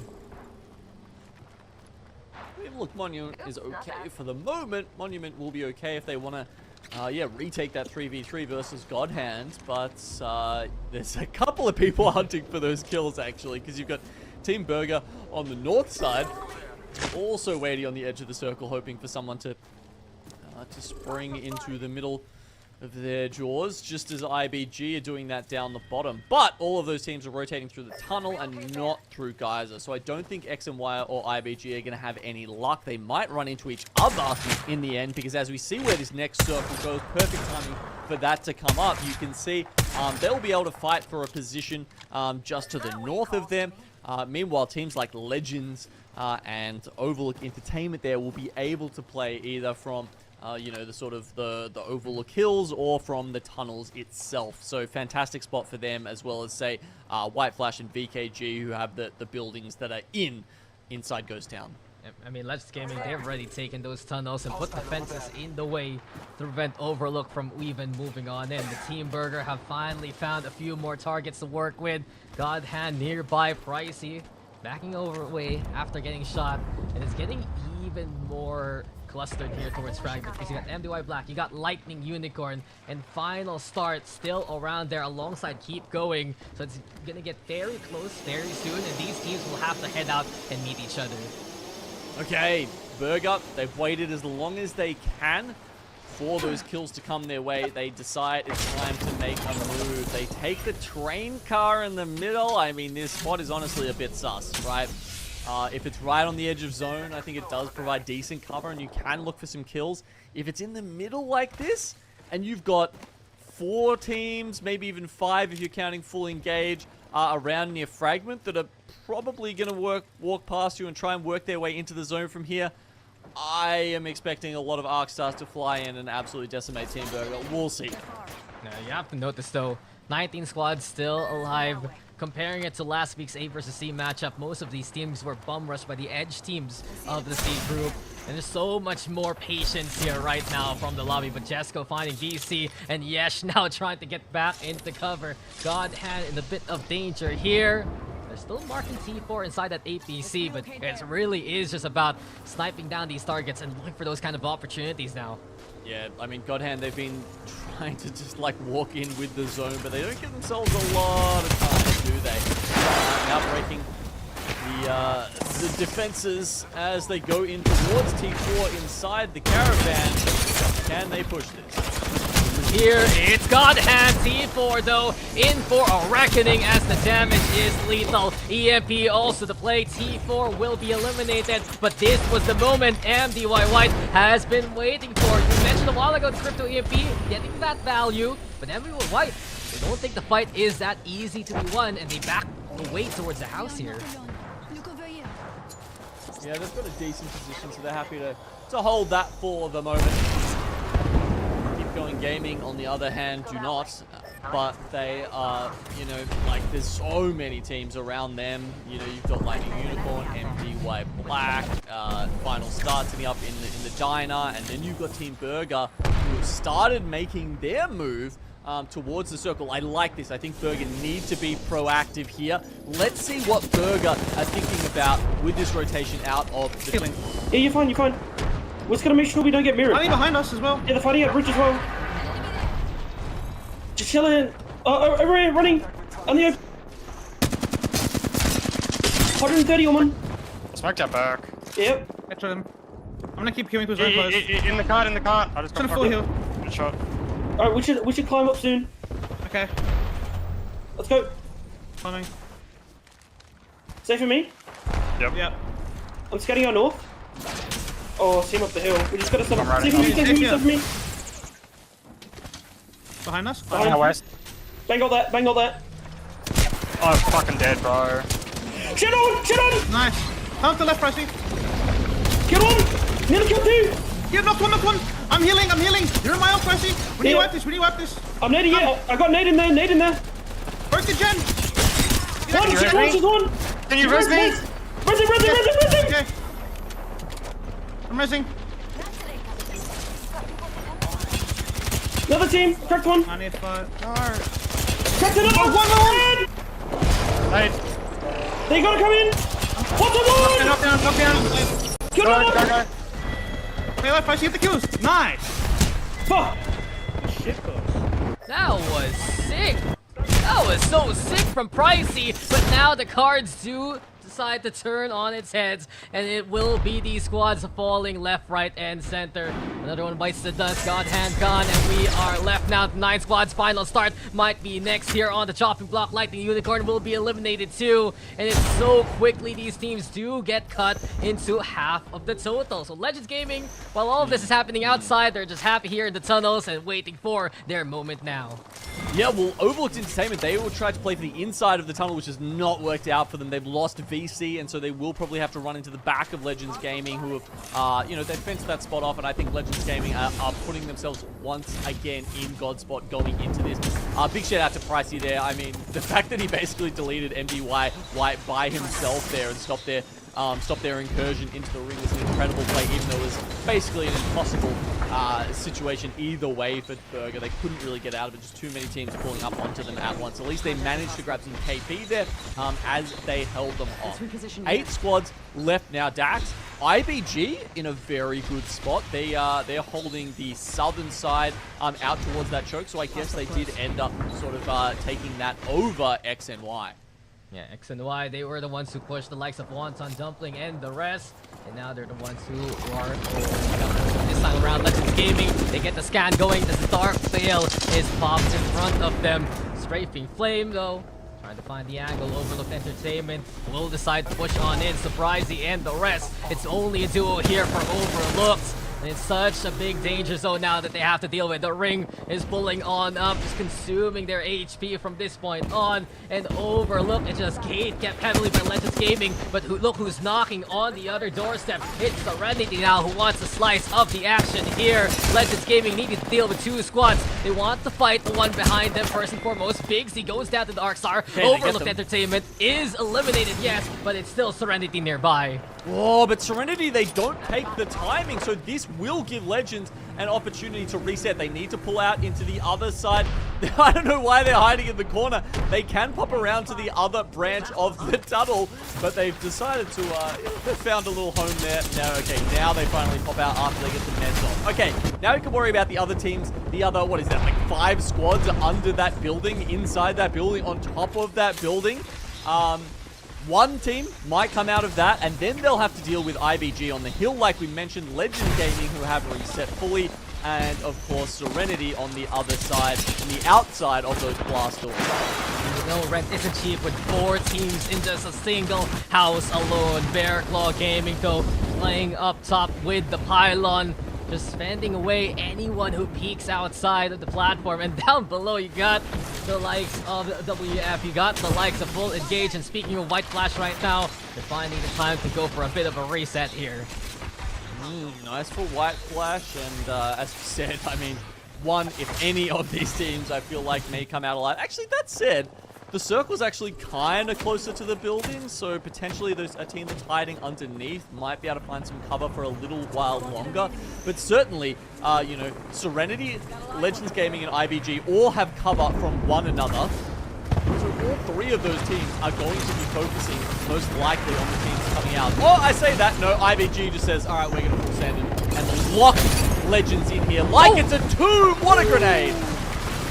Look, Monument is okay for the moment. Monument will be okay if they want to, retake that 3v3 versus Godhand. But there's a couple of people hunting for those kills, actually, because you've got Team Burger on the north side, also waiting on the edge of the circle, hoping for someone to spring into the middle of their jaws, just as IBG are doing that down the bottom. But all of those teams are rotating through the tunnel and not through Geyser. So I don't think X and Y or IBG are going to have any luck. They might run into each other in the end, because as we see where this next circle goes, perfect timing for that to come up. You can see they'll be able to fight for a position just to the north of them. Meanwhile, teams like Legends and Overlook Entertainment there will be able to play either from the sort of the Overlook Hills or from the tunnels itself. So fantastic spot for them, as well as, say, White Flash and VKG, who have the buildings that are inside Ghost Town. I mean, Legends Gaming, they've already taken those tunnels and put the fences in the way to prevent Overlook from even moving on in. The Team Burger have finally found a few more targets to work with. Godhand nearby, Pricey backing over away after getting shot, and it's getting even more clustered here towards Fragment, because you got MDY-WHITE, you got Lightning Unicorn, and final start still around there alongside KeepGoing. So it's gonna get very close very soon, and these teams will have to head out and meet each other. Okay, Burger, they've waited as long as they can for those kills to come their way. They decide it's time to make a move. They take the train car in the middle. I mean, this spot is honestly a bit sus, right? If it's right on the edge of zone, I think it does provide decent cover and you can look for some kills. If it's in the middle like this, and you've got 4 teams, maybe even 5 if you're counting full engage, around near Fragment that are probably going to walk past you and try and work their way into the zone from here, I am expecting a lot of Arc Stars to fly in and absolutely decimate Team Burger. We'll see. Now, you have to notice though, 19 squads still alive. Comparing it to last week's A versus C matchup, most of these teams were bum rushed by the edge teams of the C group. And there's so much more patience here right now from the lobby. But Jesco finding DC, and Yesh now trying to get back into cover. Godhand in a bit of danger here. They're still marking T4 inside that APC, but it really is just about sniping down these targets and looking for those kind of opportunities now. Yeah, I mean, Godhand, they've been trying to just, like, walk in with the zone, but they don't give themselves a lot of time, do they? Now breaking the defenses as they go in towards T4 inside the caravan. Can they push this? Here, it's Godhand. T4, though, in for a reckoning as the damage is lethal. EMP also to play. T4 will be eliminated, but this was the moment MDY-WHITE has been waiting for. You mentioned a while ago the Crypto EMP getting that value, but MDY-WHITE, they don't think the fight is that easy to be won, and they back away towards the house here. Yeah, they've got a decent position, so they're happy to hold that for the moment. KeepGoing Gaming, on the other hand, do not. But they are, there's so many teams around them. You've got Lightning Unicorn, MDY-WHITE, Final Star sitting up in the diner, and then you've got Team Burger, who have started making their move towards the circle. I like this. I think Burger need to be proactive here. Let's see what Burger are thinking about with this rotation out of the... Yeah, you're fine, you're fine. We're just gonna make sure we don't get mirrored. Fighting behind us as well. Yeah, they're fighting at bridge as well. Just chilling. Over here, running. On the open. 130 on one. Smoke that back. Yep. Get to them. I'm gonna keep killing because I'm close. In the cart, I just got full heal. Good shot. Alright, we should climb up soon. Okay. Let's go. Climbing. Safe for me? Yep. I'm scanning our north. Oh, see him up the hill. We just gotta stop. Right Safe for me. Behind us? Behind west. Bang got that, bang got that. Oh, I'm fucking dead, bro. Shit on! Nice. Come to left, Pricey. Get on! Nearly killed 2! Yeah, knocked one. I'm healing. You're in my ult, Pricey. We need to wipe this. I'm nading it. I got nade in there. Break the gen. One. Can you res me? Resing. Okay. I'm resing. Another team. Cracked one. I need 5. Cracked another one. Right. They gotta come in. What's the one? Knock down. Kill another one. Hey, left, I see the kills. Nice. Fuck. That was sick. That was so sick from Pricey, but now the cards do decide to turn on its heads, and it will be these squads falling left, right, and center. Another one bites the dust, God hand gone, and we are left now. 9 squads, final start might be next here on the chopping block. Lightning Unicorn will be eliminated too, and it's so quickly these teams do get cut into half of the total. So Legends Gaming, while all of this is happening outside, they're just happy here in the tunnels and waiting for their moment now. Yeah, well, Overlooked Entertainment, they will try to play for the inside of the tunnel, which has not worked out for them. They've lost VC, and so they will probably have to run into the back of Legends Gaming, who have, you know, they've fenced that spot off, and I think Legends Gaming are putting themselves once again in God spot going into this. Big shout out to Pricey there. I mean, the fact that he basically deleted MDY-WHITE by himself there and stopped their incursion into the ring was an incredible play, even though it was basically an impossible situation either way for Burger. They couldn't really get out of it, just too many teams pulling up onto them at once. At least they managed to grab some KP there as they held them off. 8 squads left now. Dax, IBG in a very good spot. They're holding the southern side out towards that choke, so I guess they did end up sort of taking that over X and Y. Yeah, X and Y, they were the ones who pushed the likes of Wonton, Dumpling, and the rest. And now they're the ones who are this time around. Legends Gaming, they get the scan going. The Dark Veil is popped in front of them. Strafing Flame, though, trying to find the angle. Overlooked Entertainment will decide to push on in. Surprisey and the rest. It's only a duo here for Overlooked. And it's such a big danger zone now that they have to deal with. The ring is pulling on up, just consuming their HP from this point on. And Overlooked, it just gate kept heavily by Legends Gaming. But look who's knocking on the other doorstep. It's Serenity now who wants a slice of the action here. Legends Gaming needed to deal with 2 squads. They want to fight the one behind them first and foremost. Bigsy goes down to the Darkstar. Overlooked Entertainment is eliminated, yes, but it's still Serenity nearby. Oh, but Serenity, they don't take the timing, so this will give Legends an opportunity to reset. They need to pull out into the other side. I don't know why they're hiding in the corner. They can pop around to the other branch of the tunnel, but they've decided to, they found a little home there. No, okay, now they finally pop out after they get the meds off. Okay, now we can worry about the other teams. The other, what is that, like 5 squads under that building, inside that building, on top of that building. One team might come out of that, and then they'll have to deal with IBG on the hill, like we mentioned, Legend Gaming, who have reset fully, and of course Serenity on the other side, on the outside of those blast doors. No, rent isn't cheap with 4 teams in just a single house alone. Bearclaw Gaming, though, playing up top with the pylon, just fending away anyone who peeks outside of the platform. And down below, you got the likes of WF, you got the likes of Full Engage. And speaking of White Flash right now, they're finding the time to go for a bit of a reset here. Nice for White Flash, and as you said, I mean, if any of these teams I feel like may come out alive. Actually, that said, the circle's actually kind of closer to the building, so potentially there's a team that's hiding underneath might be able to find some cover for a little while longer. But certainly, you know, Serenity, Legends Gaming, and IBG all have cover from one another. So all 3 of those teams are going to be focusing most likely on the teams coming out. Oh, I say that. No, IBG just says, all right, we're going to full send and lock Legends in here like it's a tomb. What a grenade.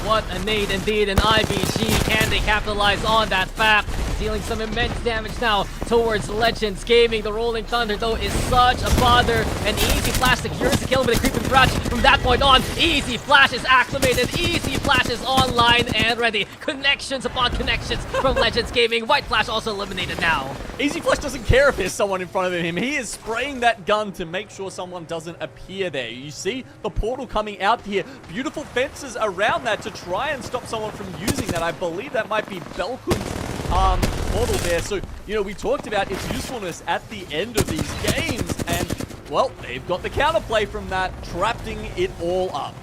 What a nade indeed, and IBG, can they capitalize on that FAP? Dealing some immense damage now towards Legends Gaming. The Rolling Thunder, though, is such a bother. An Easy Flash secures the kill with a creeping crouch. From that point on, Easy Flash is acclimated. Easy Flash is online and ready. Connections upon connections from Legends Gaming. White Flash also eliminated now. Easy Flash doesn't care if there's someone in front of him. He is spraying that gun to make sure someone doesn't appear there. You see the portal coming out here. Beautiful fences around that to try and stop someone from using that. I believe that might be Belkun's portal there. So, you know, we talked about its usefulness at the end of these games, and, well, they've got the counterplay from that, trapping it all up.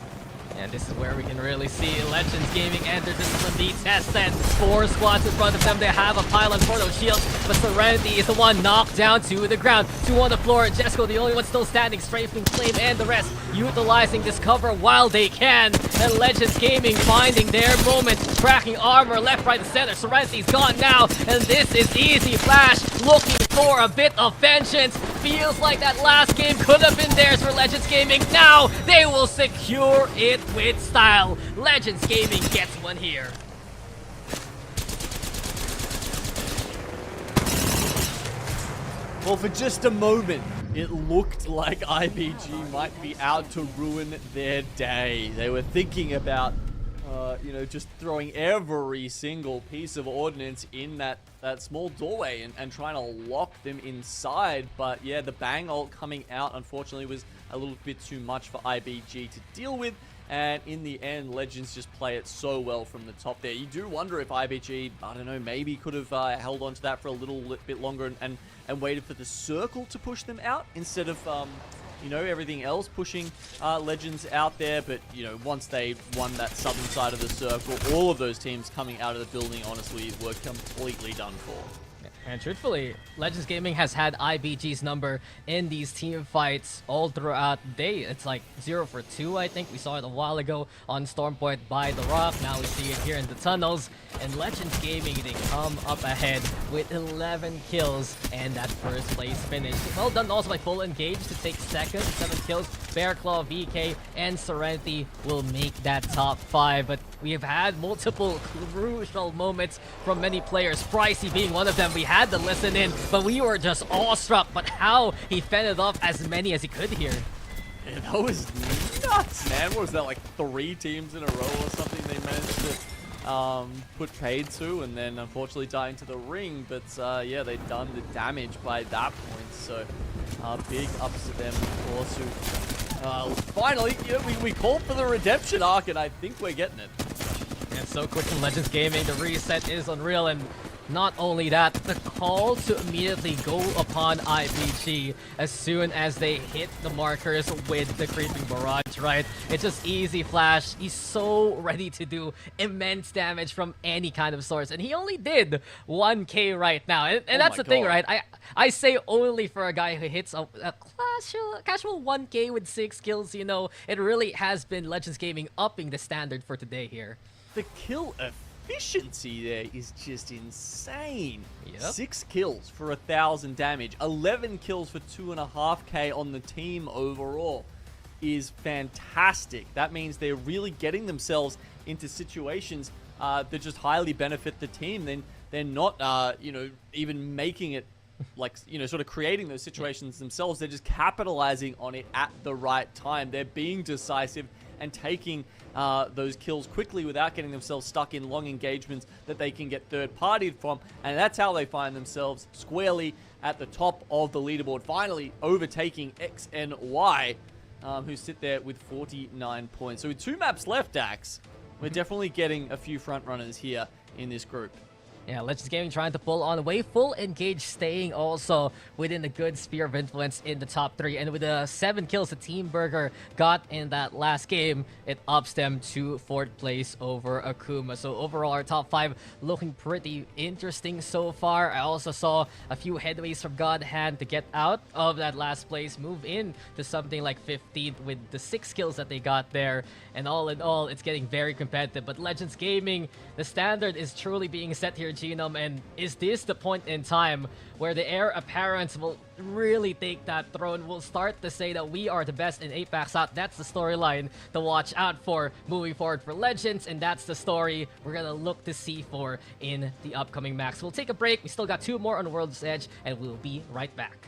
And this is where we can really see Legends Gaming enter this elite test. And 4 squads in front of them. They have a pylon for those shields, but Serenity is the one knocked down to the ground. 2 on the floor. Jesco, the only one still standing. Strafing Flame and the rest utilizing this cover while they can. And Legends Gaming finding their moment. Cracking armor left, right, and center. Serenity's gone now. And this is easy. Flash looking for a bit of vengeance. Feels like that last game could have been theirs for Legends Gaming. Now they will secure it with style. Legends Gaming gets one here. Well, for just a moment, it looked like IBG might be out to ruin their day. They were thinking about, you know, just throwing every single piece of ordnance in that small doorway and trying to lock them inside. But yeah, the bang ult coming out, unfortunately, was a little bit too much for IBG to deal with. And in the end, Legends just play it so well from the top there. You do wonder if IBG, I don't know, maybe could have held on to that for a little bit longer and waited for the circle to push them out instead of, you know, everything else pushing Legends out there. But, you know, once they won that southern side of the circle, all of those teams coming out of the building, honestly, were completely done for. And truthfully, Legends Gaming has had IBG's number in these team fights all throughout the day. It's like 0 for 2, I think. We saw it a while ago on Stormpoint by the Rock. Now we see it here in the tunnels. And Legends Gaming, they come up ahead with 11 kills and that first place finish. Well done also by Full Engage to take second, 7 kills. Bearclaw, VK, and Serenity will make that top 5. But we have had multiple crucial moments from many players. Pricey being one of them. We had to listen in, but we were just awestruck. But how he fended off as many as he could here. Yeah, that was nuts, man. What was that, like 3 teams in a row or something they managed to put paid to, and then unfortunately die into the ring. But yeah, they'd done the damage by that point. So big ups to them, of course, who finally, you know, we called for the redemption arc, and I think we're getting it. And so quick from Legends Gaming, the reset is unreal. And not only that, the call to immediately go upon IBG as soon as they hit the markers with the creeping barrage, right? It's just easy flash. He's so ready to do immense damage from any kind of source. And he only did 1k right now. And that's the thing, right? I say only for a guy who hits a casual 1k with 6 kills, you know. It really has been Legends Gaming upping the standard for today here. The kill efficiency there is just insane. Yep. 6 kills for 1,000 damage, 11 kills for 2.5k on the team overall is fantastic. That means they're really getting themselves into situations that just highly benefit the team. Then they're not, you know, even making it like, you know, sort of creating those situations themselves. They're just capitalizing on it at the right time. They're being decisive and taking those kills quickly without getting themselves stuck in long engagements that they can get third-partied from. And that's how they find themselves squarely at the top of the leaderboard, finally overtaking X and Y, who sit there with 49 points. So with 2 maps left, Dax, we're definitely getting a few front runners here in this group. Yeah, Legends Gaming trying to pull on away. Full Engage staying also within the good sphere of influence in the top 3. And with the 7 kills the Team Burger got in that last game, it ups them to 4th place over Akuma. So overall, our top 5 looking pretty interesting so far. I also saw a few headways from Godhand to get out of that last place, move in to something like 15th with the 6 kills that they got there. And all in all, it's getting very competitive. But Legends Gaming, the standard is truly being set here, Genome. And is this the point in time where the heir apparents will really take that throne? We'll start to say that we are the best in APAC-South. That's the storyline to watch out for moving forward for Legends. And that's the story we're going to look to see for in the upcoming max. We'll take a break. We still got 2 more on World's Edge, and we'll be right back.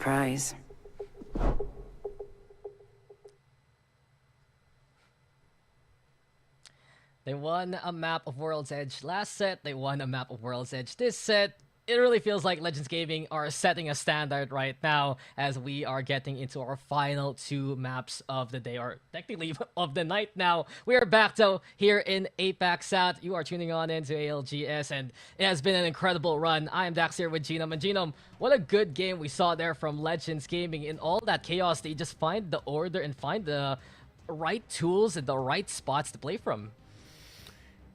surprise. They won a map of World's Edge last set. They won a map of World's Edge this set. It really feels like Legends Gaming are setting a standard right now as we are getting into our final 2 maps of the day, or technically of the night now. We are back though here in APAC-South. You are tuning on into ALGS, and it has been an incredible run. I am Dax here with Genome, and Genome, what a good game we saw there from Legends Gaming. In all that chaos, they just find the order and find the right tools and the right spots to play from.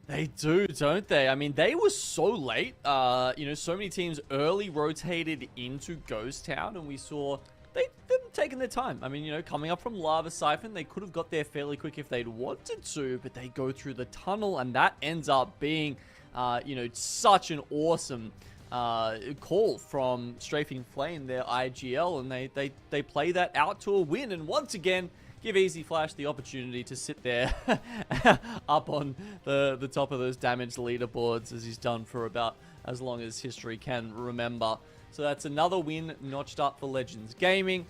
They do, don't they? I mean, they were so late. You know, so many teams early rotated into Ghost Town, and we saw them taking their time. I mean, you know, coming up from Lava Siphon, they could have got there fairly quick if they'd wanted to, but they go through the tunnel, and that ends up being, you know, such an awesome call from Strafing Flame, their IGL, and they play that out to a win, and once again, give Easy Flash the opportunity to sit there up on the top of those damage leaderboards, as he's done for about as long as history can remember. So that's another win notched up for Legends Gaming.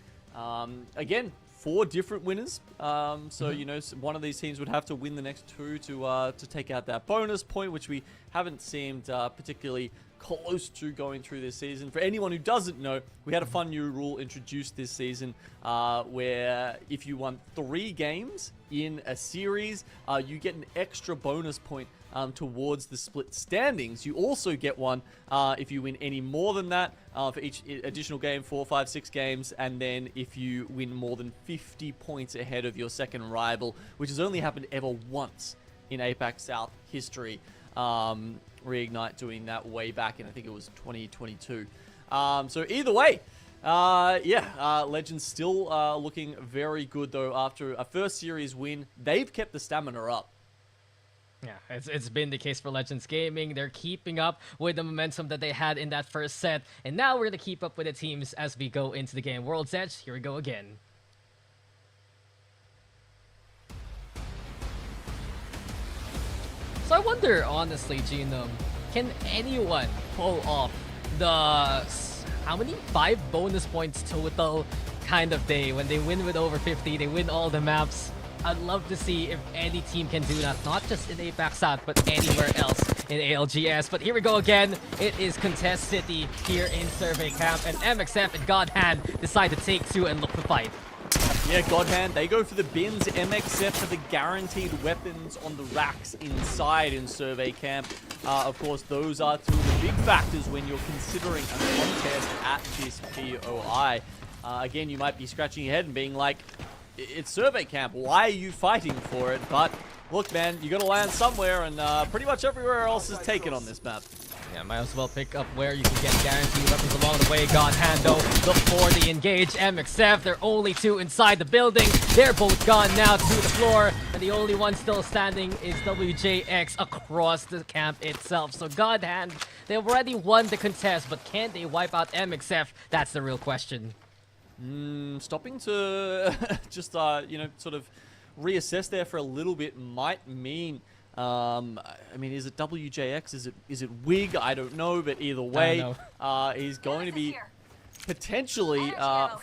Again, 4 different winners. So, you know, one of these teams would have to win the next 2 to take out that bonus point, which we haven't seemed particularly close to going through this season. For anyone who doesn't know, we had a fun new rule introduced this season where if you won 3 games in a series, you get an extra bonus point towards the split standings. You also get one if you win any more than that for each additional game, 4, 5, 6 games, and then if you win more than 50 points ahead of your second rival, which has only happened ever once in APAC-South history. Reignite doing that way back in, I think it was 2022. So either way, yeah, Legends still looking very good though after a first series win. They've kept the stamina up. Yeah, it's been the case for Legends Gaming. They're keeping up with the momentum that they had in that first set, and now we're going to keep up with the teams as we go into the game. World's Edge, here we go again. So I wonder, honestly, Genome, can anyone pull off the, how many? 5 bonus points total kind of day when they win with over 50, they win all the maps? I'd love to see if any team can do that, not just in APAC-South, but anywhere else in ALGS. But here we go again. It is Contest City here in Survey Camp, and MXF and Godhand decide to take 2 and look to fight. Yeah, Godhand, they go for the bins. MXF for the guaranteed weapons on the racks inside in Survey Camp. Of course, those are 2 of the big factors when you're considering a contest at this POI. Again, you might be scratching your head and being like, it's Survey Camp, why are you fighting for it? But look, man, you gotta land somewhere, and pretty much everywhere else is taken on this map. Yeah, might as well pick up where you can get guaranteed weapons along the way. Godhand, though, before they engage MXF, they're only 2 inside the building. They're both gone now to the floor, and the only one still standing is WJX across the camp itself. So Godhand, they already won the contest, but can they wipe out MXF? That's the real question. Stopping to just, you know, sort of reassess there for a little bit might mean, I mean, is it WJX? Is it Wig? I don't know, but either way, he's going to be potentially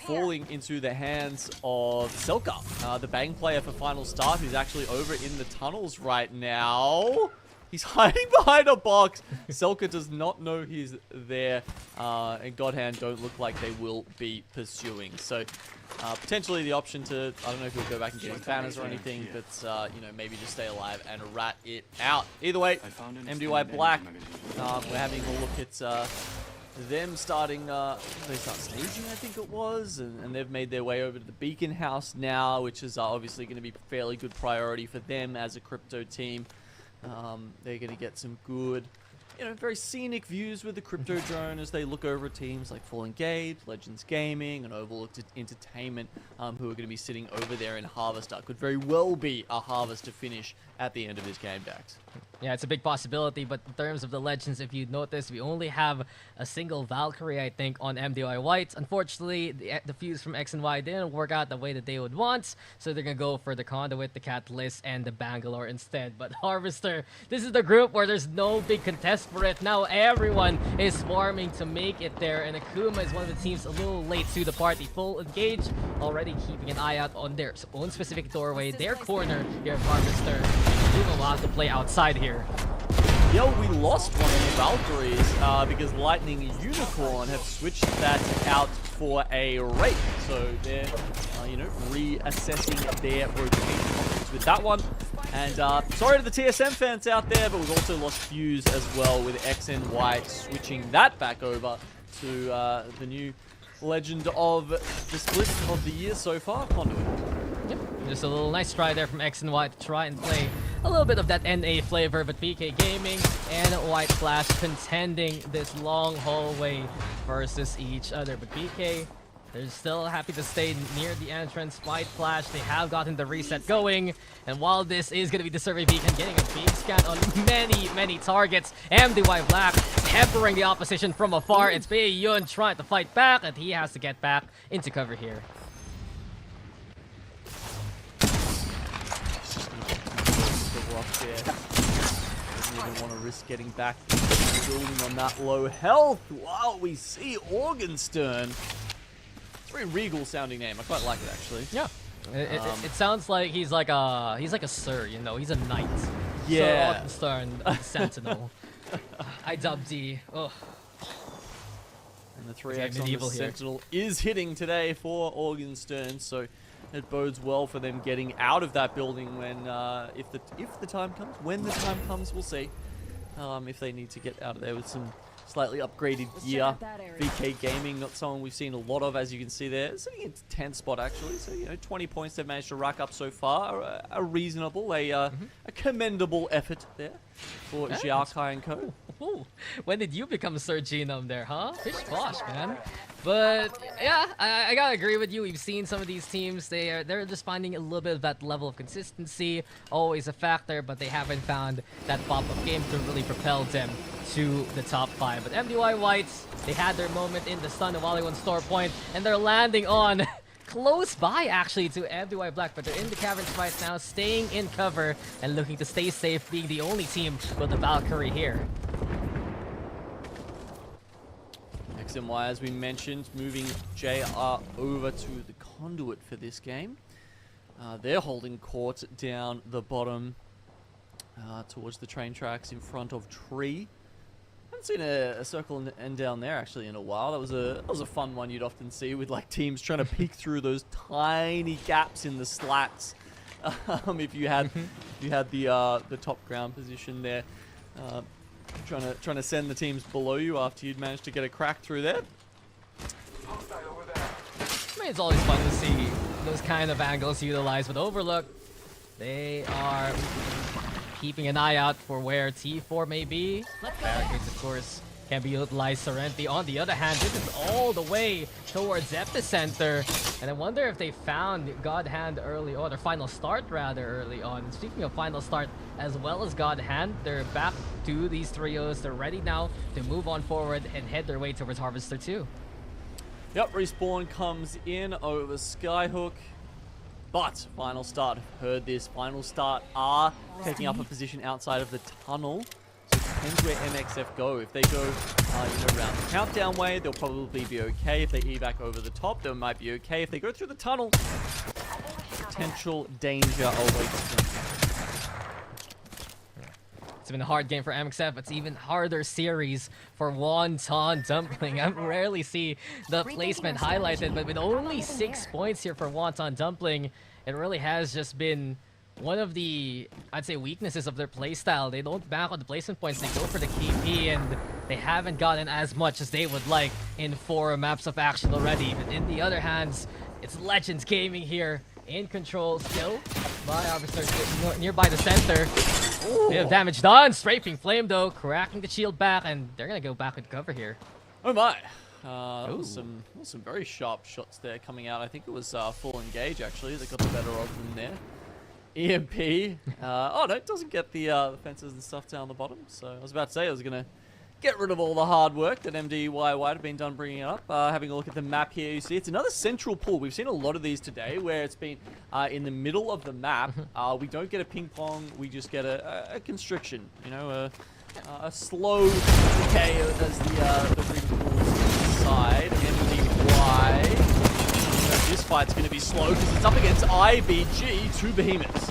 falling into the hands of Selka, the Bang player for Final Start, who's actually over in the tunnels right now. He's hiding behind a box. Selka does not know he's there, and Godhand don't look like they will be pursuing. So potentially the option to, I don't know if he'll go back and get his banners or anything, but you know, maybe just stay alive and rat it out. Either way, MDY Black, we're having a look at them starting, they start staging, I think it was, and they've made their way over to the Beacon House now, which is obviously going to be a fairly good priority for them as a crypto team. They're going to get some good, you know, very scenic views with the crypto drone as they look over teams like Full Engage, Legends Gaming, and Overlooked Entertainment, who are going to be sitting over there in Harvester. Could very well be a Harvester finish at the end of this game, Dax. Yeah, it's a big possibility, but in terms of the Legends, if you notice, we only have a single Valkyrie, I think, on MDY-WHITE. Unfortunately, the fuse from X and Y didn't work out the way that they would want, so they're gonna go for the Conduit, the Catalyst, and the Bangalore instead. But Harvester, this is the group where there's no big contest for it. Now everyone is swarming to make it there, and Akuma is one of the teams a little late to the party. Full engage, already keeping an eye out on their own specific doorway, their corner here of Harvester. Akuma will have to play outside here. Yeah, we lost one of the Valkyries because Lightning Unicorn have switched that out for a Wraith. So they're, you know, reassessing their rotation with that one. And sorry to the TSM fans out there, but we've also lost Fuse as well with X and Y switching that back over to the new legend of the split of the year so far, Conduit. Yep, just a little nice try there from X and Y to try and play a little bit of that NA flavor, but KeepGoing and White Flash contending this long hallway versus each other. But PK, they're still happy to stay near the entrance. White Flash, they have gotten the reset going, and while this is going to be the survey beacon, getting a big scan on many targets, MDY-Black peppering the opposition from afar. It's MeiDuYaoBYD trying to fight back, and he has to get back into cover here. There. Doesn't even want to risk getting back building on that low health while we see Organstern. It's a very regal sounding name. I quite like it actually. Yeah. It sounds like he's like a sir, you know, he's a knight. Yeah. Sir Organstern, Sentinel. IWD. Ugh. And the 3x on the Sentinel is hitting today for Organstern, so it bodes well for them getting out of that building when, if the time comes. When the time comes, we'll see. If they need to get out of there with some slightly upgraded gear. KeepGoing, not someone we've seen a lot of, as you can see there. Sitting in 10th spot actually, so you know, 20 points they've managed to rack up so far. A reasonable, a commendable effort there for Xiaokai and co. Ooh. When did you become Sir Genome there, huh? Fish posh, man. But yeah, I gotta agree with you. We've seen some of these teams, they're just finding a little bit of that level of consistency, always a factor, but they haven't found that pop-up game to really propel them to the top 5. But MDY-WHITE, they had their moment in the stun of Wally1 store point, and they're landing on close by actually to MDY-Black, but they're in the caverns right now, staying in cover and looking to stay safe, being the only team with the Valkyrie here. XMY, as we mentioned, moving JR over to the Conduit for this game. They're holding court down the bottom towards the train tracks in front of Tree. Haven't seen a circle end down there actually in a while. That was a fun one you'd often see with like teams trying to peek through those tiny gaps in the slats. If you had the top ground position there. Trying to send the teams below you after you'd managed to get a crack through there. I mean, it's always fun to see those kind of angles utilized, but Overlook, they are keeping an eye out for where T4 may be. Barricades, of course, can be utilized. Serenity, on the other hand, this is all the way towards Epicenter. And I wonder if they found God Hand early on, or Final Start rather early on. Speaking of Final Start, as well as God Hand, they're back to these trios. They're ready now to move on forward and head their way towards Harvester 2. Yep, Respawn comes in over Skyhook. But Final Start, heard this, Final Start are taking up a position outside of the tunnel. So it depends where MXF go. If they go around the countdown way, they'll probably be okay. If they evac over the top, they might be okay. If they go through the tunnel, potential danger awaits them. It's been a hard game for MXF. It's even harder series for Wonton Dumpling. I rarely see the placement highlighted, but with only 6 points here for Wonton Dumpling, it really has just been one of the, I'd say, weaknesses of their playstyle. They don't back on the placement points. They go for the KP, and they haven't gotten as much as they would like in 4 maps of action already. But in the other hands, it's Legends Gaming here in control still by Harvester nearby the center. Ooh. Bit of damage done. Strafing Flame though, cracking the shield back, and they're gonna go back and cover here. Oh my! That was some very sharp shots there coming out. I think it was full engage actually. They got the better of them there. EMP. Oh no, it doesn't get the fences and stuff down the bottom. So I was about to say I was gonna get rid of all the hard work that MDY-WHITE have been done bringing it up. Having a look at the map here, you see it's another central pool. We've seen a lot of these today where it's been in the middle of the map. We don't get a ping pong, we just get a constriction. You know, a slow decay as the ring pulls inside. MDY. This fight's going to be slow because it's up against IBG, two behemoths.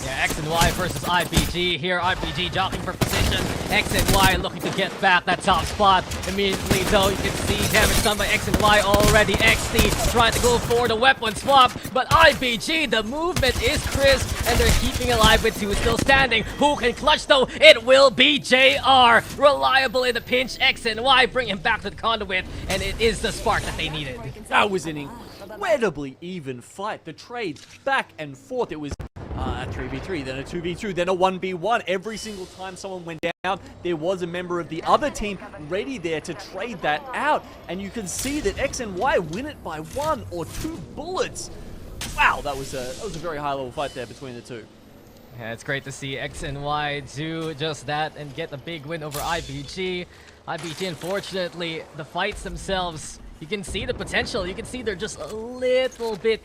Yeah, X and Y versus IBG here. IBG jockeying for position. X and Y looking to get back that top spot. Immediately, though, you can see damage done by X and Y already. XD trying to go for the weapon swap, but IBG, the movement is crisp, and they're keeping alive with two still standing. Who can clutch, though? It will be JR. Reliable in the pinch. X and Y bring him back to the conduit, and it is the spark that they needed. That was an incredibly even fight. The trades back and forth. It was a 3v3, then a 2v2, then a 1v1. Every single time someone went down, there was a member of the other team ready there to trade that out. And you can see that X and Y win it by 1 or 2 bullets. Wow, that was a very high-level fight there between the two. Yeah, it's great to see X and Y do just that and get a big win over IBG. IBG, unfortunately, the fights themselves, you can see the potential. You can see they're just a little bit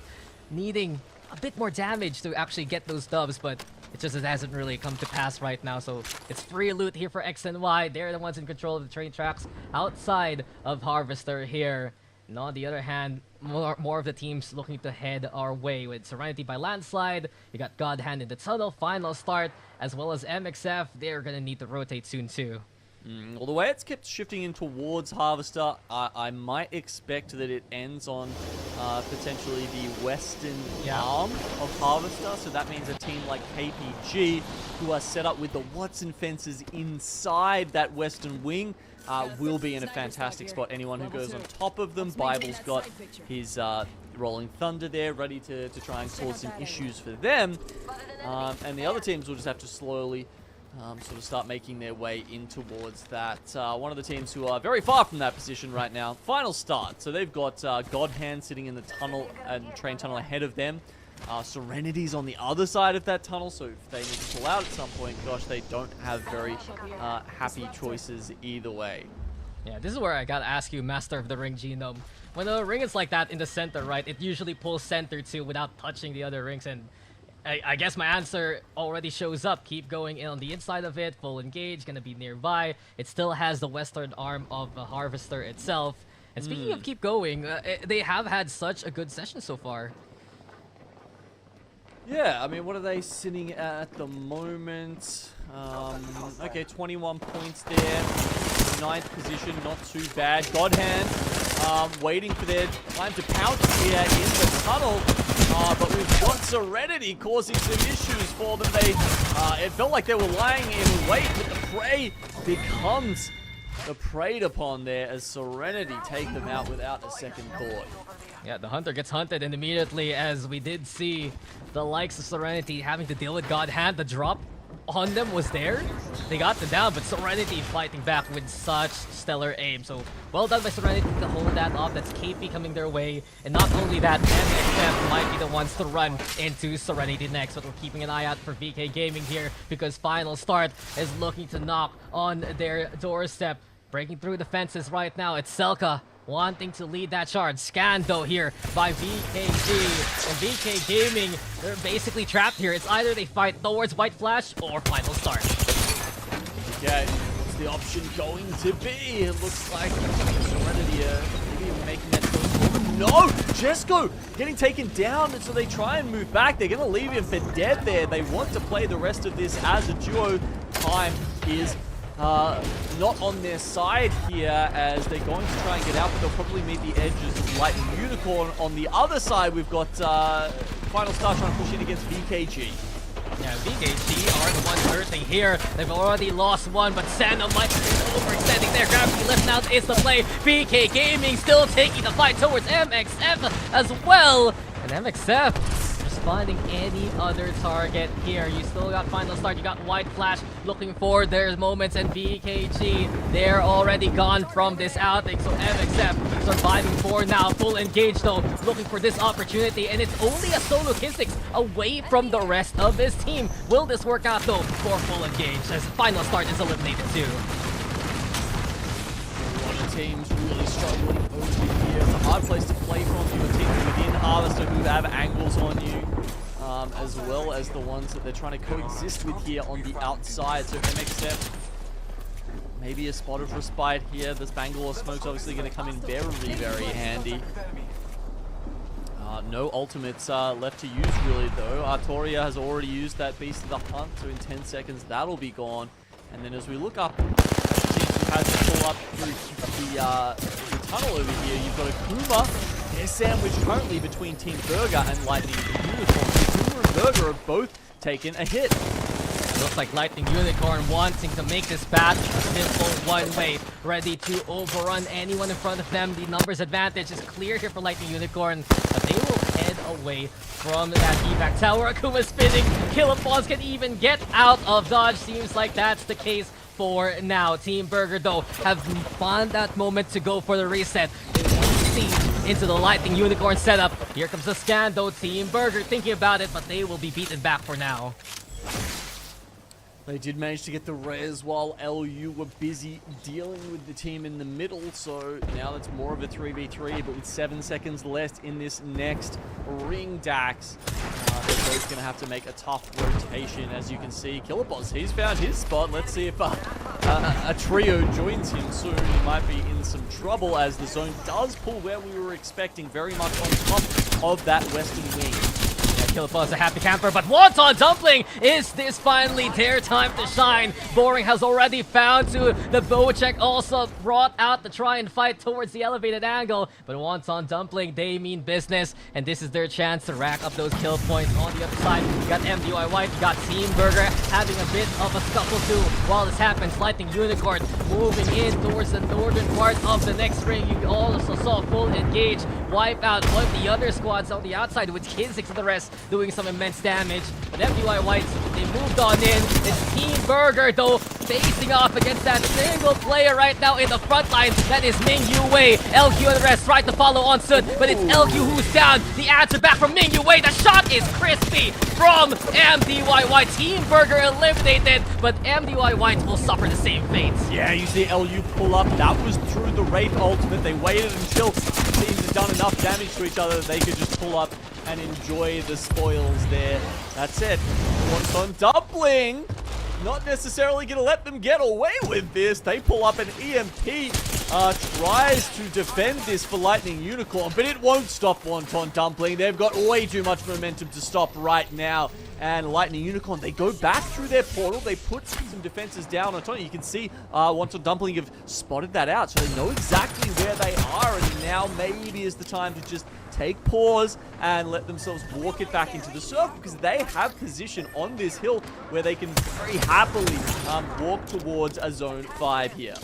needing a bit more damage to actually get those dubs, but it hasn't really come to pass right now. So it's free loot here for X and Y. They're the ones in control of the train tracks outside of Harvester here. And on the other hand, more of the teams looking to head our way with Serenity by landslide. You got God Hand in the tunnel, final start, as well as MXF. They're gonna need to rotate soon too. Well, the way it's kept shifting in towards Harvester, I might expect that it ends on potentially the western arm of Harvester. So that means a team like KPG, who are set up with the Watson fences inside that western wing, will be in a fantastic spot. Anyone who goes on top of them, Bible's got his Rolling Thunder there, ready to try and cause some issues for them. And the other teams will just have to slowly sort of start making their way in towards that. One of the teams who are very far from that position right now. Final start. So they've got God Hand sitting in the tunnel and train tunnel ahead of them. Serenity's on the other side of that tunnel, so if they need to pull out at some point, gosh, they don't have very happy choices either way. Yeah, this is where I gotta ask you, Master of the Ring Genome. When the ring is like that in the center, right, it usually pulls center too without touching the other rings, and I guess my answer already shows up. Keep going in on the inside of it, full engage, gonna be nearby. It still has the western arm of the Harvester itself. And speaking of keep going, they have had such a good session so far. Yeah, I mean, what are they sitting at the moment? Okay, 21 points there. 9th position, not too bad. God Hand waiting for their time to pounce here in the tunnel. But we've got Serenity causing some issues for them. It felt like they were lying in wait, but the prey becomes preyed upon there as Serenity take them out without a second thought. Yeah, the Hunter gets hunted, and immediately, as we did see the likes of Serenity having to deal with God Hand, the drop on them was there. They got them down, but Serenity fighting back with such stellar aim. So well done by Serenity to hold that off. That's KP coming their way. And not only that, MXF might be the ones to run into Serenity next. But we're keeping an eye out for VK Gaming here, because Final Start is looking to knock on their doorstep. Breaking through the fences right now, it's Selka wanting to lead that charge. Scan, though, here by VKG. And VK Gaming, they're basically trapped here. It's either they fight towards White Flash or Final Start. Okay, what's the option going to be? It looks like Serenity maybe making that choice forward. No! Jesco getting taken down, and so they try and move back. They're going to leave him for dead there. They want to play the rest of this as a duo. Time is not on their side here, as they're going to try and get out, but they'll probably meet the edges of Light and Unicorn. On the other side, we've got Final Star trying to push in against VKG. Yeah, VKG are the ones hurting here. They've already lost one, but Sandom might be overextending there. Gravity Lift now is the play. VK Gaming still taking the fight towards MXF as well. And MXF just finding any other target here. You still got Final Start, you got White Flash looking for their moments, and BKG, they're already gone from this outing. So MXF surviving for now, full engage though, looking for this opportunity, and it's only a solo K6 away from the rest of his team. Will this work out though for full engage as Final Start is eliminated too? A lot of teams really struggling over here. It's a hard place to play from. You've got teams within Harvester who have angles on you, as well as the ones that they're trying to coexist with here on the outside. So MXF, maybe a spot of respite here. This Bangalore smoke's obviously going to come in very, very handy. No ultimates left to use really though. Artoria has already used that Beast of the Hunt, so in 10 seconds that'll be gone. And then as we look up at the teams who has to pull up through the tunnel over here, you've got Akuma. They're sandwiched currently between Team Burger and Lightning Unicorn. Akuma and Burger have both taken a hit. Looks like Lightning Unicorn wanting to make this batch a simple one-way, ready to overrun anyone in front of them. The numbers advantage is clear here for Lightning Unicorn, but they will head away from that evac tower. Akuma spinning, Kilopons can even get out of dodge. Seems like that's the case for now. Team Burger though have found that moment to go for the reset. They want to see into the Lightning Unicorn setup. Here comes the scan though. Team Burger thinking about it, but they will be beaten back for now. They did manage to get the res while LU were busy dealing with the team in the middle, so now it's more of a 3v3, but with 7 seconds left in this next ring, Dax, they're both going to have to make a tough rotation. As you can see, Killerboss, he's found his spot. Let's see if a trio joins him soon. He might be in some trouble as the zone does pull where we were expecting, very much on top of that western wing. Kilopos a happy camper, but Wonton Dumpling, is this finally their time to shine? Boring has already found to the bow check, also brought out to try and fight towards the elevated angle, but Wonton Dumpling, they mean business, and this is their chance to rack up those kill points. On the other side, you got MDY-WHITE, you got Team Burger having a bit of a scuffle too. While this happens, Lightning Unicorn moving in towards the northern part of the next ring. You also saw full engage wipe out one of the other squads on the outside with K6 and the rest doing some immense damage. But MDY-WHITE, they moved on in. It's Team Burger though facing off against that single player right now in the front line. That is MeiDuYaoBYD. LQ and the rest tried to follow on soon, but it's LQ who's down. The answer back from MeiDuYaoBYD. The shot is crispy from MDY-WHITE. Team Burger eliminated, but MDY-WHITE will suffer the same fate. Yeah, you see LU pull up. That was through the Wraith ultimate. They waited until teams had done enough damage to each other that they could just pull up and enjoy the spoils there. That's it. Wonton Dumpling, not necessarily going to let them get away with this. They pull up an EMP, tries to defend this for Lightning Unicorn, but it won't stop Wonton Dumpling. They've got way too much momentum to stop right now. And Lightning Unicorn, they go back through their portal. They put some defenses down on Tony. You can see Wonton Dumpling have spotted that out, so they know exactly where they are. And now maybe is the time to just take pause and let themselves walk it back into the circle, because they have position on this hill where they can very happily walk towards a zone 5 here.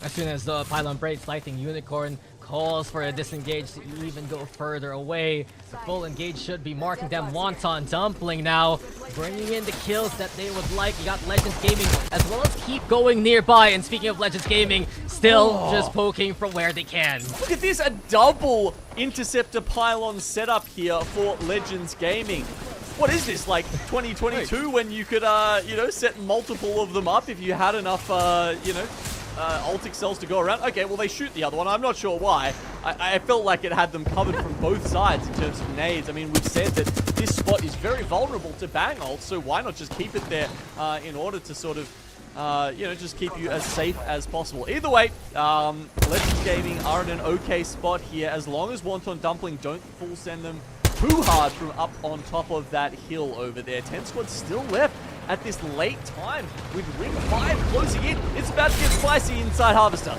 As soon as the pylon breaks, Lightning Unicorn calls for a disengage to even go further away. The full engage should be marking them. Wonton Dumpling now bringing in the kills that they would like. You got Legends Gaming as well as KeepGoing nearby. And speaking of Legends Gaming, still just poking from where they can. Look at this, a double interceptor pylon setup here for Legends Gaming. What is this, like 2022 when you could, you know, set multiple of them up if you had enough, you know, ultic cells to go around? Okay, well, they shoot the other one. I'm not sure why. I felt like it had them covered from both sides in terms of nades. I mean, we've said that this spot is very vulnerable to bang ult, so why not just keep it there in order to sort of, you know, just keep you as safe as possible. Either way, Legends Gaming are in an okay spot here, as long as Wonton Dumpling don't full send them too hard from up on top of that hill over there. 10 squads still left at this late time with ring 5 closing in. It's about to get spicy inside Harvester.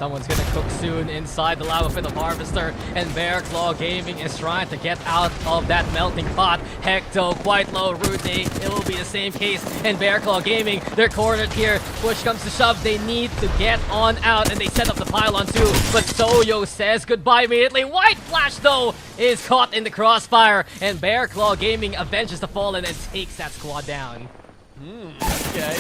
Someone's gonna cook soon inside the lava pit of Harvester, and Bearclaw Gaming is trying to get out of that melting pot. Hecto quite low, Rudy, it will be the same case, and Bearclaw Gaming, they're cornered here. Push comes to shove, they need to get on out, and they set up the pylon too, but Soyo says goodbye immediately. White Flash though is caught in the crossfire, and Bearclaw Gaming avenges the fallen and takes that squad down. Okay,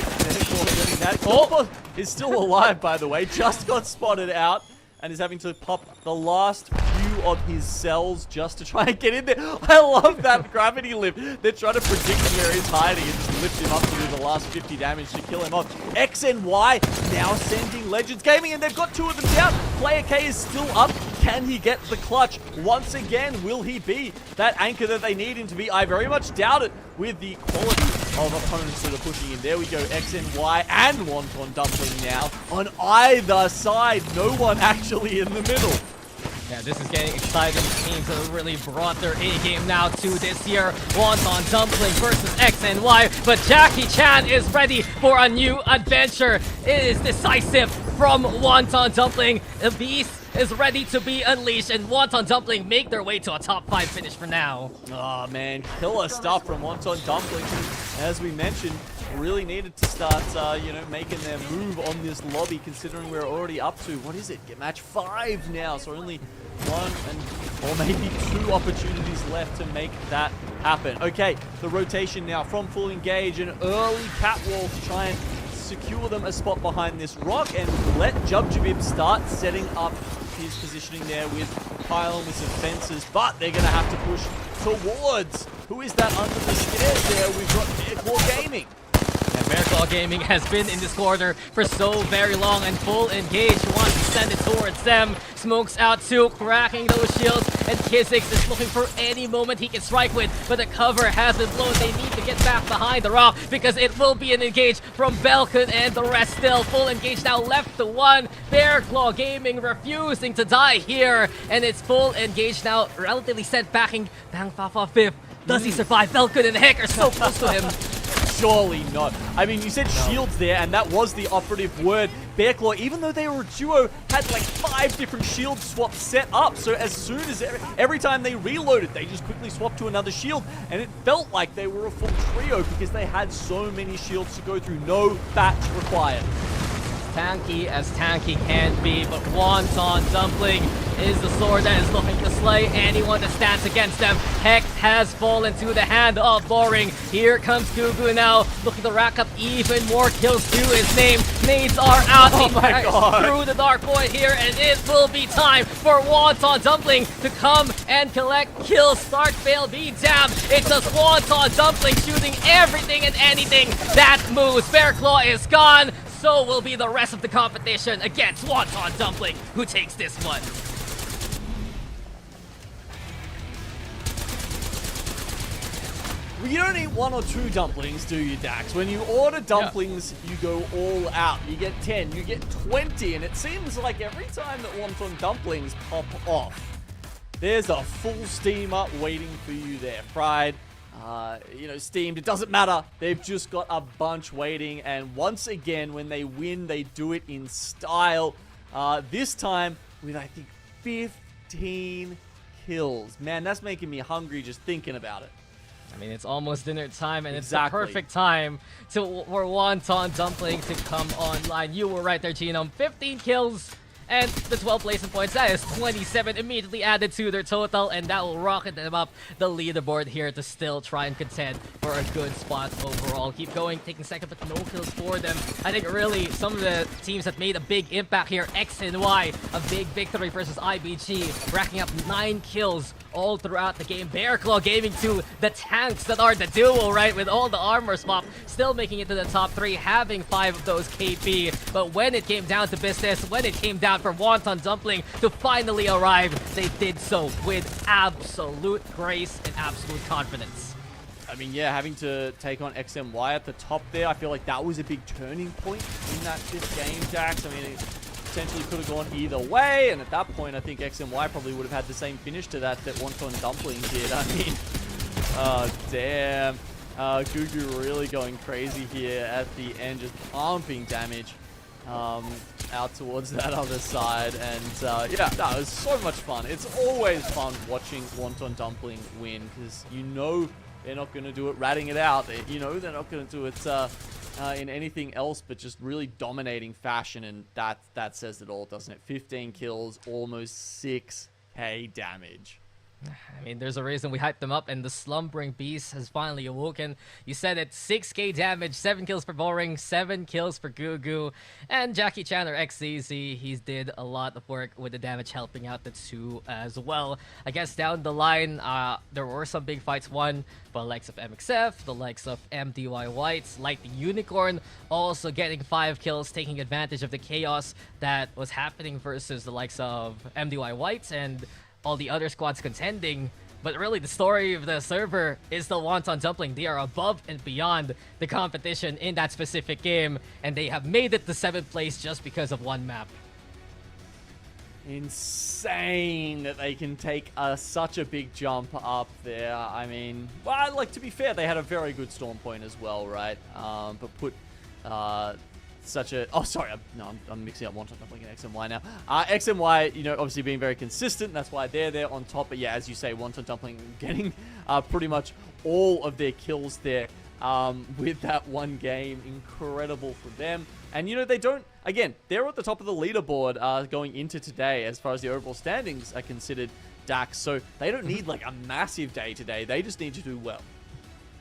that Corpo is still alive, by the way. Just got spotted out and is having to pop the last few of his cells just to try and get in there. I love that gravity lift. They're trying to predict where he's hiding and just lift him up to do the last 50 damage to kill him off. XNY now sending Legends Gaming, and they've got 2 of them down. Player K is still up. Can he get the clutch once again? Will he be that anchor that they need him to be? I very much doubt it with the quality of opponents that are pushing in. There we go, XNY and Wonton Dumpling now on either side. No one actually in the middle. Yeah, this is getting exciting. Teams that have really brought their A-game now to this year. Wonton Dumpling versus XNY, but Jackie Chan is ready for a new adventure. It is decisive from Wonton Dumpling. The beast is ready to be unleashed, and Wonton Dumpling make their way to a top 5 finish for now. Oh man, killer stuff from Wonton Dumpling. As we mentioned, really needed to start, you know, making their move on this lobby, considering we're already up to, what is it? Match 5 now, so only 1 or maybe 2 opportunities left to make that happen. Okay, the rotation now from full engage, an early catwalk to try and secure them a spot behind this rock and let Jubjabib start setting up his positioning there with pylon with some fences, but they're going to have to push towards. Who is that under the stairs there? We've got Bearclaw Gaming. And Bearclaw Gaming has been in this corner for so very long, and full engage wants to send it towards them. Smokes out too, cracking those shields, and Kizix is looking for any moment he can strike with, but the cover has been blown. They need to get back behind the rock because it will be an engage from Belkon and the rest still. Full engage now left to 1. Bearclaw Gaming refusing to die here, and it's full engage now, relatively set backing Bang Fafa 5th. Does he survive? Belkon and Heck are so close to him. Surely not. I mean, you said shields there, and that was the operative word. Bearclaw, even though they were a duo, had like 5 different shield swaps set up. So as soon as every time they reloaded, they just quickly swapped to another shield, and it felt like they were a full trio because they had so many shields to go through. No batch required. Tanky as tanky can be, but Wonton Dumpling is the sword that is looking to slay anyone that stands against them. Hex has fallen to the hand of Boring. Here comes Gugu now, looking to rack up even more kills to his name. Nades are out. Oh my God. Through the Dark Void here, and it will be time for Wonton Dumpling to come and collect kills. Start, fail, be damned. It's just Wonton Dumpling shooting everything and anything that moves. Bearclaw is gone. So will be the rest of the competition against Wonton Dumpling, who takes this one. Well, you don't eat 1 or 2 dumplings, do you, Dax? When you order dumplings, you go all out. You get 10, you get 20, and it seems like every time that Wonton Dumplings pop off, there's a full steamer waiting for you there. Fried, you know, steamed, it doesn't matter. They've just got a bunch waiting, and once again, when they win, they do it in style. This time with, I think, 15 kills. Man, that's making me hungry just thinking about it. I mean, it's almost dinner time, and it's the perfect time for Wonton Dumpling to come online. You were right there, Genome. 15 kills. And the 12 placement points, that is 27 immediately added to their total, and that will rocket them up the leaderboard here to still try and contend for a good spot overall. Keep going, taking second, but no kills for them. I think really some of the teams that made a big impact here, X and Y, a big victory versus IBG, racking up 9 kills all throughout the game. Bearclaw Gaming too, the tanks that are the duo, right, with all the armor swap, still making it to the top 3, having 5 of those KP. But when it came down to business, when it came down for Wonton Dumpling to finally arrive, they did so with absolute grace and absolute confidence. I mean, yeah, having to take on XMY at the top there, I feel like that was a big turning point in that 5th game, Jax. I mean, it potentially could have gone either way, and at that point, I think XMY probably would have had the same finish to that Wonton Dumpling did. I mean, oh, damn. Gugu really going crazy here at the end, just pumping damage out towards that other side. And yeah, no, it was so much fun. It's always fun watching Wonton Dumpling win because you know they're not going to do it ratting it out. You know they're not going to do it in anything else but just really dominating fashion, and that says it all, doesn't it? 15 kills, almost 6k damage. I mean, there's a reason we hyped them up, and the slumbering beast has finally awoken. You said it, 6k damage, 7 kills for Boring, 7 kills for Gugu, and Jackie Chan or XZZ, he's did a lot of work with the damage, helping out the two as well. I guess down the line, there were some big fights won by the likes of MXF, the likes of MDY-WHITE, like the Unicorn, also getting 5 kills, taking advantage of the chaos that was happening versus the likes of MDY-WHITE and all the other squads contending. But really, the story of the server is the Wonton Dumpling. They are above and beyond the competition in that specific game, and they have made it to 7th place just because of one map. Insane that they can take such a big jump up there. I mean, well, like, to be fair, they had a very good storm point as well, right? But put such a... Oh, sorry. I'm mixing up Wonton Dumpling and XMY now. XMY, you know, obviously being very consistent. That's why they're there on top. But yeah, as you say, Wonton Dumpling getting pretty much all of their kills there with that one game. Incredible for them. And, you know, they don't... Again, they're at the top of the leaderboard going into today as far as the overall standings are considered, Dax. So they don't need, like, a massive day today. They just need to do well.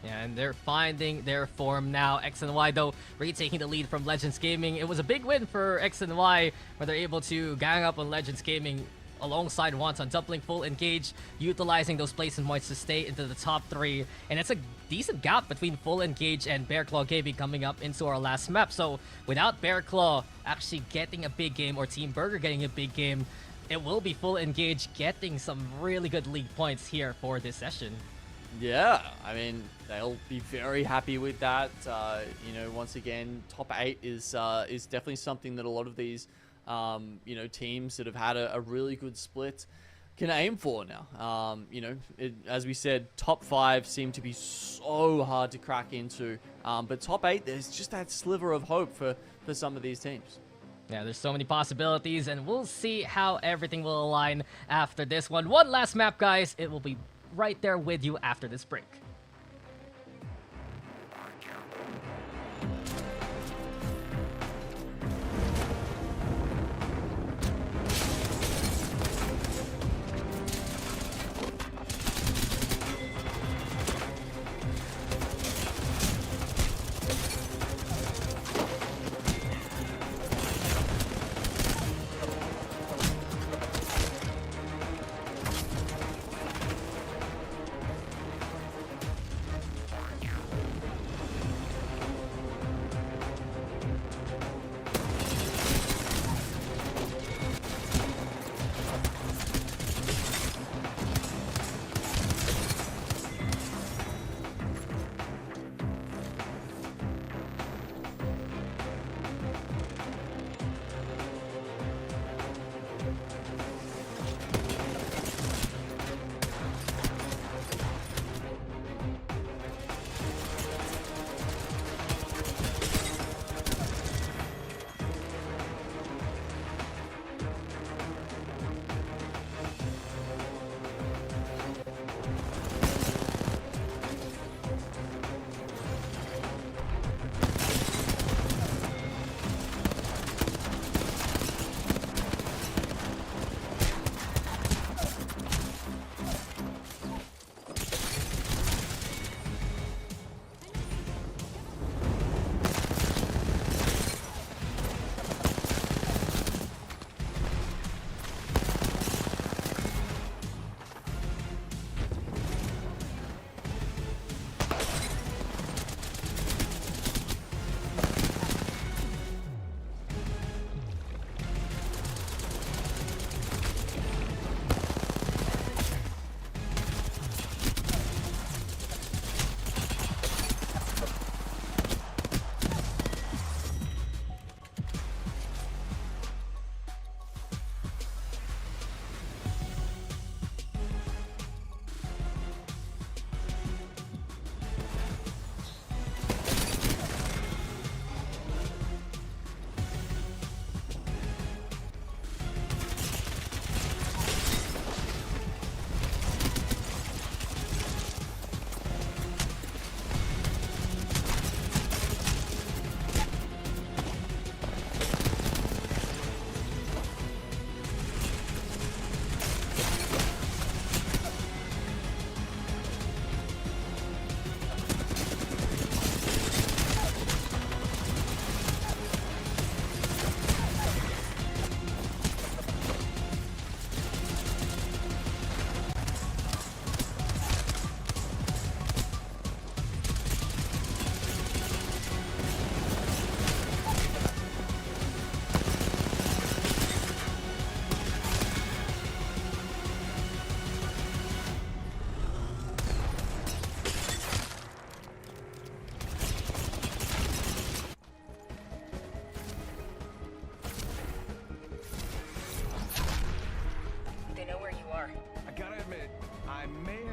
Yeah, and they're finding their form now. X and Y, though, retaking the lead from Legends Gaming. It was a big win for X and Y, where they're able to gang up on Legends Gaming alongside Wonton Dumpling, full engage, utilizing those placement points to stay into the top 3. And it's a decent gap between full engage and Bearclaw Gaming coming up into our last map. So without Bearclaw actually getting a big game, or Team Burger getting a big game, it will be full engage getting some really good league points here for this session. Yeah, I mean, they'll be very happy with that. You know, once again, top 8 is definitely something that a lot of these, you know, teams that have had a really good split can aim for now. You know, as we said, top 5 seem to be so hard to crack into, but top 8, there's just that sliver of hope for some of these teams. Yeah, there's so many possibilities, and we'll see how everything will align after this one. One last map, guys. It will be right there with you after this break.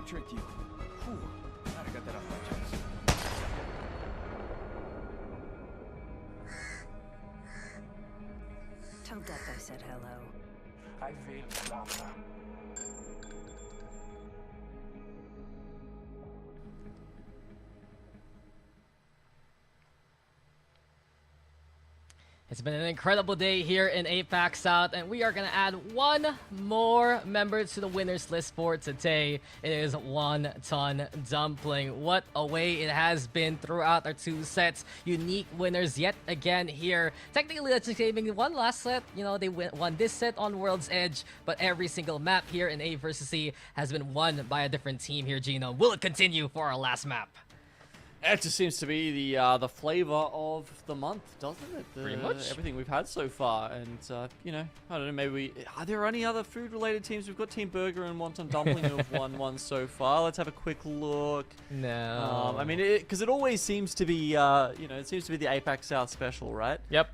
tricked you. Whew. Glad I got that off my chest. Tell Death I said hello. I feel Blanca. It's been an incredible day here in APAC South, and we are going to add one more member to the winners list for today. It is Wonton Dumpling. What a way it has been throughout our 2 sets. Unique winners yet again here. Technically, LGS Gaming won last set. You know, they won this set on World's Edge, but every single map here in A versus C has been won by a different team here, Gino. Will it continue for our last map? It just seems to be the flavor of the month, doesn't it? Pretty much. Everything we've had so far. And, you know, I don't know, maybe are there any other food-related teams? We've got Team Burger and Wonton Dumpling who have won one so far. Let's have a quick look. No. I mean, because it always seems to be, you know, it seems to be the APAC South special, right? Yep.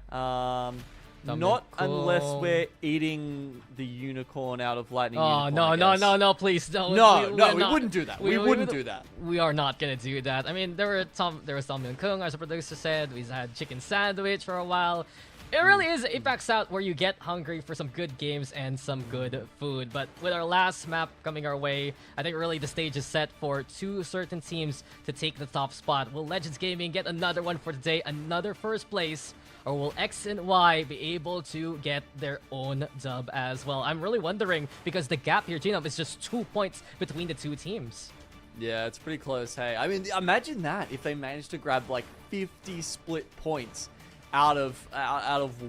Not unless we're eating the unicorn out of Lightning Unicorn, no, please don't. We wouldn't do that. We wouldn't do that. We are not gonna do that. I mean, there was Dumpling Kung, as the producer said. We had chicken sandwich for a while. It really is APAC South where you get hungry for some good games and some good food. But with our last map coming our way, I think really the stage is set for 2 certain teams to take the top spot. Will LGS Gaming get another one for today, another first place? Or will X and Y be able to get their own dub as well? I'm really wondering because the gap here, Genome, is just 2 points between the 2 teams. Yeah, it's pretty close, hey. I mean, imagine that if they managed to grab like 50 split points out of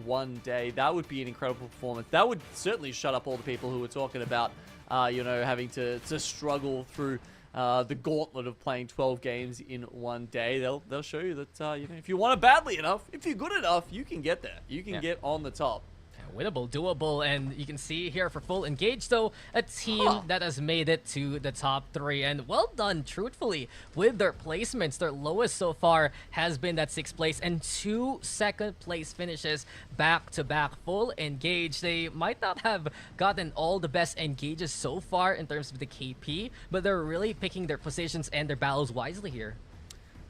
one day. That would be an incredible performance. That would certainly shut up all the people who were talking about, you know, having to struggle through the gauntlet of playing 12 games in one day. They'll show you that, you know, if you want it badly enough, if you're good enough, you can get there. You can get on the top. Winnable, doable, and you can see here for Full Engage, though, a team that has made it to the top 3, and well done, truthfully, with their placements. Their lowest so far has been that 6th place, and 2 second place finishes back-to-back. Full Engage, they might not have gotten all the best engages so far in terms of the KP, but they're really picking their positions and their battles wisely here.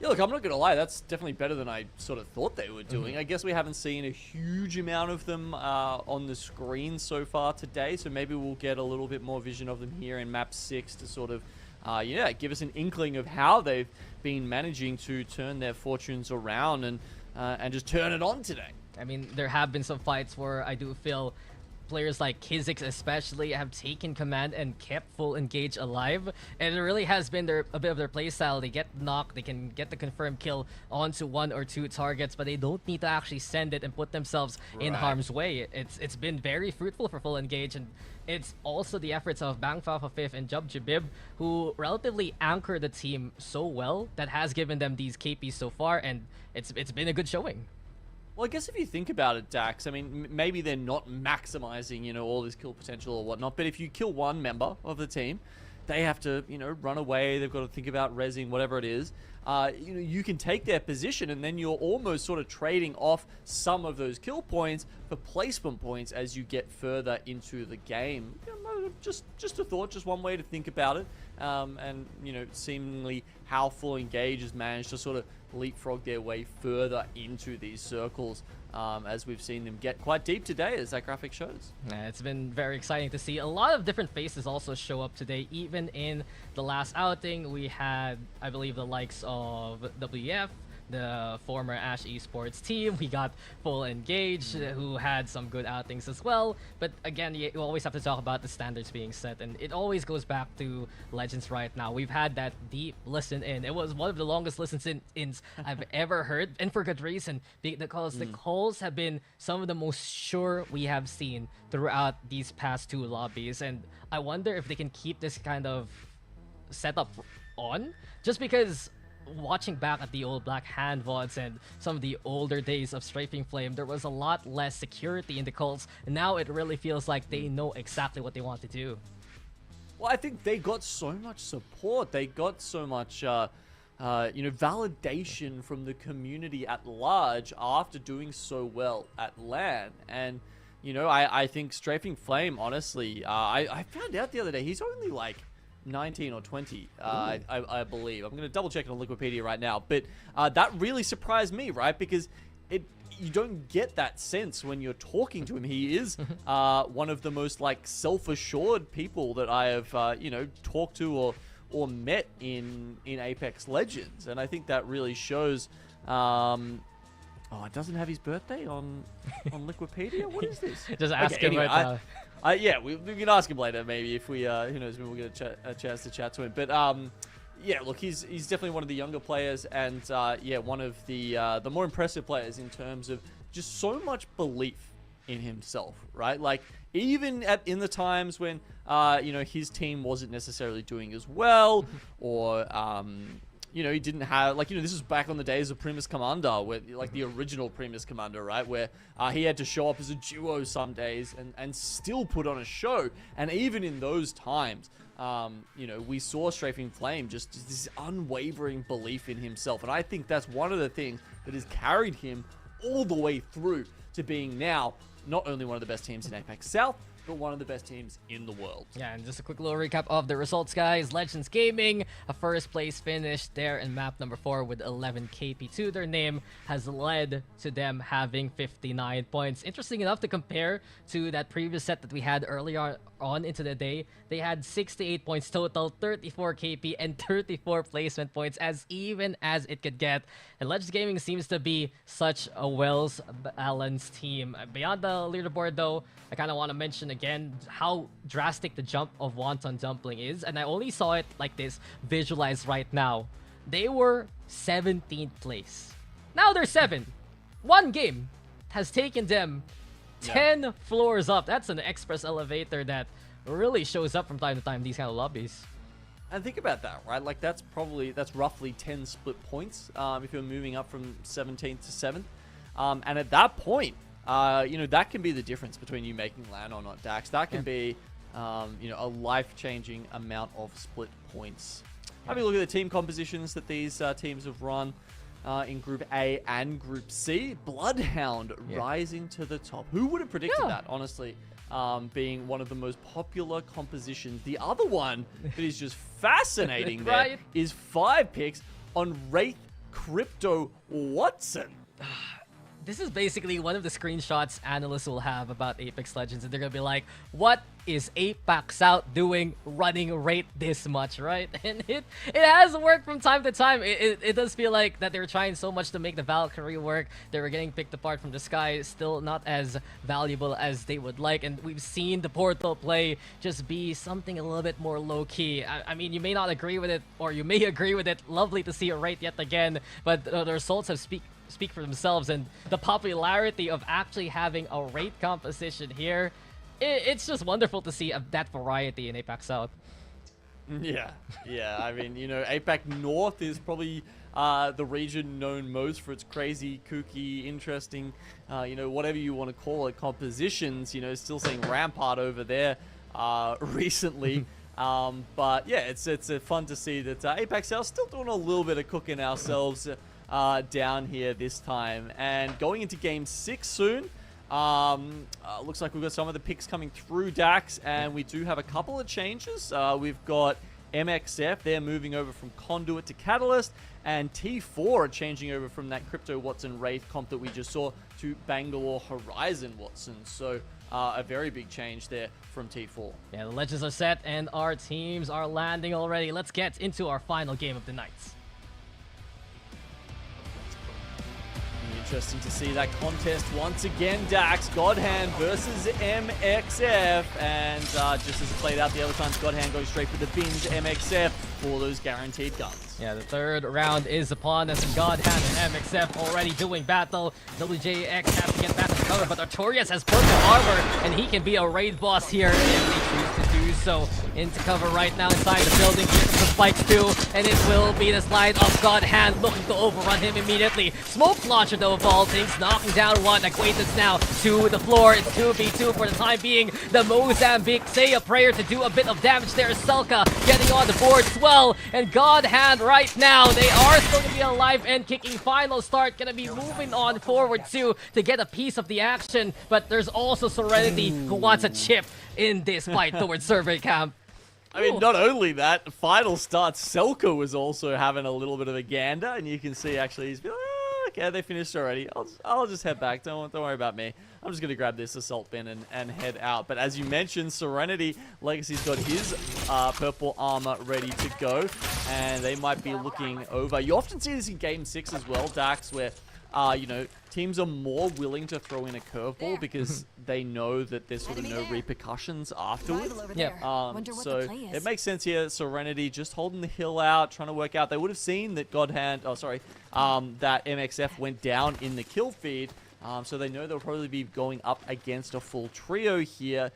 Yeah, look, I'm not going to lie, that's definitely better than I sort of thought they were doing. I guess we haven't seen a huge amount of them on the screen so far today, so maybe we'll get a little bit more vision of them here in map 6 to sort of, yeah, give us an inkling of how they've been managing to turn their fortunes around and just turn it on today. I mean, there have been some fights where I do feel players like Kizix especially have taken command and kept Full Engage alive, and it really has been a bit of their playstyle. They get knocked, they can get the confirmed kill onto 1 or 2 targets, but they don't need to actually send it and put themselves in harm's way. It's been very fruitful for Full Engage, and it's also the efforts of Bang Fafa Fifth and Jub Jabib who relatively anchor the team so well that has given them these KPs so far, and it's been a good showing. Well, I guess if you think about it, Dax, I mean, maybe they're not maximizing, you know, all this kill potential or whatnot, but if you kill one member of the team, they have to, you know, run away. They've got to think about rezzing, whatever it is. You know, you can take their position, and then you're almost sort of trading off some of those kill points for placement points as you get further into the game. You know, just a thought, just one way to think about it. And, you know, seemingly how Full Engage has managed to sort of leapfrog their way further into these circles, as we've seen them get quite deep today, as that graphic shows. It's been very exciting to see. A lot of different faces also show up today. Even in the last outing, we had, I believe, the likes of WF, the former Ash Esports team. We got Full Engage, who had some good outings as well. But again, you always have to talk about the standards being set, and it always goes back to Legends right now. We've had that deep listen in. It was one of the longest listens ins I've ever heard, and for good reason, because the calls have been some of the most sure we have seen throughout these past 2 lobbies. And I wonder if they can keep this kind of setup on, just because watching back at the old Black Hand VODs and some of the older days of Strafing Flame, there was a lot less security in the calls, and now it really feels like they know exactly what they want to do. Well, I think they got so much support. They got so much, you know, validation from the community at large after doing so well at LAN. And, you know, I think Strafing Flame, honestly, I found out the other day, he's only like 19 or 20, I believe. I'm going to double check it on Wikipedia right now. But that really surprised me, right? Because you don't get that sense when you're talking to him. He is one of the most like self-assured people that I have, you know, talked to or met in Apex Legends. And I think that really shows... Oh, it doesn't have his birthday on Wikipedia? What is this? Just ask him anyway, right now. Yeah, we can ask him later, maybe, if we, who knows, maybe we'll get a chance to chat to him. But, yeah, look, he's definitely one of the younger players and, yeah, one of the more impressive players in terms of just so much belief in himself, right? Like, even in the times when, you know, his team wasn't necessarily doing as well or... you know, he didn't have, like, you know, this was back on the days of Primus Commander, where, like, the original Primus Commander, right? Where he had to show up as a duo some days and still put on a show. And even in those times, you know, we saw Strafing Flame just this unwavering belief in himself. And I think that's one of the things that has carried him all the way through to being now not only one of the best teams in APAC-South, but one of the best teams in the world. Yeah, and just a quick little recap of the results, guys. Legends Gaming, a first place finish there in map number 4 with 11 KP to their name, has led to them having 59 points. Interesting enough to compare to that previous set that we had earlier on into the day. They had 68 points total, 34 KP, and 34 placement points, as even as it could get. And Legends Gaming seems to be such a well-balanced team. Beyond the leaderboard, though, I kind of want to mention again how drastic the jump of Wonton Dumpling is, and I only saw it like this visualized right now. They were 17th place. Now they're 7. One game has taken them 10 floors up. That's an express elevator that really shows up from time to time in these kind of lobbies. And think about that, right? Like, that's roughly 10 split points if you're moving up from 17th to 7th. And at that point, you know, that can be the difference between you making LAN or not, Dax. That can be, you know, a life-changing amount of split points. Having a look at the team compositions that these teams have run in Group A and Group C. Bloodhound rising to the top. Who would have predicted that, honestly, being one of the most popular compositions? The other one that is just fascinating there is 5 picks on Wraith Crypto Watson. This is basically one of the screenshots analysts will have about Apex Legends, and they're gonna be like, what is APAC-South doing running rate this much, right? And it has worked from time to time. It does feel like that they're trying so much to make the Valkyrie work. They were getting picked apart from the sky, still not as valuable as they would like, and we've seen the Portal play just be something a little bit more low-key. I mean, you may not agree with it, or you may agree with it. Lovely to see it right yet again, but the results have speak for themselves, and the popularity of actually having a rate composition here, it's just wonderful to see that variety in APAC-South. Yeah, I mean, you know, APAC North is probably the region known most for its crazy, kooky, interesting, you know, whatever you want to call it, compositions. You know, still seeing Rampart over there recently. But yeah, it's fun to see that APAC-South still doing a little bit of cooking ourselves down here this time. And going into game 6 soon. Looks like we've got some of the picks coming through, Dax, and we do have a couple of changes. We've got MXF, they're moving over from Conduit to Catalyst, and T4 are changing over from that Crypto Watson Wraith comp that we just saw to Bangalore Horizon Watson. So a very big change there from T4. Yeah, the legends are set and our teams are landing already. Let's get into our final game of the night. Interesting to see that contest once again, Dax. Godhand versus MXF. And just as it played out the other times, Godhand goes straight for the bins. MXF for those guaranteed guns. Yeah, the third round is upon us, and Godhand and MXF already doing battle. WJX have to get back to cover, but Artorias has purple armor, and he can be a raid boss here if they choose to do so. Into cover right now inside the building. Here comes the spikes too, and it will be the slide of Godhand looking to overrun him immediately. Smoke launcher though of all things, knocking down one. Acquaintance now to the floor. It's 2v2 for the time being. The Mozambique say a prayer to do a bit of damage there. Selka getting on the board as well, and Godhand right now, they are still going to be alive and kicking. Final start going to be moving on forward too to get a piece of the action, but there's also Serenity who wants a chip in this fight towards Survey Camp. I mean, not only that, final start, Selka was also having a little bit of a gander, and you can see actually he's been like, oh, okay, they finished already. I'll just head back. Don't worry about me. I'm just gonna grab this assault bin and head out. But as you mentioned, Serenity, Legacy's got his purple armor ready to go, and they might be looking over. You often see this in Game 6 as well, Dax, where you know, teams are more willing to throw in a curveball because they know that there's sort of no repercussions afterwards. Yeah. So it makes sense here. Serenity just holding the hill out, trying to work out. They would have seen that that MXF went down in the kill feed. So they know they'll probably be going up against a full trio here.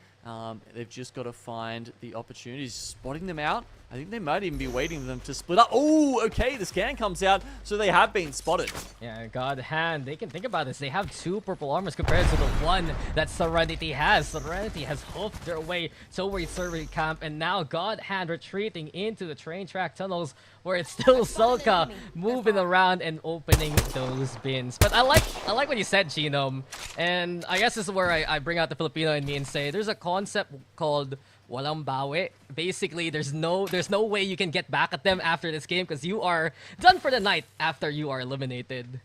They've just got to find the opportunities, spotting them out. I think they might even be waiting for them to split up. Oh, okay, the scan comes out, so they have been spotted. Yeah, God Hand, they can think about this. They have 2 purple armors compared to the 1 that Serenity has. Serenity has hoofed their way towards Survey Camp, and now God Hand retreating into the train track tunnels where it's still Selka moving around and opening those bins. But I like what you said, Genome, and I guess this is where I bring out the Filipino in me and say there's a concept called walang bawi. Basically, there's no way you can get back at them after this game because you are done for the night after you are eliminated.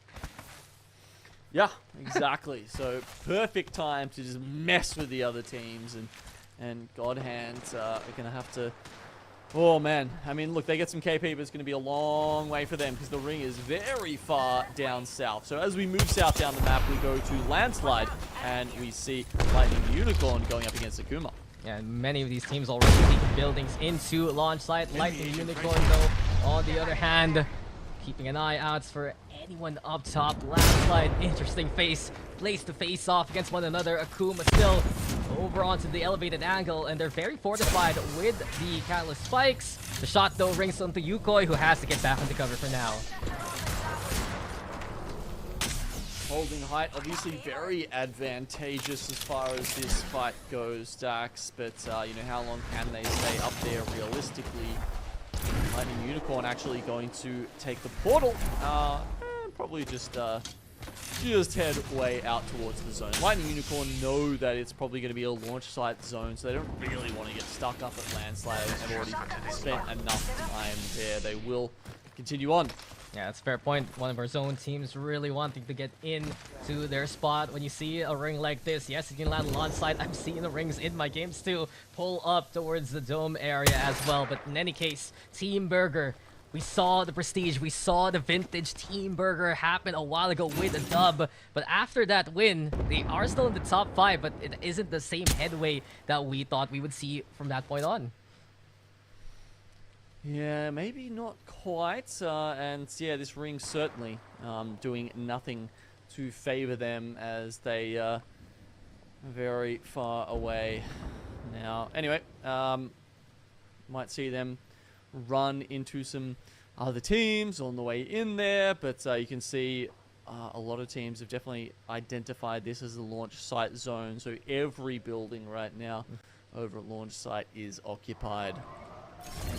Yeah, exactly. So perfect time to just mess with the other teams, and God Hands are gonna have to. Oh man, I mean, look, they get some KP, but it's going to be a long way for them because the ring is very far down south. So as we move south down the map, we go to Landslide, and we see Lightning Unicorn going up against Akuma. Yeah, and many of these teams already take buildings into launch site. Lightning Unicorn, though, on the other hand, keeping an eye out for anyone up top. Landslide, interesting place to face off against one another. Akuma still over onto the elevated angle, and they're very fortified with the Catalyst spikes. The shot, though, rings onto Yukoi, who has to get back into cover for now. Holding height, obviously very advantageous as far as this fight goes, Dax, but you know, how long can they stay up there realistically? Lightning Unicorn actually going to take the portal, and probably just head way out towards the zone. Lightning Unicorn know that it's probably going to be a launch site zone, so they don't really want to get stuck up at Landslide. They've already spent enough time there. They will continue on. Yeah, that's a fair point. One of our zone teams really wanting to get into their spot. When you see a ring like this, yes, you can land launch site. I'm seeing the rings in my games too pull up towards the dome area as well. But in any case, Team Burger, we saw the prestige, we saw the vintage Team Burger happen a while ago with a dub. But after that win, they are still in the top 5, but it isn't the same headway that we thought we would see from that point on. Yeah, maybe not quite. And yeah, this ring certainly doing nothing to favor them as they are very far away now. Anyway, might see them run into some other teams on the way in there, but you can see a lot of teams have definitely identified this as a launch site zone, so every building right now over at launch site is occupied.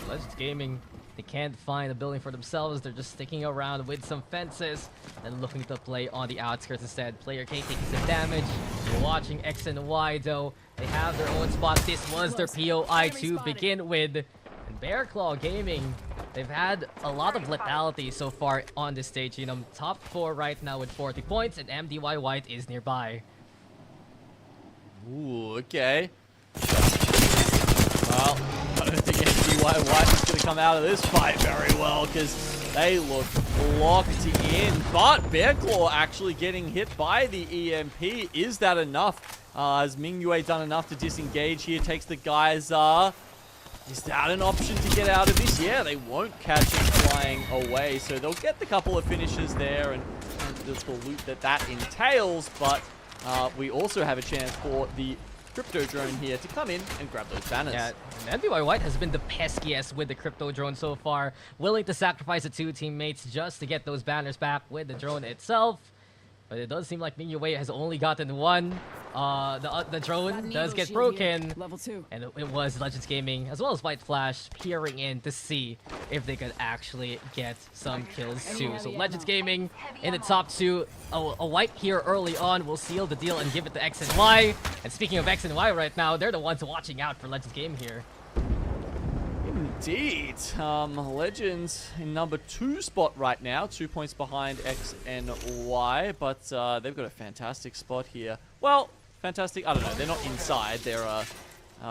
Legends Gaming, they can't find a building for themselves. They're just sticking around with some fences and looking to play on the outskirts instead. Player K taking some damage. You're watching X and Y though. They have their own spot. This was their POI to begin with. And Bearclaw Gaming, they've had a lot of lethality so far on this stage. You know, top 4 right now with 40 points, and MDY-WHITE is nearby. Ooh, okay. Well, I don't think MDY-WHITE is going to come out of this fight very well because they look locked in. But Bearclaw actually getting hit by the EMP. Is that enough? Has MeiDuYaoBYD done enough to disengage here? Takes the Geyser. Is that an option to get out of this? Yeah, they won't catch him flying away. So they'll get the couple of finishes there and the loot that entails. But we also have a chance for the Crypto Drone here to come in and grab those banners. Yeah, MDY-WHITE has been the peskiest with the Crypto Drone so far, willing to sacrifice the 2 teammates just to get those banners back with the drone itself. But it does seem like MeiDuYaoBYD has only gotten one. The drone does get broken. Level 2. And it was Legends Gaming as well as White Flash peering in to see if they could actually get some kills too. So Legends Gaming in the top 2. A White here early on will seal the deal and give it to X and Y. And speaking of X and Y right now, they're the ones watching out for Legends Gaming here. indeed. Legends in number 2 spot right now. 2 points behind X and Y, but they've got a fantastic spot here. Well, fantastic. I don't know. They're not inside. They're,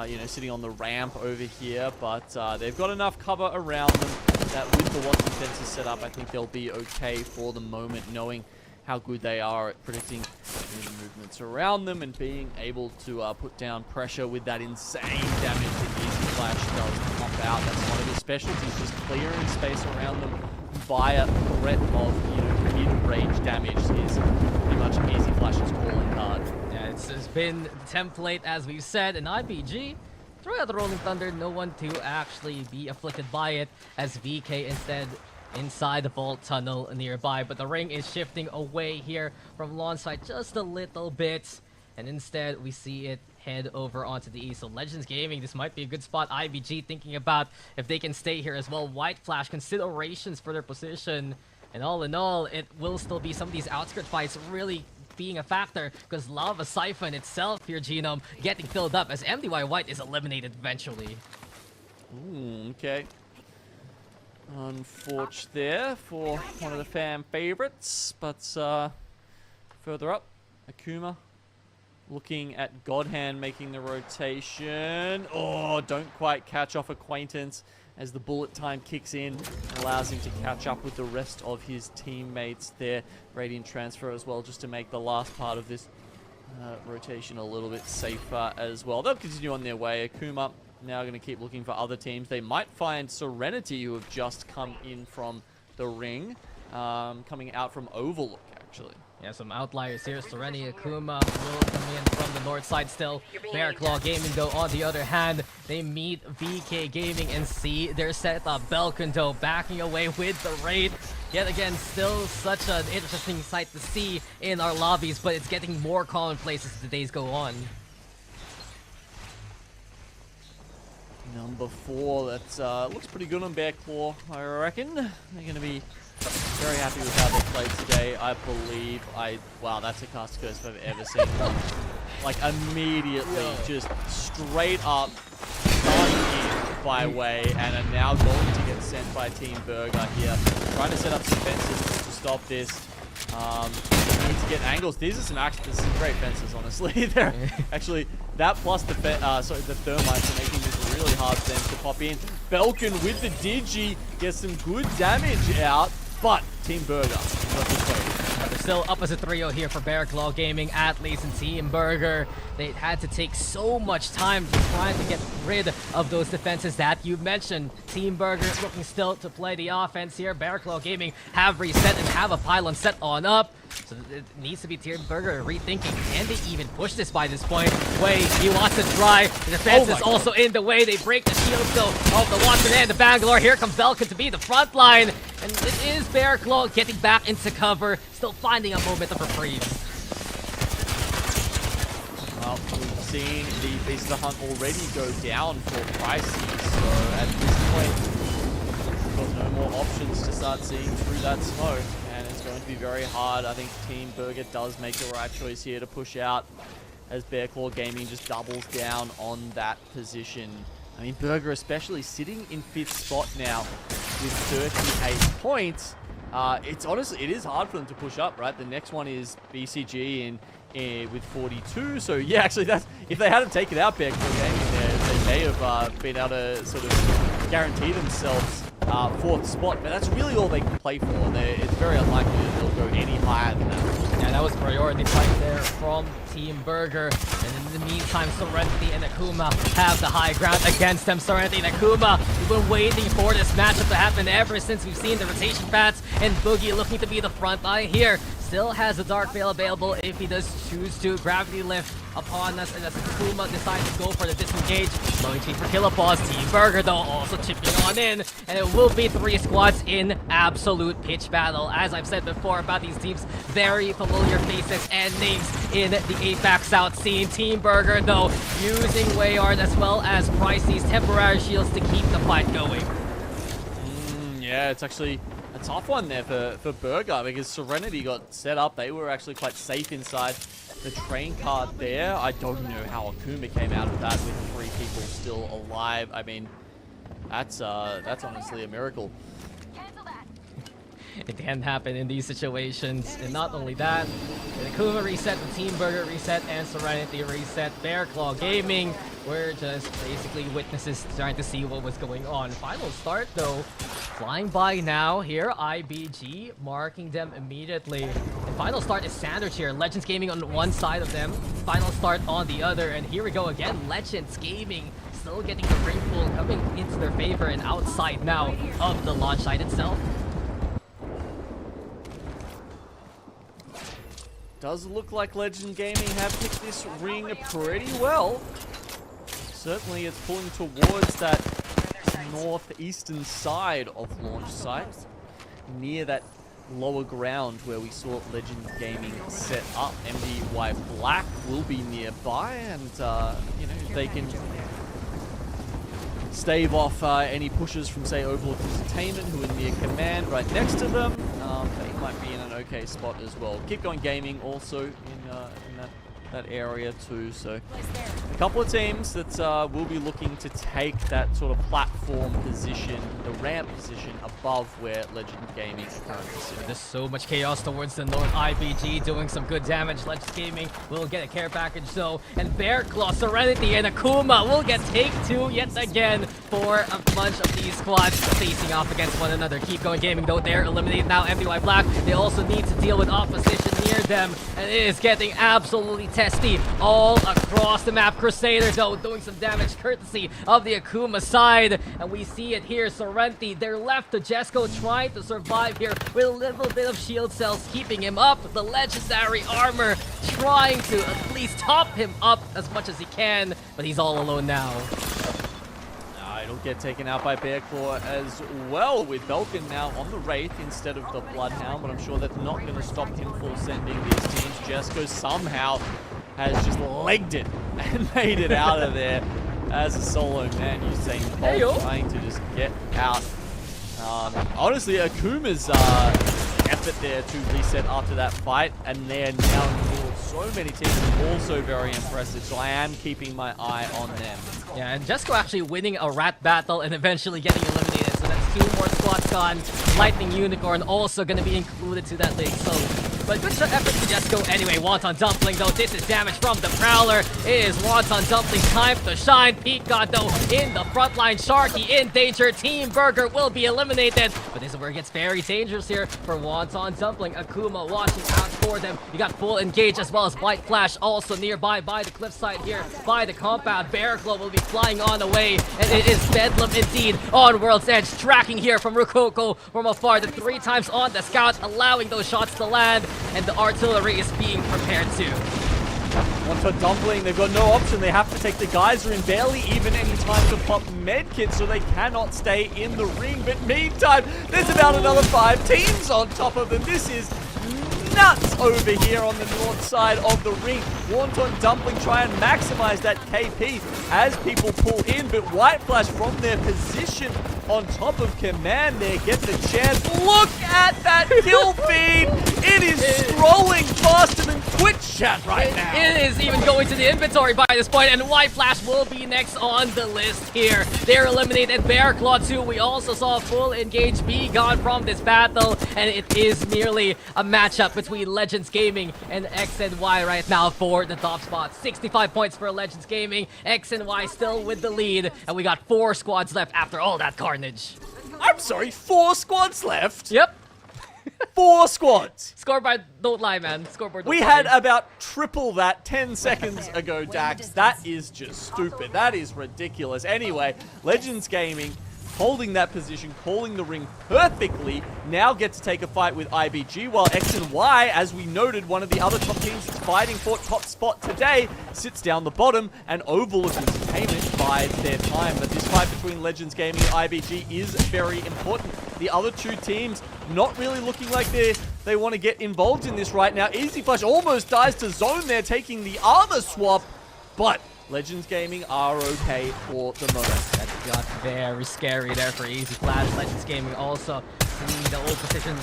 you know, sitting on the ramp over here, but they've got enough cover around them that with the Wonton fences set up, I think they'll be okay for the moment, knowing how good they are at predicting movements around them and being able to put down pressure with that insane damage that Easy Flash does pop out. That's one of his specialties, just clearing space around them via threat of, you know, mid-range damage is pretty much Easy Flash's calling card. Yeah, it's been the template, as we've said, in IBG. Throw out the Rolling Thunder, no one to actually be afflicted by it, as VK instead inside the vault tunnel nearby. But the ring is shifting away here from launch side just a little bit, and instead we see it head over onto the east. So Legends Gaming, this might be a good spot. IBG thinking about if they can stay here as well. White Flash, considerations for their position, and all in all, it will still be some of these outskirt fights really being a factor, because Lava Siphon itself here, Genome, getting filled up as MDY-WHITE is eliminated eventually. Ooh, okay. Unfortunate there for one of the fan favorites, but further up, Akuma looking at Godhand making the rotation. Oh, don't quite catch off Acquaintance as the bullet time kicks in, allows him to catch up with the rest of his teammates there. Radiant transfer as well, just to make the last part of this rotation a little bit safer as well. They'll continue on their way. Akuma now going to keep looking for other teams. They might find Serenity, who have just come in from the ring, coming out from Overlook, actually. Yeah, some outliers here. Serenity, Akuma will come in from the north side still. Bearclaw Gaming, though, on the other hand, they meet VK Gaming and see their setup. Belkin, though, backing away with the raid. Yet again, still such an interesting sight to see in our lobbies, but it's getting more commonplace as the days go on. Number 4, that looks pretty good on Bearclaw, I reckon. They're going to be very happy with how they played today, I believe. Wow, that's a cast curse if I've ever seen one. Like, immediately, just straight up done in by Way, and are now going to get sent by Team Burger here. Trying to set up some fences to stop this. Need to get angles. These are some great fences, honestly. They're actually, that plus the thermites are making this really hard for them to pop in. Belkin with the Digi gets some good damage out, but Team Burger not this way. They're still up as a trio here for Bearclaw Gaming, Atlas, and Team Burger. They had to take so much time trying to get rid of those defenses that you mentioned. Team Burger looking still to play the offense here. Bearclaw Gaming have reset and have a pylon set on up. So it needs to be Team Burger rethinking. Can they even push this by this point? Way, he wants to try. The defense is also in the way. They break the shields though of the Wonton and the Bangalore. Here comes Belkin to be the front line. And it is Bearclaw getting back into cover. Still finding a moment of reprieve. Well, we've seen the Beast of the Hunt already go down for Pricey. So at this point, we've got no more options to start seeing through that smoke. And it's going to be very hard. I think Team Burger does make the right choice here to push out as Bearclaw Gaming just doubles down on that position. I mean, Burger especially sitting in 5th spot now with 38 points. It's honestly, it is hard for them to push up, right? The next one is BCG with 42. So yeah, actually, that's, if they hadn't taken out Bearclaw Gaming there, they may have been able to sort of guarantee themselves 4th spot. But that's really all they can play for. It's very unlikely that they'll go any higher than that. Yeah, that was priority fight there from Team Burger. And in the meantime, Serenity and Akuma have the high ground against them. Serenity and Akuma, we've been waiting for this matchup to happen ever since we've seen the rotation paths, and Boogie looking to be the front line here. Still has a Dark Veil available if he does choose to. Gravity Lift upon us, and as Akuma decides to go for the disengage, going to be for Killapause. Team Burger, though, also chipping on in, and it will be 3 squads in absolute pitch battle. As I've said before about these teams, very familiar faces and names in the APAC-South scene. Team Burger, though, using Wayard as well as Pricey's temporary shields to keep the fight going. Yeah, it's actually a tough one there for Burger, because Serenity got set up. They were actually quite safe inside the train cart there. I don't know how Akuma came out of that with 3 people still alive. I mean, That's honestly a miracle. It can happen in these situations, and not only that, the Akuma reset, the Team Burger reset, and Serenity reset. Bearclaw Gaming were just basically witnesses trying to see what was going on. Final start though, flying by now here, IBG marking them immediately. And final start is Sandwich here, Legends Gaming on one side of them, final start on the other, and here we go again, Legends Gaming still getting the ring pull coming into their favor and outside now of the launch site itself. Does look like Legend Gaming have picked this ring pretty well. Certainly it's pulling towards that northeastern side of launch site, near that lower ground where we saw Legend Gaming set up. MDY-WHITE will be nearby, and you know, they can stave off any pushes from, say, Overlook Entertainment, who are near command right next to them. They might be in an okay spot as well. KeepGoing Gaming also in that area too. So a couple of teams that will be looking to take that sort of platform position, the ramp position above where Legend Gaming is currently sitting. There's so much chaos towards the north. IBG doing some good damage. Legends Gaming will get a care package though. And Bearclaw, Serenity, and Akuma will get take two yet again for a bunch of these squads facing off against one another. KeepGoing Gaming though, they're eliminated now. MDY-WHITE, they also need to deal with opposition near them. And it is getting absolutely testy all across the map. Crusader though doing some damage courtesy of the Akuma side. And we see it here. Serenity, they're left to Jesco trying to survive here with a little bit of shield cells keeping him up. The legendary armor trying to at least top him up as much as he can, but he's all alone now. It'll get taken out by Bearclaw as well, with Belkin now on the Wraith instead of the Bloodhound, but I'm sure that's not going to stop him full sending these teams. Jesco somehow has just legged it and made it out of there as a solo man. Usain Bolt trying to just get out. Honestly, Akuma's effort there to reset after that fight, and they're now killed so many teams, also very impressive, so I am keeping my eye on them. Yeah, and Jesco actually winning a rat battle and eventually getting eliminated, so that's 2 more squads gone. Lightning Unicorn also going to be included to that league, so... But good effort to Jesco anyway. Wonton Dumpling though, this is damage from the Prowler. It is Wonton Dumpling's time to shine. Pete God though in the front line. Sharky in danger. Team Burger will be eliminated. But this is where it gets very dangerous here for Wonton Dumpling. Akuma watching out for them. You got full engage as well as White Flash also nearby by the cliffside here by the compound. Bearclaw will be flying on the way, and it is Bedlam indeed on World's Edge. Tracking here from Rukoko from afar. The 3 times on the scout, allowing those shots to land. And the artillery is being prepared too. Wonton Dumpling, they've got no option. They have to take the geyser in, barely even any time to pop medkits, so they cannot stay in the ring. But meantime, there's about another 5 teams on top of them. This is nuts over here on the north side of the ring. Wonton Dumpling try and maximize that KP as people pull in, but White Flash from their position on top of command there gets a chance. Look at that kill feed! It is scrolling faster than Twitch chat right now. It is even going to the inventory by this point, and White Flash will be next on the list here. They're eliminated. Bearclaw too. We also saw full engage be gone from this battle, and it is merely a matchup between Legends Gaming and X and Y right now for the top spot. 65 points for Legends Gaming. X and Y still with the lead, and we got 4 squads left after all that carnage. I'm sorry, 4 squads left? Yep. 4 squads. Scoreboard, don't lie, man. Scoreboard, We had about triple that 10 seconds ago, Dax. That is just stupid. That is ridiculous. Anyway, Legends Gaming holding that position, calling the ring perfectly, now get to take a fight with IBG, while X and Y, as we noted, one of the other top teams fighting for top spot today, sits down the bottom, and Overlook Entertainment buys their time. But this fight between Legends Gaming and IBG is very important. The other 2 teams not really looking like they want to get involved in this right now. Easy Flash almost dies to zone there, taking the armor swap, but Legends Gaming are okay for the moment. That got very scary there for Easy Flash. Legends Gaming also seeing the old position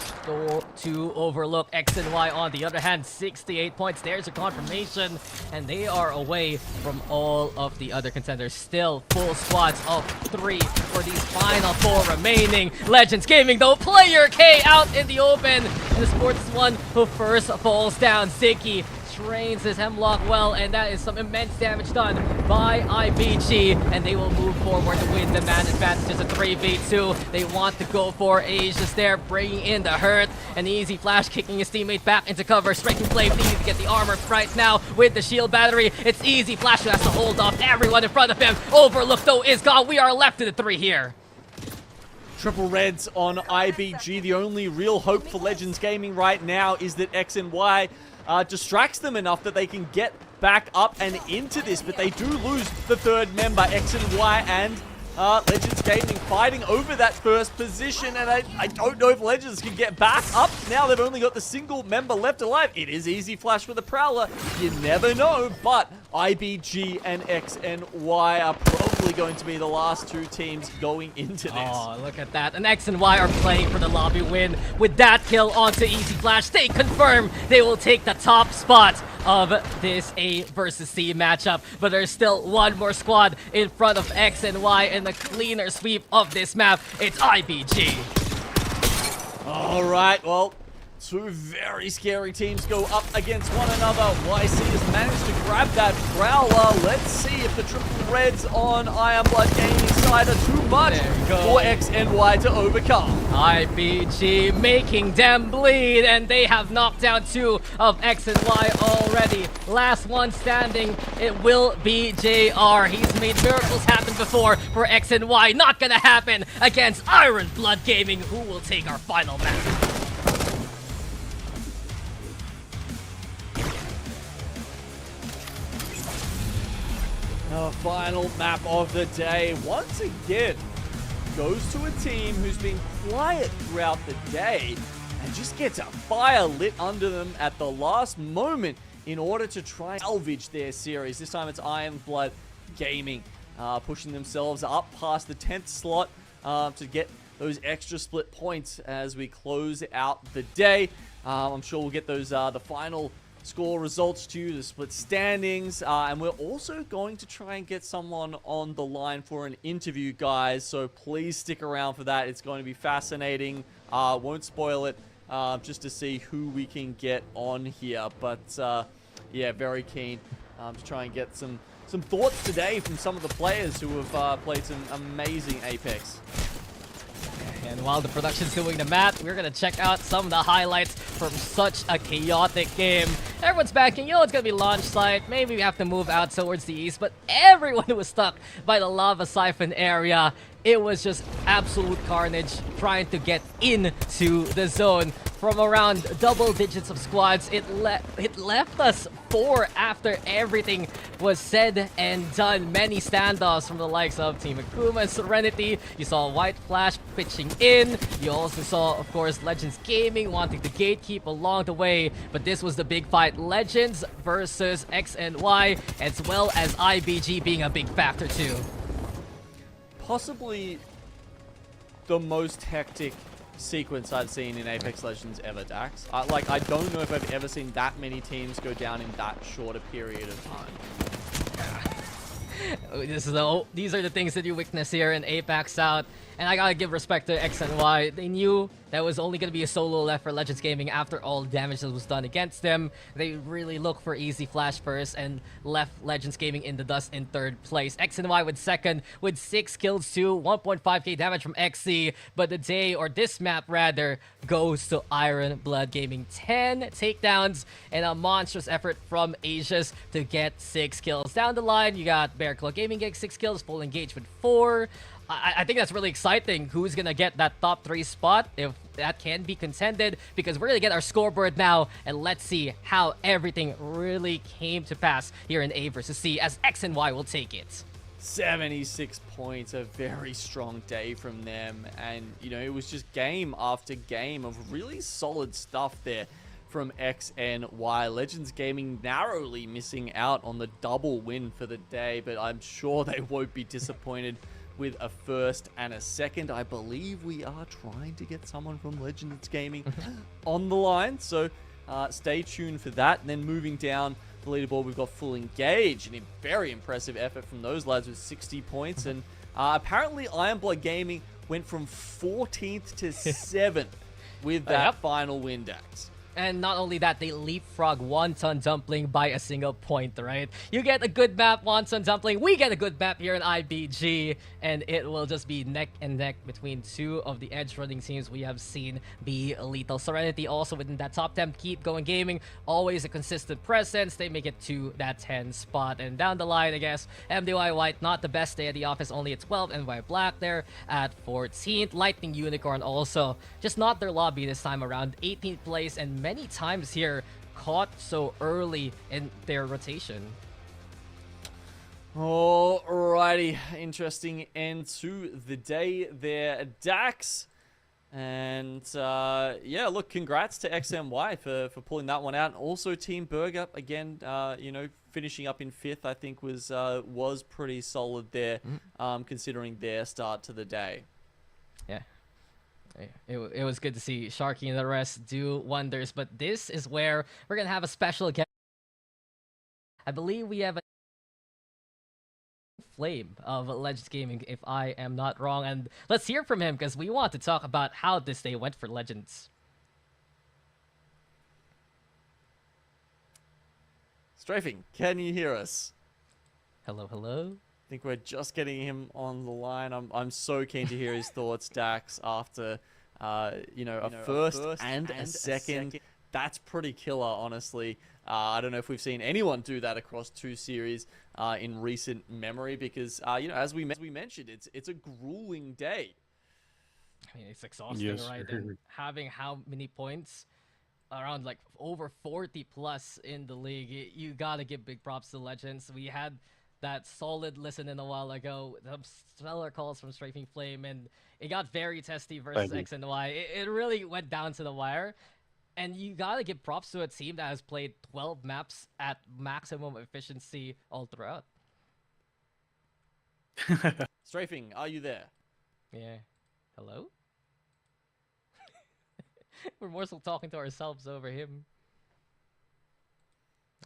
to overlook X and Y. On the other hand, 68 points. There's a confirmation, and they are away from all of the other contenders. Still full squads of 3 for these final 4 remaining. Legends Gaming, though, player K out in the open. And the Sports one who first falls down. Ziggy trains his Hemlock well, and that is some immense damage done by IBG, and they will move forward to win the man advantage. It's a 3v2. They want to go for Asia's there, bringing in the hurt. An easy flash, kicking his teammate back into cover. Striking Blade needs to get the armor right now with the shield battery. It's easy flash who has to hold off everyone in front of him. Overlook, though, is gone. We are left to the 3 here. Triple reds on IBG. The only real hope for Legends Gaming right now is that X and Y distracts them enough that they can get back up and into this, but they do lose the 3rd member. X and Y and Legends Gaming fighting over that first position, and I don't know if Legends can get back up. Now they've only got the single member left alive. It is easy flash with the Prowler. You never know, but IBG and X and Y are probably going to be the last 2 teams going into this. Oh, look at that. And X and Y are playing for the lobby win. With that kill onto Easy Flash, they confirm they will take the top spot of this A versus C matchup. But there's still one more squad in front of X and Y in the cleaner sweep of this map. It's IBG. All right, well, 2 very scary teams go up against one another. YC has managed to grab that Prowler. Let's see if the triple reds on IronBloodGaming side are too much for X and Y to overcome. IBG making them bleed, and they have knocked down 2 of X and Y already. Last one standing, it will be JR. He's made miracles happen before for X and Y. Not gonna happen against IronBloodGaming, who will take our final match. Our final map of the day, once again, goes to a team who's been quiet throughout the day and just gets a fire lit under them at the last moment in order to try and salvage their series. This time it's IronBloodGaming pushing themselves up past the 10th slot to get those extra split points as we close out the day. I'm sure we'll get those the final score results to you, the split standings, and we're also going to try and get someone on the line for an interview, guys, so please stick around for that. It's going to be fascinating. Won't spoil it, just to see who we can get on here, but yeah, very keen to try and get some thoughts today from some of the players who have played some amazing Apex. And while the production's doing the math, we're gonna check out some of the highlights from such a chaotic game. Everyone's backing, you know, it's gonna be launch site. Maybe we have to move out towards the east, but everyone was stuck by the lava siphon area. It was just absolute carnage trying to get into the zone. From around double digits of squads, it left us 4 after everything was said and done. Many standoffs from the likes of Team Akuma and Serenity. You saw White Flash pitching in. You also saw, of course, Legends Gaming wanting to gatekeep along the way. But this was the big fight. Legends versus X and Y, as well as IBG being a big factor too. Possibly the most hectic sequence I've seen in Apex Legends ever, Dax. I don't know if I've ever seen that many teams go down in that short a period of time. These are the things that you witness here in APAC-South. And I gotta give respect to X and Y. They knew that was only gonna be a solo left for Legends Gaming after all damage that was done against them. They really looked for easy flash first and left Legends Gaming in the dust in 3rd place. X and Y with 2nd with 6 kills too, 1.5k damage from XC. But the day, or this map rather, goes to IronBloodGaming. 10 takedowns and a monstrous effort from Asia's to get 6 kills. Down the line, you got Bearclaw Gaming getting 6 kills, Full Engage with 4. I think that's really exciting. Who's gonna get that top 3 spot, if that can be contended, because we're gonna get our scoreboard now, and let's see how everything really came to pass here in A versus C, as X and Y will take it. 76 points, a very strong day from them, and you know, it was just game after game of really solid stuff there from X and Y. Legends Gaming narrowly missing out on the double win for the day, but I'm sure they won't be disappointed with a first and a second. I believe we are trying to get someone from Legends Gaming on the line, so stay tuned for that. And then moving down the leaderboard, we've got Full Engage, and a very impressive effort from those lads with 60 points. And apparently IronBloodGaming went from 14th to 7th with that final win, Dax. And not only that, they leapfrog Wonton Dumpling by a single point, right? You get a good map, Wonton Dumpling. We get a good map here in IBG. And it will just be neck and neck between two of the edge-running teams we have seen be lethal. Serenity also within that top 10. KeepGoing Gaming, always a consistent presence. They make it to that 10 spot. And down the line, I guess, MDY-WHITE, not the best day at the office, only at 12. MDY-Black there at 14th. Lightning Unicorn also, just not their lobby this time around. 18th place, and many times here caught so early in their rotation. Alrighty, interesting end to the day there, Dax. And yeah, look, congrats to XMY for pulling that one out. And also Team Burger, again, you know, finishing up in 5th, I think was pretty solid there, considering their start to the day. Yeah. It was good to see Sharky and the rest do wonders, but this is where we're gonna have a special guest. I believe we have a Flame of Legends Gaming, if I am not wrong, and let's hear from him because we want to talk about how this day went for Legends. Strafing, can you hear us? Hello, hello. I think we're just getting him on the line. I'm so keen to hear his thoughts, Dax, after you know, a first and a second. That's pretty killer, honestly. I don't know if we've seen anyone do that across 2 series in recent memory, because you know, as we mentioned, it's a grueling day. I mean, it's exhausting, right? And having how many points? Around like over 40 plus in the league. You gotta give big props to Legends. We had that solid listen in a while ago, some stellar calls from Strafing Flame, and it got very testy versus X and Y. It really went down to the wire, and you gotta give props to a team that has played 12 maps at maximum efficiency all throughout. Strafing, are you there? Yeah. Hello? We're more so talking to ourselves over him.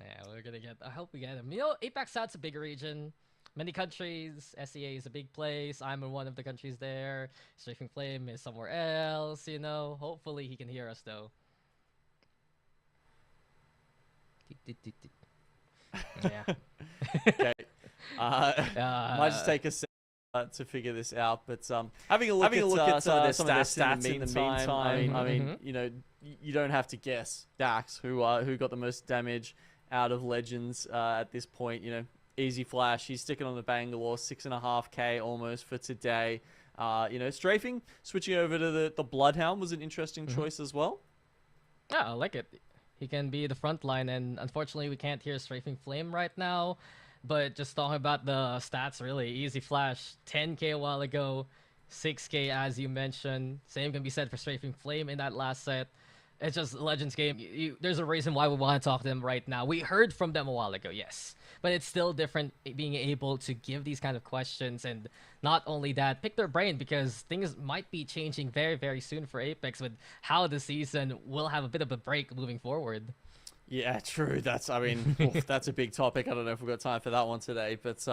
Yeah, we're gonna get. I hope we get him. You know, APAC-South's a big region. Many countries. SEA is a big place. I'm in one of the countries there. Strafing Flame is somewhere else. You know, hopefully he can hear us though. Yeah. Okay. Might just take a second to figure this out, but having a look at some of their stats in the meantime. I mean, you know, you don't have to guess, Dax, who got the most damage out of Legends at this point. You know, Easy Flash, he's sticking on the Bangalore, 6.5k almost for today. You know, Strafing, switching over to the Bloodhound was an interesting choice as well. Yeah, I like it. He can be the front line, and unfortunately we can't hear Strafing Flame right now. But just talking about the stats, really, Easy Flash, 10k a while ago, 6k as you mentioned. Same can be said for Strafing Flame in that last set. It's just Legends game. There's a reason why we want to talk to them right now. We heard from them a while ago, yes. But it's still different being able to give these kind of questions, and not only that, pick their brain, because things might be changing very, very soon for Apex with how the season will have a bit of a break moving forward. Yeah, true. That's, I mean, that's a big topic. I don't know if we've got time for that one today, but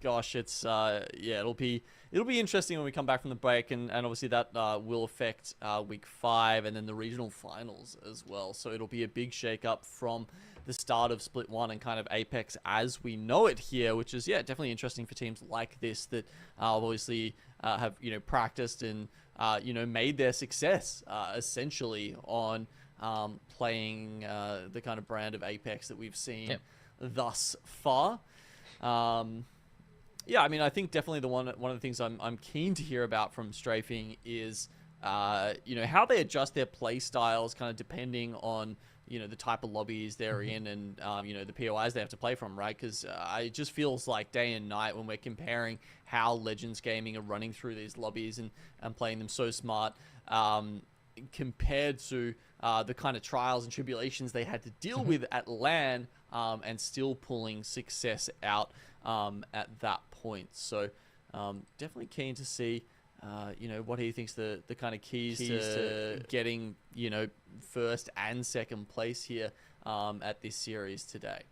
gosh, it's yeah, it'll be interesting when we come back from the break, and obviously that will affect week 5 and then the regional finals as well. So it'll be a big shake-up from the start of Split 1 and kind of Apex as we know it here, which is, yeah, definitely interesting for teams like this that obviously have, you know, practiced and you know, made their success essentially on playing the kind of brand of Apex that we've seen thus far. Yeah, I mean, I think definitely one of the things I'm keen to hear about from Strafing is you know, how they adjust their play styles kind of depending on, you know, the type of lobbies they're in and you know, the POIs they have to play from, right? Because it just feels like day and night when we're comparing how Legends Gaming are running through these lobbies and playing them so smart compared to the kind of trials and tribulations they had to deal with at LAN and still pulling success out at that point. So definitely keen to see, you know, what he thinks the kind of keys to getting, you know, first and second place here at this series today.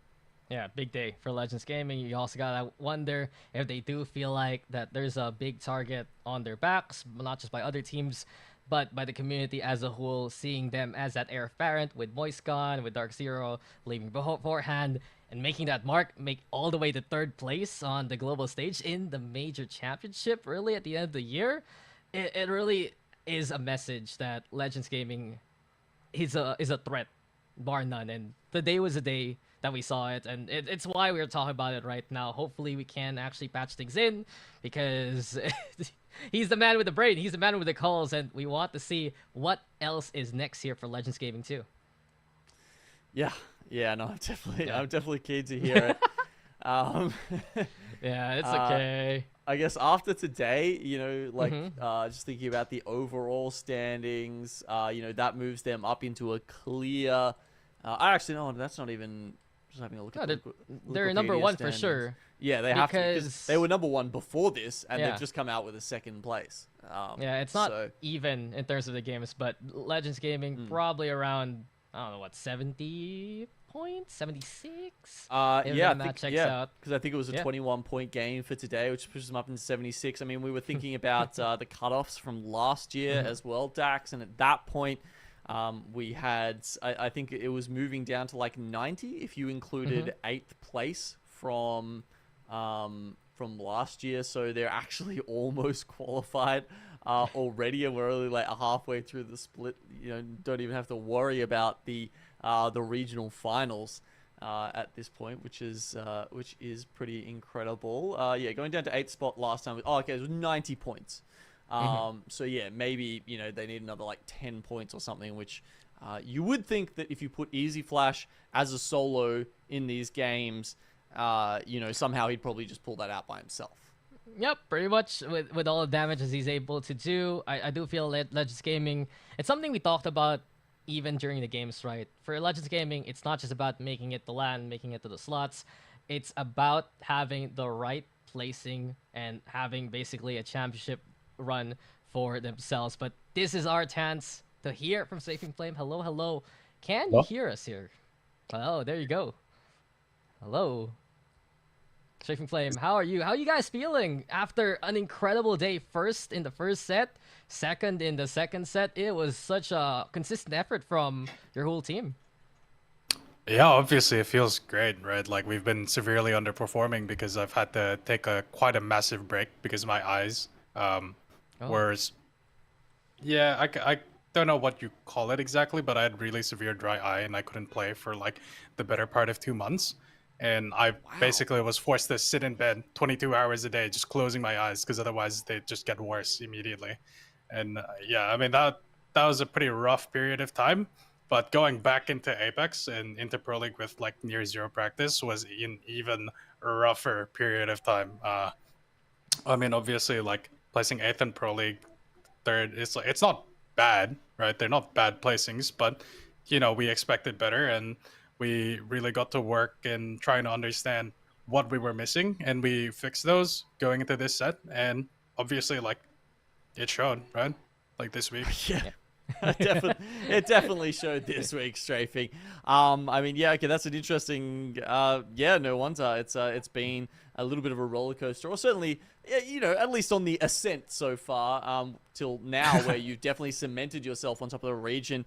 Yeah, big day for Legends Gaming. You also gotta wonder if they do feel like that there's a big target on their backs, not just by other teams, but by the community as a whole, seeing them as that heir apparent with Moiscon, with Dark Zero, leaving beforehand, and making that mark, make all the way to third place on the global stage in the major championship, really, at the end of the year. It really is a message that Legends Gaming is a threat, bar none, and today was a day that we saw it, and it's why we're talking about it right now. Hopefully we can actually patch things in, because he's the man with the brain, he's the man with the calls, and we want to see what else is next here for Legends Gaming too. Yeah, no, I'm definitely keen to hear it. Yeah, it's okay. I guess after today, you know, like just thinking about the overall standings, you know, that moves them up into a clear. Actually, no, that's not even. Just having a look at they're number one for sure. Yeah, they have to, because they were number one before this, and they've just come out with a second place. Yeah, it's not even in terms of the games, but Legends Gaming probably around, I don't know what, 70 points, 76. Yeah, because I think it was a 21-point game for today, which pushes them up into 76. I mean, we were thinking about the cutoffs from last year as well, Dax, and at that point. We had, I think it was moving down to like 90 if you included 8th place from last year. So they're actually almost qualified already, and we're only like halfway through the split. You know, don't even have to worry about the regional finals at this point, which is pretty incredible. Yeah, going down to 8th spot last time. Okay, it was 90 points. So yeah, maybe, you know, they need another like 10 points or something, which you would think that if you put Easy Flash as a solo in these games, you know, somehow he'd probably just pull that out by himself. Yep, pretty much with all the damages he's able to do. I do feel that Legends Gaming, it's something we talked about even during the games, right? For Legends Gaming, it's not just about making it to LAN, making it to the slots. It's about having the right placing and having basically a championship run for themselves. But this is our chance to hear from Strafing Flame. Hello. Can you hear us here? Oh, there you go. Hello. Strafing Flame, how are you? How are you guys feeling after an incredible day? First in the first set, second in the second set. It was such a consistent effort from your whole team. Yeah, obviously it feels great, right? Like we've been severely underperforming because I've had to take quite a massive break because of my eyes. Whereas, yeah, I don't know what you call it exactly, but I had really severe dry eye and I couldn't play for like the better part of 2 months. And I basically was forced to sit in bed 22 hours a day, just closing my eyes, because otherwise they just get worse immediately. And yeah, I mean, that was a pretty rough period of time. But going back into Apex and into Pro League with like near zero practice was an even rougher period of time. I mean, obviously, like placing 8th in Pro League, 3rd, it's not bad, right? They're not bad placings, but you know, we expected better, and we really got to work in trying to understand what we were missing, and we fixed those going into this set, and obviously, like, it showed, right? Like this week. Yeah. It definitely showed this week, Strafing. I mean, yeah, okay, that's an interesting. Yeah, no wonder. It's been a little bit of a roller coaster, or certainly, you know, at least on the ascent so far, till now, where you've definitely cemented yourself on top of the region,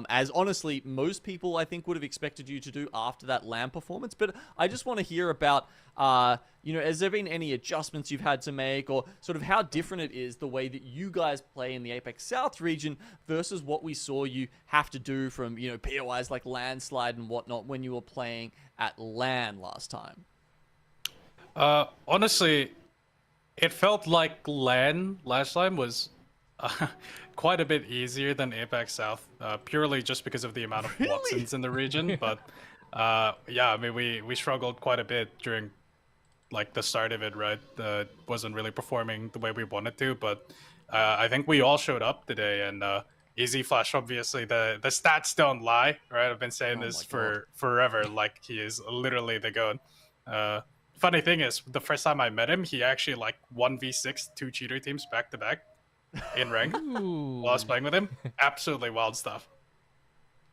as honestly most people I think would have expected you to do after that LAN performance. But I just want to hear about, you know, has there been any adjustments you've had to make, or sort of how different it is the way that you guys play in the APAC-South region versus what we saw you have to do from, you know, POIs like Landslide and whatnot when you were playing at LAN last time? Honestly, it felt like LAN last time was quite a bit easier than APAC-South, purely just because of the amount of Watsons in the region. But yeah, I mean, we struggled quite a bit during like the start of it, right? Wasn't really performing the way we wanted to, but I think we all showed up today, and Easy Flash, obviously, the stats don't lie, right? I've been saying this for forever, like he is literally the GOAT. funny thing is, the first time I met him, he actually like 1v6 2 cheater teams back to back in rank while I was playing with him. Absolutely wild stuff.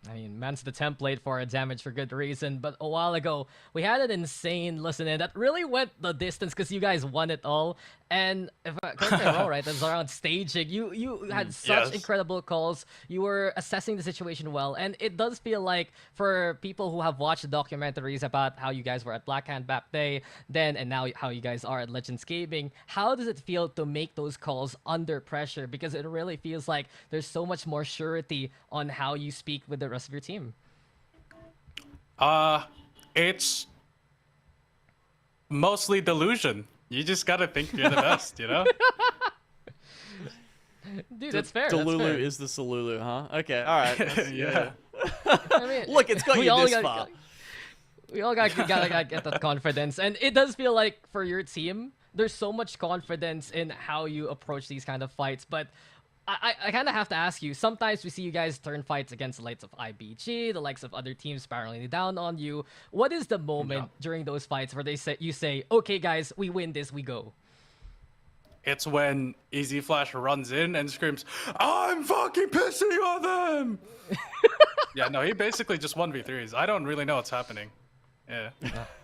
I mean, man's the template for a damage for good reason, but a while ago, we had an insane listen-in that really went the distance because you guys won it all. And if I correct me wrong, right, that's around staging. You had such incredible calls. You were assessing the situation well, and it does feel like for people who have watched the documentaries about how you guys were at Black Hand back day, then and now how you guys are at Legends Gaming, how does it feel to make those calls under pressure? Because it really feels like there's so much more surety on how you speak with the rest of your team. It's mostly delusion. You just gotta think you're the best, you know? Dude, that's fair. Delulu is the Salulu, huh? Okay, all right. Yeah. I mean, look, it's got you this far. We all gotta get that confidence, and it does feel like for your team, there's so much confidence in how you approach these kind of fights. But I kind of have to ask you. Sometimes we see you guys turn fights against the likes of IBG, the likes of other teams spiraling down on you. What is the moment during those fights where you say, "Okay, guys, we win this, we go"? It's when Easy Flash runs in and screams, "I'm fucking pissing on them!" Yeah, no, he basically just 1v3s. I don't really know what's happening. Yeah.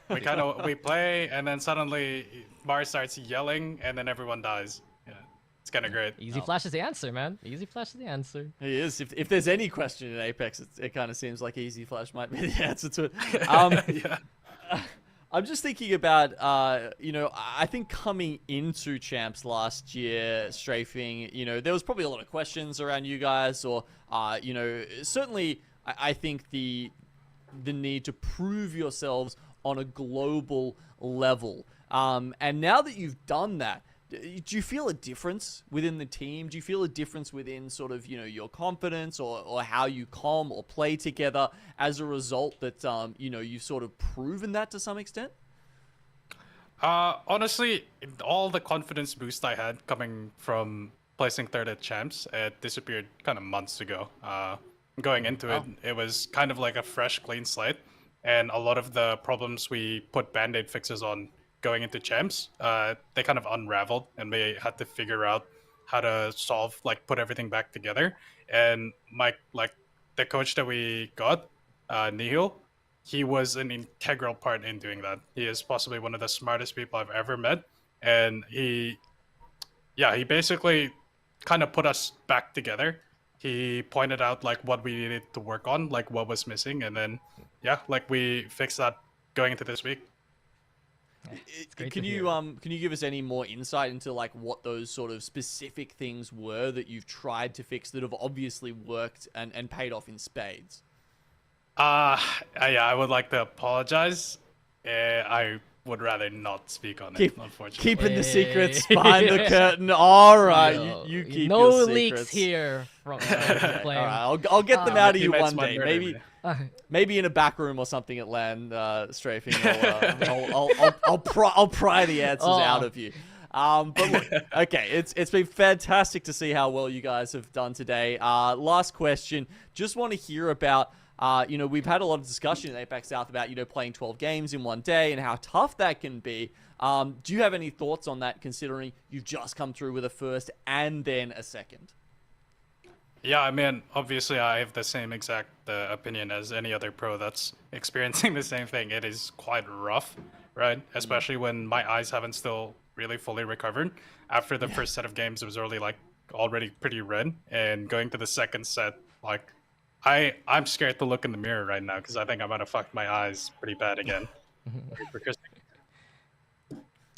We play, and then suddenly Mars starts yelling, and then everyone dies. Yeah, it's kind of great. Easy Flash is the answer, man. Easy Flash is the answer. He is. If there's any question in Apex, it kind of seems like Easy Flash might be the answer to it. Yeah. I'm just thinking about, you know, I think coming into Champs last year, Strafing, you know, there was probably a lot of questions around you guys, or, you know, certainly I think the need to prove yourselves on a global level. And now that you've done that, do you feel a difference within the team? Do you feel a difference within sort of, you know, your confidence or how you comm or play together as a result that, you know, you've sort of proven that to some extent? Honestly, all the confidence boost I had coming from placing third at Champs, it disappeared kind of months ago. Going into it, it was kind of like a fresh, clean slate. And a lot of the problems we put Band-Aid fixes on going into Champs, they kind of unraveled, and we had to figure out how to solve, like, put everything back together. And the coach that we got, Nihil, he was an integral part in doing that. He is possibly one of the smartest people I've ever met, and he basically kind of put us back together. He pointed out like what we needed to work on, like what was missing, and then like we fixed that going into this week. Can you give us any more insight into like what those sort of specific things were that you've tried to fix that have obviously worked and paid off in spades? I would like to apologize. I would rather not speak on it, unfortunately. Keeping the secrets behind the curtain. All right, you keep no your leaks secrets here. From All right, I'll get them out of you one day. Maybe in a back room or something at LAN, Strafing. I'll pry the answers out of you. But look, okay, it's been fantastic to see how well you guys have done today. Last question, just want to hear about. You know, we've had a lot of discussion in APAC-South about, you know, playing 12 games in one day and how tough that can be. Do you have any thoughts on that, considering you've just come through with a first and then a second? Yeah, I mean, obviously I have the same exact opinion as any other pro that's experiencing the same thing. It is quite rough, right? Especially when my eyes haven't still really fully recovered. After the first set of games, it was already pretty red. And going to the second set, like, I'm scared to look in the mirror right now because I think I'm gonna fuck my eyes pretty bad again.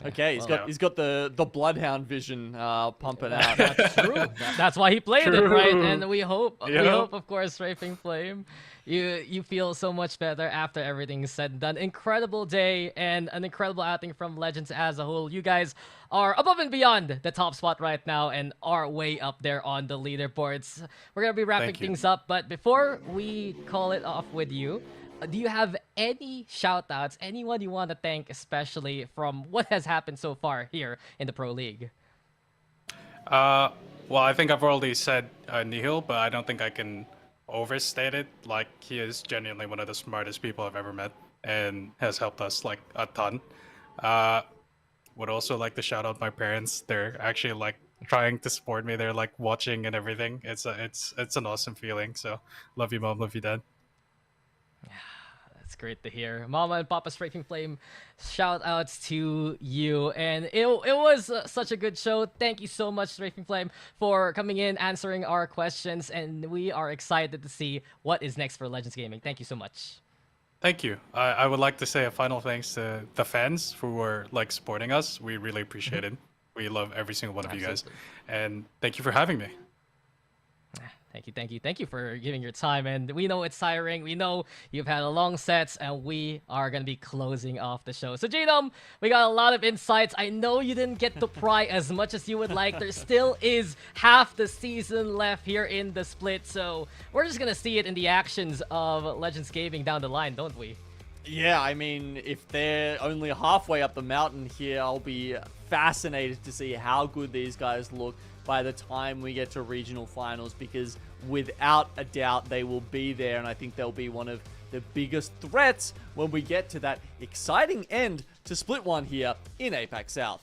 Okay, he's got the bloodhound vision pumping out. That's true. That's why he played it, right? And we hope of course, Strafing Flame, you feel so much better after everything is said and done. Incredible day and an incredible outing from Legends as a whole. You guys are above and beyond the top spot right now and are way up there on the leaderboards. We're gonna be wrapping things up, but before we call it off with you, do you have any shout-outs, anyone you want to thank, especially from what has happened so far here in the Pro League? Well, I think I've already said Nihil, but I don't think I can overstate it. Like, he is genuinely one of the smartest people I've ever met and has helped us like a ton. Would also like to shout out my parents. They're actually like trying to support me. They're like watching and everything. It's an awesome feeling. So love you, mom. Love you, dad. That's great to hear. Mama and Papa Strafing Flame, shout outs to you. And it was such a good show. Thank you so much, Strafing Flame, for coming in, answering our questions. And we are excited to see what is next for Legends Gaming. Thank you so much. Thank you. I would like to say a final thanks to the fans who were like supporting us. We really appreciate it. We love every single one of you guys. And thank you for having me. Thank you for giving your time. And we know it's tiring. We know you've had a long sets, and we are going to be closing off the show. So, Genome, we got a lot of insights. I know you didn't get to pry as much as you would like. There still is half the season left here in the split. So, we're just going to see it in the actions of Legends Gaming down the line, don't we? Yeah, I mean, if they're only halfway up the mountain here, I'll be fascinated to see how good these guys look by the time we get to regional finals, because without a doubt they will be there, and I think they'll be one of the biggest threats when we get to that exciting end to Split 1 here in APAC South.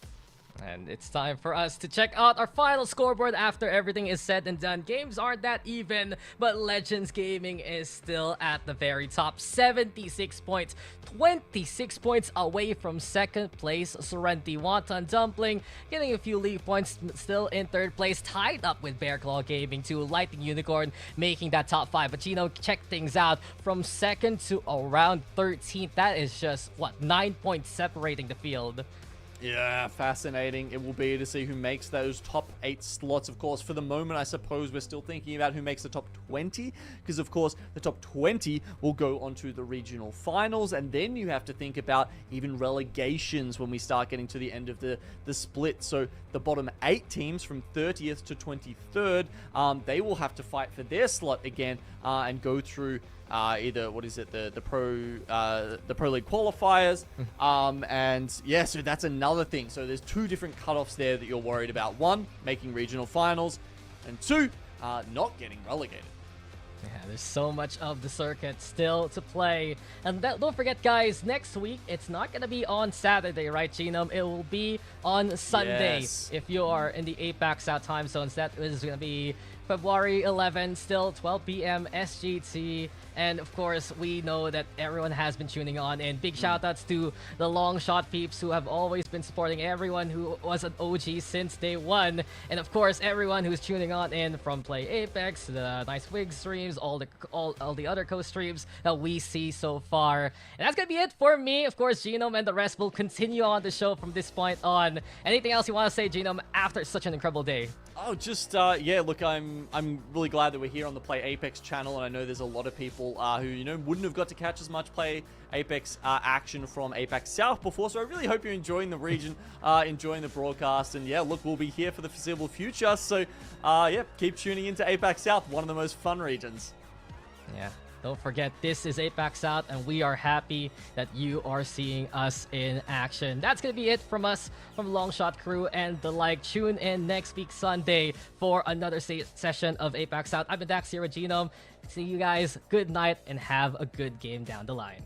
And it's time for us to check out our final scoreboard after everything is said and done. Games aren't that even, but Legends Gaming is still at the very top. 76 points, 26 points away from second place. Serenity, Wonton, Dumpling getting a few league points, still in third place, tied up with Bearclaw Gaming to Lightning Unicorn making that top 5. But check things out from second to around 13th. That is just, what, 9 points separating the field. Yeah, fascinating it will be to see who makes those top 8 slots. Of course, for the moment, I suppose we're still thinking about who makes the top 20, because of course the top 20 will go onto the regional finals, and then you have to think about even relegations when we start getting to the end of the split. So the bottom 8 teams from 30th to 23rd, they will have to fight for their slot again and go through either, what is it, the Pro League qualifiers, and yeah, so that's another thing. So there's 2 different cutoffs there that you're worried about. 1, making regional finals, and 2, not getting relegated. Yeah, there's so much of the circuit still to play. And don't forget, guys, next week, it's not going to be on Saturday, right, Genome? It will be on Sunday. Yes. If you are in the APAC-South time zones. That is going to be February 11, still 12 p.m. SGT. And of course, we know that everyone has been tuning on. And big shoutouts to the long shot peeps who have always been supporting everyone who was an OG since day 1. And of course, everyone who's tuning on in from Play Apex, the Nice Wig streams, all the other co-streams that we see so far. And that's gonna be it for me. Of course, Genome and the rest will continue on the show from this point on. Anything else you want to say, Genome, after such an incredible day? Oh, just yeah, look, I'm really glad that we're here on the Play Apex channel, and I know there's a lot of people who wouldn't have got to catch as much Play Apex action from APAC South before, so I really hope you're enjoying the region, enjoying the broadcast, and yeah, look, we'll be here for the foreseeable future, so yeah, keep tuning into APAC South, one of the most fun regions. Yeah. Don't forget, this is APAC-South, and we are happy that you are seeing us in action. That's going to be it from us, from Longshot Crew and the like. Tune in next week, Sunday, for another session of APAC-South. I've been Dax here with Genome. See you guys. Good night, and have a good game down the line.